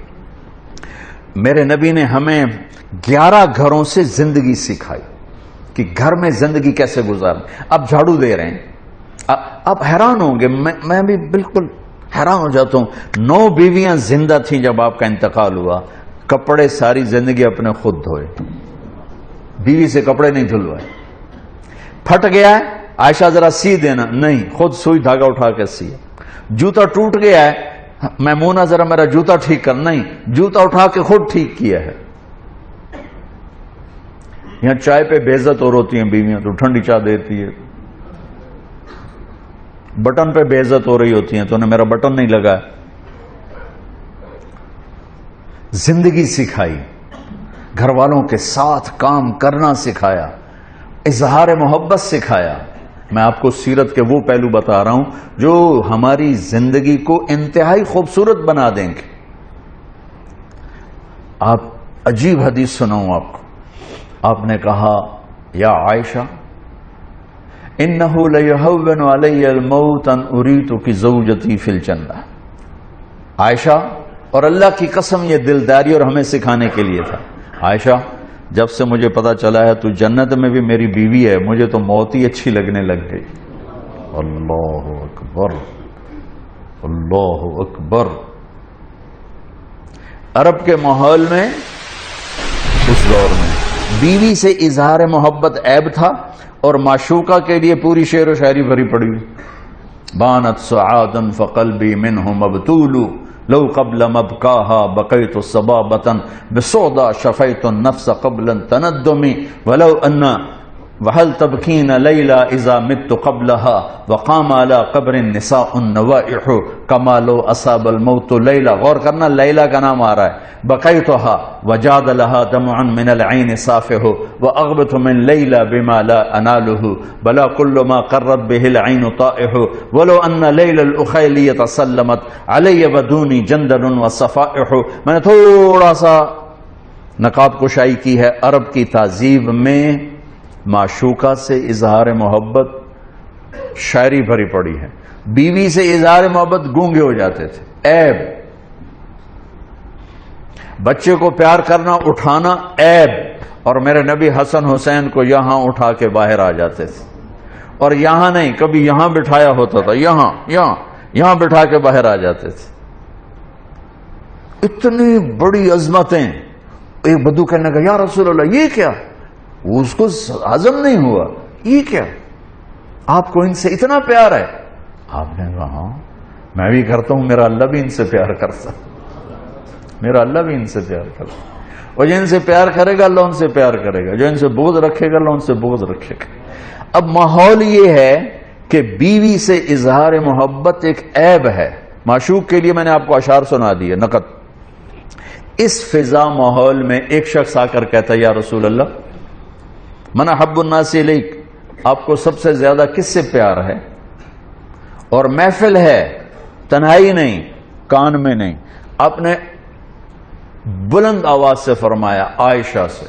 میرے نبی نے ہمیں 11 گھروں سے زندگی سکھائی کہ گھر میں زندگی کیسے گزاریں. اب جھاڑو دے رہے ہیں، آپ حیران ہوں گے، میں بھی بالکل حیران ہو جاتا ہوں. 9 بیویاں زندہ تھیں جب آپ کا انتقال ہوا. کپڑے ساری زندگی اپنے خود دھوئے، بیوی سے کپڑے نہیں دھلوائے. پھٹ گیا ہے عائشہ ذرا سی دینا، نہیں، خود سوئی دھاگا اٹھا کے سیا. جوتا ٹوٹ گیا ہے میمونہ ذرا میرا جوتا ٹھیک کر، نہیں، جوتا اٹھا کے خود ٹھیک کیا ہے. یہاں چائے پہ بے عزت اور ہوتی ہیں بیویاں تو ٹھنڈی چائے دیتی ہے. بٹن پہ بے عزت ہو رہی ہوتی ہیں تو انہیں میرا بٹن نہیں لگا. زندگی سکھائی، گھر والوں کے ساتھ کام کرنا سکھایا، اظہار محبت سکھایا. میں آپ کو سیرت کے وہ پہلو بتا رہا ہوں جو ہماری زندگی کو انتہائی خوبصورت بنا دیں گے. آپ عجیب حدیث سناؤں آپ کو. آپ نے کہا یا عائشہ انہو لیہون علی الموت ان اریتک زوجتی فی الجنہ. عائشہ اور اللہ کی قسم یہ دلداری اور ہمیں سکھانے کے لیے تھا. عائشہ جب سے مجھے پتا چلا ہے تو جنت میں بھی میری بیوی ہے, مجھے تو موت ہی اچھی لگنے لگ گئی. اللہ اکبر, اللہ اکبر. عرب کے ماحول میں اس دور میں بیوی سے اظہار محبت عیب تھا, اور معشوقہ کے لیے پوری شعر و شاعری بھری پڑی ہوئی. بانت سعادا فقلبی منہ مبتول لو قبل مبکاها بقیت صبابتا بسودا شفیت النفس قبل تندمی ولو ان وهل تبکین لیلا اذا مت قبلها وقام على قبر النساء النوائح کما لو اصاب الموت لیلا. غور کرنا, لیلا کا نام آ رہا ہے. بقیتها وجاد لها دمعا من العین صافح واغبت من لیلا بما لا اناله بلا كل ما قرت به العین طائح ولو ان لیلا الاخیلیة سلمت علی بدونی جندل وصفائح. میں نے تھوڑا سا نقاب کشائی کی ہے. عرب کی تہذیب میں معشوقہ سے اظہار محبت شاعری بھری پڑی ہے. بیوی سے اظہار محبت گونگے ہو جاتے تھے, عیب. بچے کو پیار کرنا, اٹھانا, عیب. اور میرے نبی حسن حسین کو یہاں اٹھا کے باہر آ جاتے تھے, اور یہاں نہیں, کبھی یہاں بٹھایا ہوتا تھا, یہاں بٹھا کے باہر آ جاتے تھے. اتنی بڑی عظمتیں. ایک بدو کہنے کا یا رسول اللہ یہ کیا؟ اس کو ہضم نہیں ہوا, یہ کیا؟ آپ کو ان سے اتنا پیار ہے؟ آپ نے کہا ہاں میں بھی کرتا ہوں, میرا اللہ بھی ان سے پیار کرتا, میرا اللہ بھی ان سے پیار کرتا. اور جو ان سے پیار کرے گا اللہ ان سے پیار کرے گا, جو ان سے بغض رکھے گا اللہ ان سے بغض رکھے گا. اب ماحول یہ ہے کہ بیوی سے اظہار محبت ایک عیب ہے. معشوق کے لیے میں نے آپ کو اشعار سنا دیے نقد. اس فضا ماحول میں ایک شخص آ کر کہتا ہے یا رسول اللہ من احب الناس الیک, آپ کو سب سے زیادہ کس سے پیار ہے؟ اور محفل ہے, تنہائی نہیں, کان میں نہیں. آپ نے بلند آواز سے فرمایا عائشہ سے.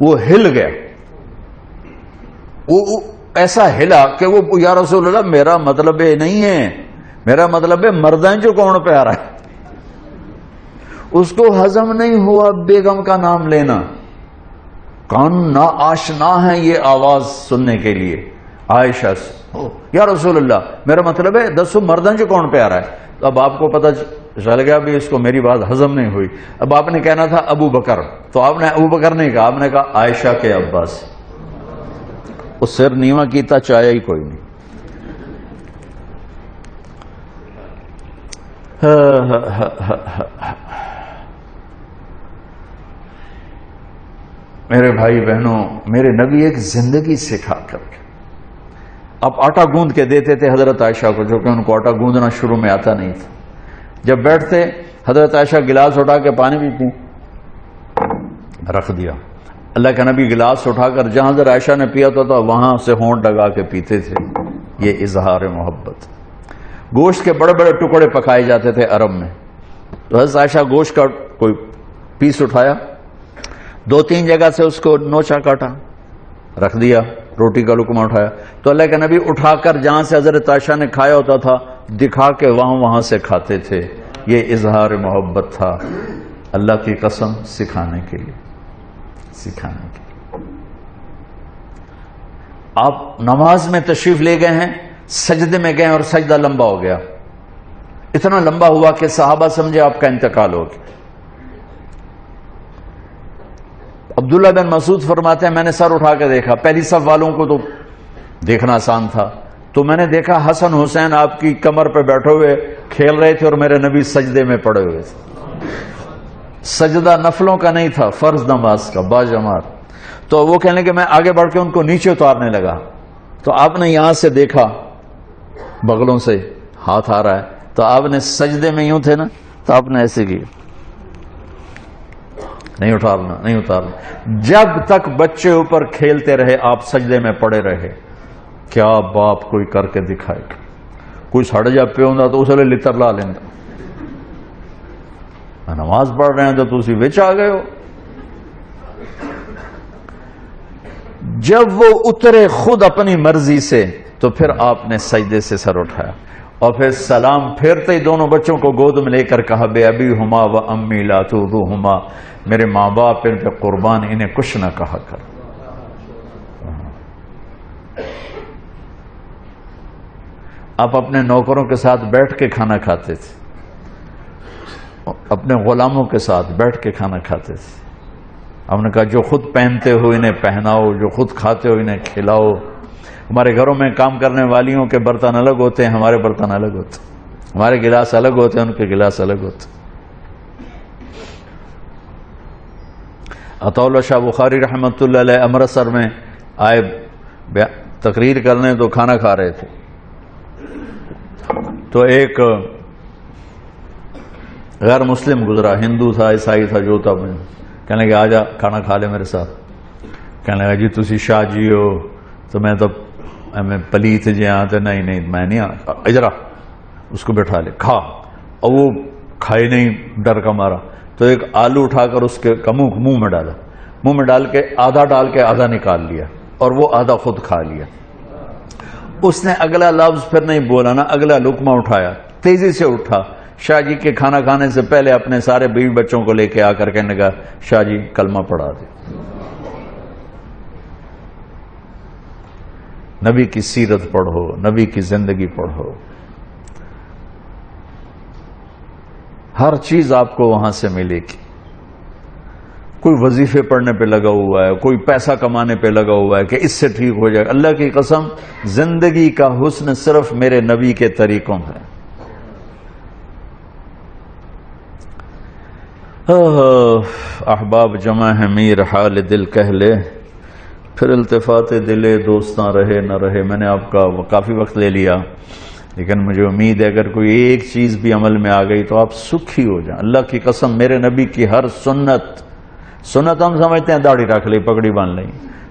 وہ ہل گیا, وہ ایسا ہلا کہ وہ یا رسول اللہ میرا مطلب یہ نہیں ہے, میرا مطلب ہے مردیں جو کون پیارا ہے. اس کو ہضم نہیں ہوا بیگم کا نام لینا, کان نا آشنا ہے یہ آواز سننے کے لیے. عائشہ سے یا رسول اللہ میرا مطلب ہے دسو مردن جو کون پیارا ہے. تو اب آپ کو پتہ چل گیا بھی اس کو میری بات ہضم نہیں ہوئی. اب آپ نے کہنا تھا ابو بکر, تو آپ نے ابو بکر نہیں کہا, آپ نے کہا عائشہ کے ابا سے. اس سر نیواں کیتا چاہیا ہی کوئی نہیں. میرے بھائی بہنوں, میرے نبی ایک زندگی سکھا کر کے اب آٹا گوندھ کے دیتے تھے حضرت عائشہ کو, جو کہ ان کو آٹا گوندھنا شروع میں آتا نہیں تھا. جب بیٹھتے حضرت عائشہ گلاس اٹھا کے پانی پیتی, رکھ دیا. اللہ کا نبی گلاس اٹھا کر جہاں حضرت عائشہ نے پیا تھا وہاں سے ہونٹ لگا کے پیتے تھے. یہ اظہار محبت. گوشت کے بڑے بڑے ٹکڑے پکائے جاتے تھے عرب میں, تو حضرت عائشہ گوشت کا کوئی پیس اٹھایا, 2-3 جگہ سے اس کو نوچا کاٹا, رکھ دیا. روٹی کا لقمہ اٹھایا تو اللہ کے نبی اٹھا کر جہاں سے حضرت عائشہ نے کھایا ہوتا تھا دکھا کے وہاں سے کھاتے تھے. یہ اظہار محبت تھا. اللہ کی قسم سکھانے کے لیے. آپ نماز میں تشریف لے گئے ہیں, سجدے میں گئے اور سجدہ لمبا ہو گیا, اتنا لمبا ہوا کہ صحابہ سمجھے آپ کا انتقال ہو گیا. عبداللہ بن مسعود فرماتے ہیں میں نے سر اٹھا کے دیکھا. پہلی صف والوں کو تو دیکھنا آسان تھا, تو میں نے دیکھا حسن حسین آپ کی کمر پہ بیٹھے ہوئے کھیل رہے تھے اور میرے نبی سجدے میں پڑے ہوئے تھے. سجدہ نفلوں کا نہیں تھا, فرض نماز کا باجماعت. تو وہ کہنے کہ میں آگے بڑھ کے ان کو نیچے اتارنے لگا, تو آپ نے یہاں سے دیکھا بغلوں سے ہاتھ آ رہا ہے, تو آپ نے سجدے میں یوں تھے نا, تو آپ نے ایسے کیا, نہیں اتارنا. جب تک بچے اوپر کھیلتے رہے آپ سجدے میں پڑے رہے. کیا باپ کوئی کر کے دکھائے گا؟ کوئی سڑ جا پہ ہوں تو اسے لتر لا لینا. نماز پڑھ رہے ہیں تو تسی وچ آ گئے ہو. جب وہ اترے خود اپنی مرضی سے تو پھر آپ نے سجدے سے سر اٹھایا, اور پھر سلام پھیرتے ہی دونوں بچوں کو گود میں لے کر کہا بے ابی ہما و امی لا تؤذوہما، میرے ماں باپ ان پہ قربان، انہیں کچھ نہ کہا کر۔ آپ اپنے نوکروں کے ساتھ بیٹھ کے کھانا کھاتے تھے، اپنے غلاموں کے ساتھ بیٹھ کے کھانا کھاتے تھے۔ ہم نے کہا جو خود پہنتے ہو انہیں پہناؤ، جو خود کھاتے ہو انہیں کھلاؤ۔ ہمارے گھروں میں کام کرنے والیوں کے برتن الگ ہوتے ہیں، ہمارے برتن الگ ہوتے ہیں، ہمارے گلاس الگ ہوتے ہیں، ان کے گلاس الگ ہوتے ہیں۔ عطا اللہ شاہ بخاری رحمۃ اللہ علیہ امرتسر میں آئے تقریر کرنے، تو کھانا کھا رہے تھے، تو ایک غیر مسلم گزرا، ہندو تھا عیسائی تھا جو تھا، کہنے لگا آجا کھانا کھا لے میرے ساتھ۔ کہنے لگا جی تسی شاہ جی ہو، تو میں تو میں پلیت جی ہاں، تو نہیں میں نہیں اجرا، اس کو بٹھا لے کھا، اور وہ کھائے نہیں ڈر کا مارا، تو ایک آلو اٹھا کر اس کے منہ میں ڈالا، منہ میں ڈال کے آدھا نکال لیا، اور وہ آدھا خود کھا لیا۔ اس نے اگلا لفظ پھر نہیں بولا، نا اگلا لقمہ اٹھایا، تیزی سے اٹھا، شاہ جی کے کھانا کھانے سے پہلے اپنے سارے بیوی بچوں کو لے کے آ کر کہنے لگا شاہ جی کلمہ پڑھا دے۔ نبی کی سیرت پڑھو، نبی کی زندگی پڑھو، ہر چیز آپ کو وہاں سے ملے گی۔ کوئی وظیفے پڑھنے پہ لگا ہوا ہے، کوئی پیسہ کمانے پہ لگا ہوا ہے کہ اس سے ٹھیک ہو جائے، اللہ کی قسم زندگی کا حسن صرف میرے نبی کے طریقوں ہے۔ احباب جمع ہے میر حال دل کہہ لے، پھر التفات دلے دوستاں رہے نہ رہے۔ میں نے آپ کا کافی وقت لے لیا، لیکن مجھے امید ہے اگر کوئی ایک چیز بھی عمل میں آ گئی تو آپ سکھی ہو جائیں۔ اللہ کی قسم میرے نبی کی ہر سنت ہم سمجھتے ہیں داڑھی رکھ لی، پگڑی باندھ لی،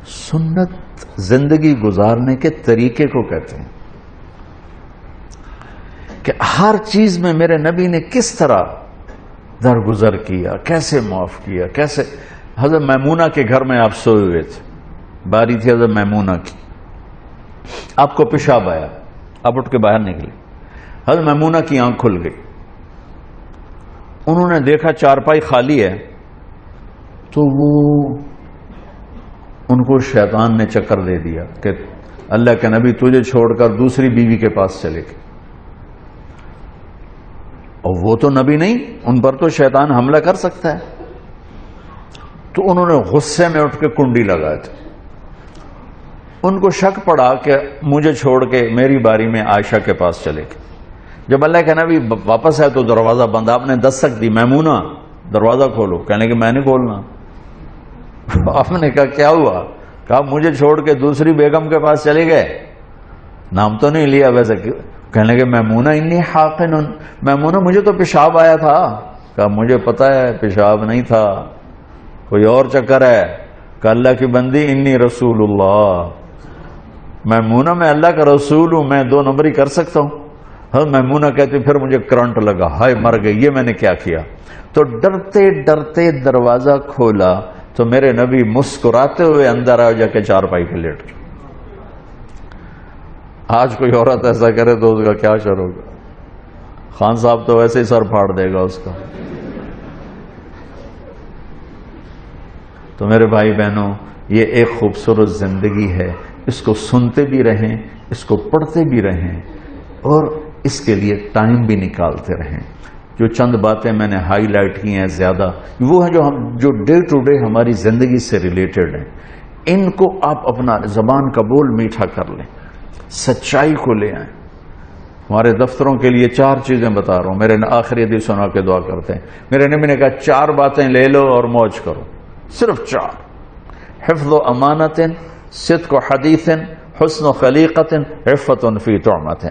سنت زندگی گزارنے کے طریقے کو کہتے ہیں کہ ہر چیز میں میرے نبی نے کس طرح درگزر کیا، کیسے معاف کیا، کیسے۔ حضرت میمونہ کے گھر میں آپ سوئے ہوئے تھے، باری تھی حضرت میمونہ کی، آپ کو پیشاب آیا، آپ اٹھ کے باہر نکلے، حضرت میمونہ کی آنکھ کھل گئی، انہوں نے دیکھا چارپائی خالی ہے، تو وہ ان کو شیطان نے چکر دے دیا کہ اللہ کے نبی تجھے چھوڑ کر دوسری بیوی کے پاس چلے گئے، اور وہ تو نبی نہیں، ان پر تو شیطان حملہ کر سکتا ہے۔ تو انہوں نے غصے میں اٹھ کے کنڈی لگائے تھے۔ ان کو شک پڑا کہ مجھے چھوڑ کے میری باری میں عائشہ کے پاس چلے گئے۔ جب اللہ کے نبی واپس آئے تو دروازہ بند، آپ نے دستک دی، میمونہ دروازہ کھولو، کہنے کہ میں نہیں کھولنا۔ آپ نے کہا کیا ہوا؟ کہا مجھے چھوڑ کے دوسری بیگم کے پاس چلے گئے، نام تو نہیں لیا ویسے، کہنے کہ میمونہ انی حاقن، میمونہ مجھے تو پیشاب آیا تھا۔ کہا مجھے پتا ہے پیشاب نہیں تھا، کوئی اور چکر ہے۔ کہ اللہ کی بندی انی رسول اللہ، میمونہ میں اللہ کا رسول ہوں، میں 2 نمبری کر سکتا ہوں؟ ہاں میمونہ کہتی پھر مجھے کرنٹ لگا، ہائے مر گئی، یہ میں نے کیا کیا؟ تو ڈرتے ڈرتے دروازہ کھولا تو میرے نبی مسکراتے ہوئے اندر آ جا کے چارپائی پہ لیٹ گئے۔ آج کوئی عورت ایسا کرے تو اس کا کیا شر ہوگا؟ خان صاحب تو ویسے ہی سر پھاڑ دے گا اس کا۔ تو میرے بھائی بہنوں، یہ ایک خوبصورت زندگی ہے، اس کو سنتے بھی رہیں، اس کو پڑھتے بھی رہیں، اور اس کے لیے ٹائم بھی نکالتے رہیں۔ جو چند باتیں میں نے ہائی لائٹ کی ہیں زیادہ، وہ ہیں جو ڈے ٹو ڈے ہماری زندگی سے ریلیٹڈ ہیں۔ ان کو آپ اپنا زبان کا بول میٹھا کر لیں، سچائی کو لے آئیں۔ ہمارے دفتروں کے لیے 4 چیزیں بتا رہا ہوں، میرے آخری حدیث سنا کے دعا کرتے ہیں۔ میرے نبی نے کہا 4 باتیں لے لو اور موج کرو، صرف 4: حفظ و امانت، صدق و حدیث، حسن و خلیقت، عفت فی طعمت۔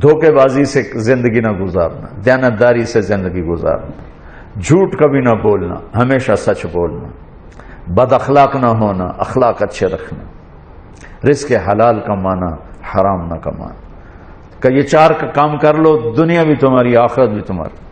دھوکے بازی سے زندگی نہ گزارنا، دیانتداری سے زندگی گزارنا، جھوٹ کبھی نہ بولنا، ہمیشہ سچ بولنا، بد اخلاق نہ ہونا، اخلاق اچھے رکھنا، رزق حلال کمانا، حرام نہ کمانا۔ کہ یہ 4 کا کام کر لو، دنیا بھی تمہاری، آخرت بھی تمہاری۔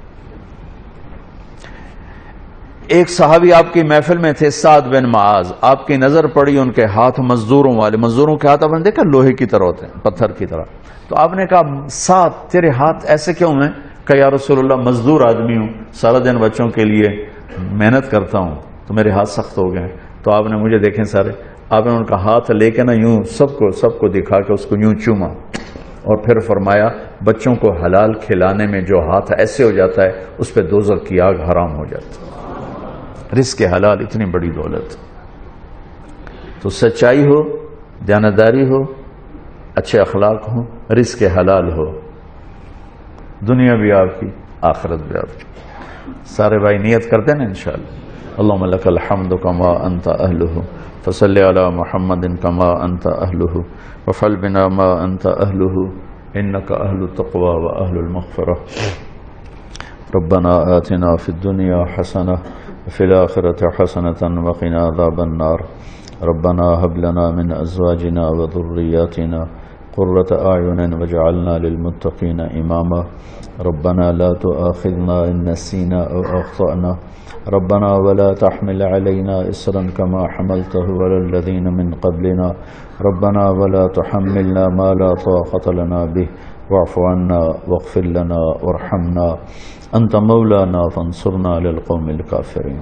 ایک صحابی آپ کی محفل میں تھے، سعد بن معاذ، آپ کی نظر پڑی ان کے ہاتھ مزدوروں والے، مزدوروں کے ہاتھ آپ نے دیکھا لوہے کی طرح ہوتے ہیں، پتھر کی طرح، تو آپ نے کہا سعد تیرے ہاتھ ایسے کیوں ہیں؟ کہ یا رسول اللہ مزدور آدمی ہوں، سارا دن بچوں کے لیے محنت کرتا ہوں تو میرے ہاتھ سخت ہو گئے۔ تو آپ نے مجھے دیکھیں سارے، آپ نے ان کا ہاتھ لے کے نا یوں سب کو دکھا کے اس کو یوں چوما، اور پھر فرمایا بچوں کو حلال کھلانے میں جو ہاتھ ایسے ہو جاتا ہے اس پہ دوزخ کی آگ حرام ہو جاتی ہے۔ رزق حلال اتنی بڑی دولت، تو سچائی ہو، دیانتداری ہو، اچھے اخلاق ہوں، رزق حلال ہو، دنیا بھی آپ کی، آخرت بھی آپ کی۔ سارے بھائی نیت کرتے ہیں نا انشاءاللہ۔ اللہم لک الحمد کما انت اہلہ فصلی علی محمد کما انت اہلہ وفعل بنا ما انت اہلہ انک اہل التقوی و اہل المغفرہ۔ ربنا آتنا فی الدنیا حسنہ وفی الآخرۃ حسنۃ وقنا عذاب النار۔ ربنا هب لنا من ازواجنا وذریاتنا قرۃ اعین واجعلنا للمتقین اماما۔ ربنا لا تؤاخذنا ان نسینا او اخطأنا ربنا ولا تحمل علينا إصرا كما حملته على الذين من قبلنا ربنا ولا تحملنا ما لا طاقة لنا به واعف عنا واغفر لنا وارحمنا أنت مولانا فانصرنا على القوم الكافرين۔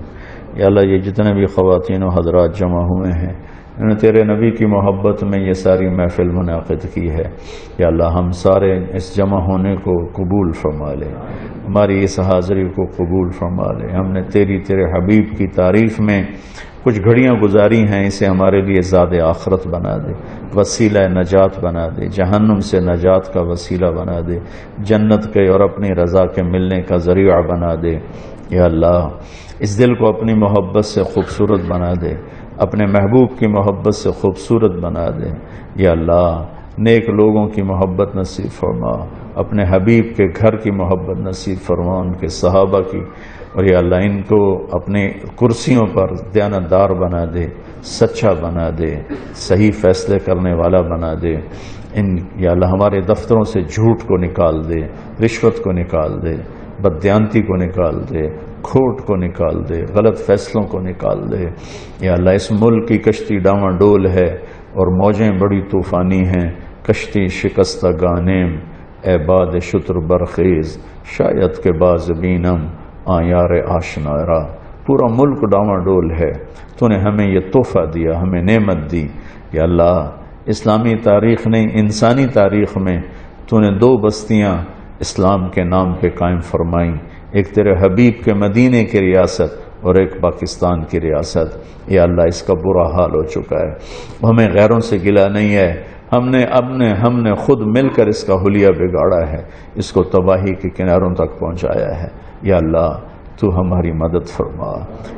یا اللہ یہ جتنے بھی خواتین و حضرات جمع ہوئے ہیں انہوں نے تیرے نبی کی محبت میں یہ ساری محفل منعقد کی ہے، یا اللہ ہم سارے اس جمع ہونے کو قبول فرما لے، ہماری اس حاضری کو قبول فرما لے۔ ہم نے تیرے حبیب کی تعریف میں کچھ گھڑیاں گزاری ہیں، اسے ہمارے لیے زاد آخرت بنا دے، وسیلہ نجات بنا دے، جہنم سے نجات کا وسیلہ بنا دے، جنت کے اور اپنی رضا کے ملنے کا ذریعہ بنا دے۔ یا اللہ اس دل کو اپنی محبت سے خوبصورت بنا دے، اپنے محبوب کی محبت سے خوبصورت بنا دے۔ یا اللہ نیک لوگوں کی محبت نصیب فرما، اپنے حبیب کے گھر کی محبت نصیب فرما، ان کے صحابہ کی، اور یا اللہ ان کو اپنے کرسیوں پر دیانتدار بنا دے، سچا بنا دے، صحیح فیصلے کرنے والا بنا دے۔ یا اللہ ہمارے دفتروں سے جھوٹ کو نکال دے، رشوت کو نکال دے، بددیانتی کو نکال دے، کھوٹ کو نکال دے، غلط فیصلوں کو نکال دے۔ یا اللہ اس ملک کی کشتی ڈاواں ڈول ہے اور موجیں بڑی طوفانی ہیں، کشتی شکستہ گانیم اے باد شتر برخیز شاید کے باز بینم آیار آشنا را۔ پورا ملک ڈاواں ڈول ہے، تو نے ہمیں یہ تحفہ دیا، ہمیں نعمت دی۔ یا اللہ اسلامی تاریخ نہیں انسانی تاریخ میں تو نے دو بستیاں اسلام کے نام پہ قائم فرمائیں، ایک تیرے حبیب کے مدینے کی ریاست اور ایک پاکستان کی ریاست۔ یا اللہ اس کا برا حال ہو چکا ہے، ہمیں غیروں سے گلہ نہیں ہے، ہم نے خود مل کر اس کا حلیہ بگاڑا ہے، اس کو تباہی کے کناروں تک پہنچایا ہے۔ یا اللہ تو ہماری مدد فرما،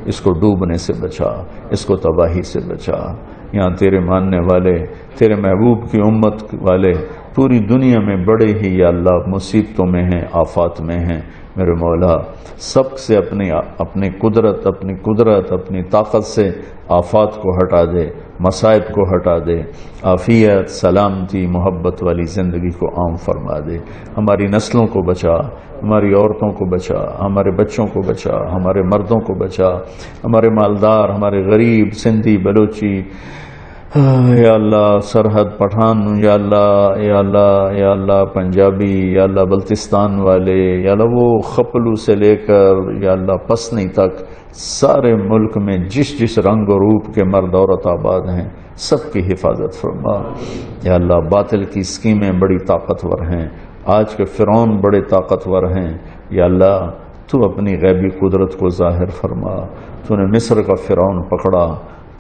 اس کو ڈوبنے سے بچا، اس کو تباہی سے بچا۔ یہاں تیرے ماننے والے، تیرے محبوب کی امت والے پوری دنیا میں بڑے ہی یا اللہ مصیبتوں میں ہیں، آفات میں ہیں۔ میرے مولا سب سے اپنی قدرت اپنی طاقت سے آفات کو ہٹا دے، مصائب کو ہٹا دے، عافیت سلامتی محبت والی زندگی کو عام فرما دے۔ ہماری نسلوں کو بچا، ہماری عورتوں کو بچا، ہمارے بچوں کو بچا، ہمارے مردوں کو بچا، ہمارے مالدار، ہمارے غریب، سندھی، بلوچی، یا اللہ سرحد پٹھان، یا اللہ پنجابی، یا اللہ بلتستان والے، یا اللہ وہ خپلو سے لے کر یا اللہ پسنی تک سارے ملک میں جس رنگ و روپ کے مرد عورت آباد ہیں سب کی حفاظت فرما۔ یا اللہ باطل کی اسکیمیں بڑی طاقتور ہیں، آج کے فرعون بڑے طاقتور ہیں۔ یا اللہ تو اپنی غیبی قدرت کو ظاہر فرما۔ تو نے مصر کا فرعون پکڑا،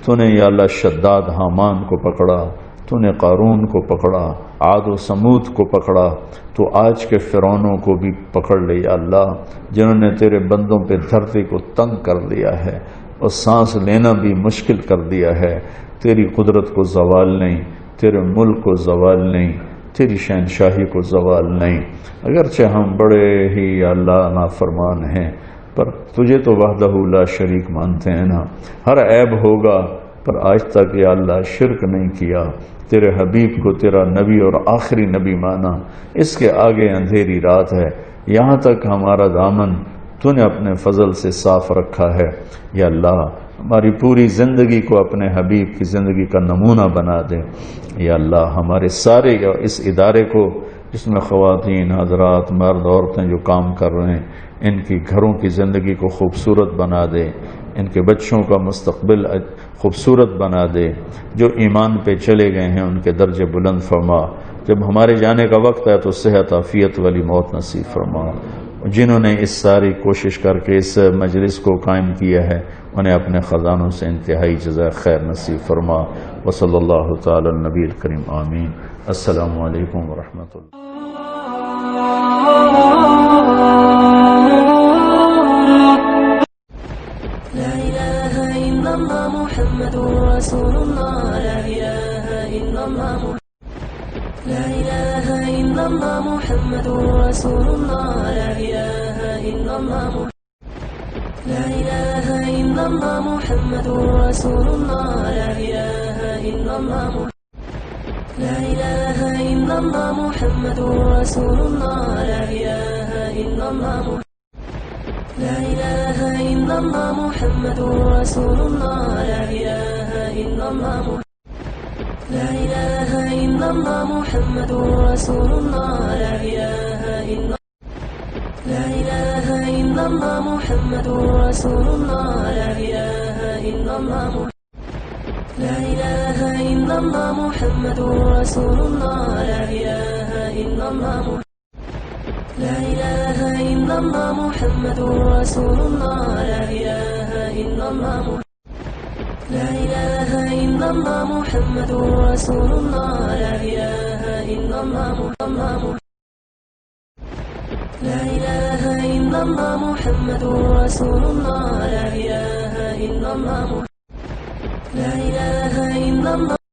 تو نے یا اللہ شداد حامان کو پکڑا، تو نے قارون کو پکڑا، عاد و سمود کو پکڑا، تو آج کے فرعونوں کو بھی پکڑ لے یا اللہ، جنہوں نے تیرے بندوں پہ دھرتی کو تنگ کر دیا ہے اور سانس لینا بھی مشکل کر دیا ہے۔ تیری قدرت کو زوال نہیں، تیرے ملک کو زوال نہیں، تیری شہنشاہی کو زوال نہیں۔ اگرچہ ہم بڑے ہی یا اللہ نافرمان ہیں، پر تجھے تو وحدہ لا شریک مانتے ہیں نا۔ ہر عیب ہوگا پر آج تک یا اللہ شرک نہیں کیا، تیرے حبیب کو تیرا نبی اور آخری نبی مانا۔ اس کے آگے اندھیری رات ہے، یہاں تک ہمارا دامن تو نے اپنے فضل سے صاف رکھا ہے۔ یا اللہ ہماری پوری زندگی کو اپنے حبیب کی زندگی کا نمونہ بنا دے۔ یا اللہ ہمارے سارے اس ادارے کو جس میں خواتین حضرات مرد عورتیں جو کام کر رہے ہیں ان کی گھروں کی زندگی کو خوبصورت بنا دے، ان کے بچوں کا مستقبل خوبصورت بنا دے، جو ایمان پہ چلے گئے ہیں ان کے درجے بلند فرما، جب ہمارے جانے کا وقت ہے تو صحت عافیت والی موت نصیب فرما۔ جنہوں نے اس ساری کوشش کر کے اس مجلس کو قائم کیا ہے انہیں اپنے خزانوں سے انتہائی جزائے خیر نصیب فرما۔ وصلی اللہ تعالی النبی الکریم آمین۔ السلام علیکم ورحمۃ اللہ۔ لا إله إلا الله محمد رسول الله لا إله إلا الله لا إله إلا الله محمد رسول الله لا إله إلا الله لا إله إلا الله محمد رسول الله لا إله إلا الله لا إله إلا الله محمد رسول الله لا إله إلا الله لا إله إلا الله محمد رسول الله لا إله إلا الله لا إله إلا الله محمد رسول الله لا إله إلا لا إله إلا الله محمد رسول الله لا إله إلا الله لا إله إلا الله محمد رسول الله لا إله إلا الله لا إله إلا الله محمد رسول الله لا إله إلا الله لا إله إلا الله محمد رسول الله لا إله إلا الله لا إله إلا الله محمد رسول الله لا إله إلا الله لا إله إلا الله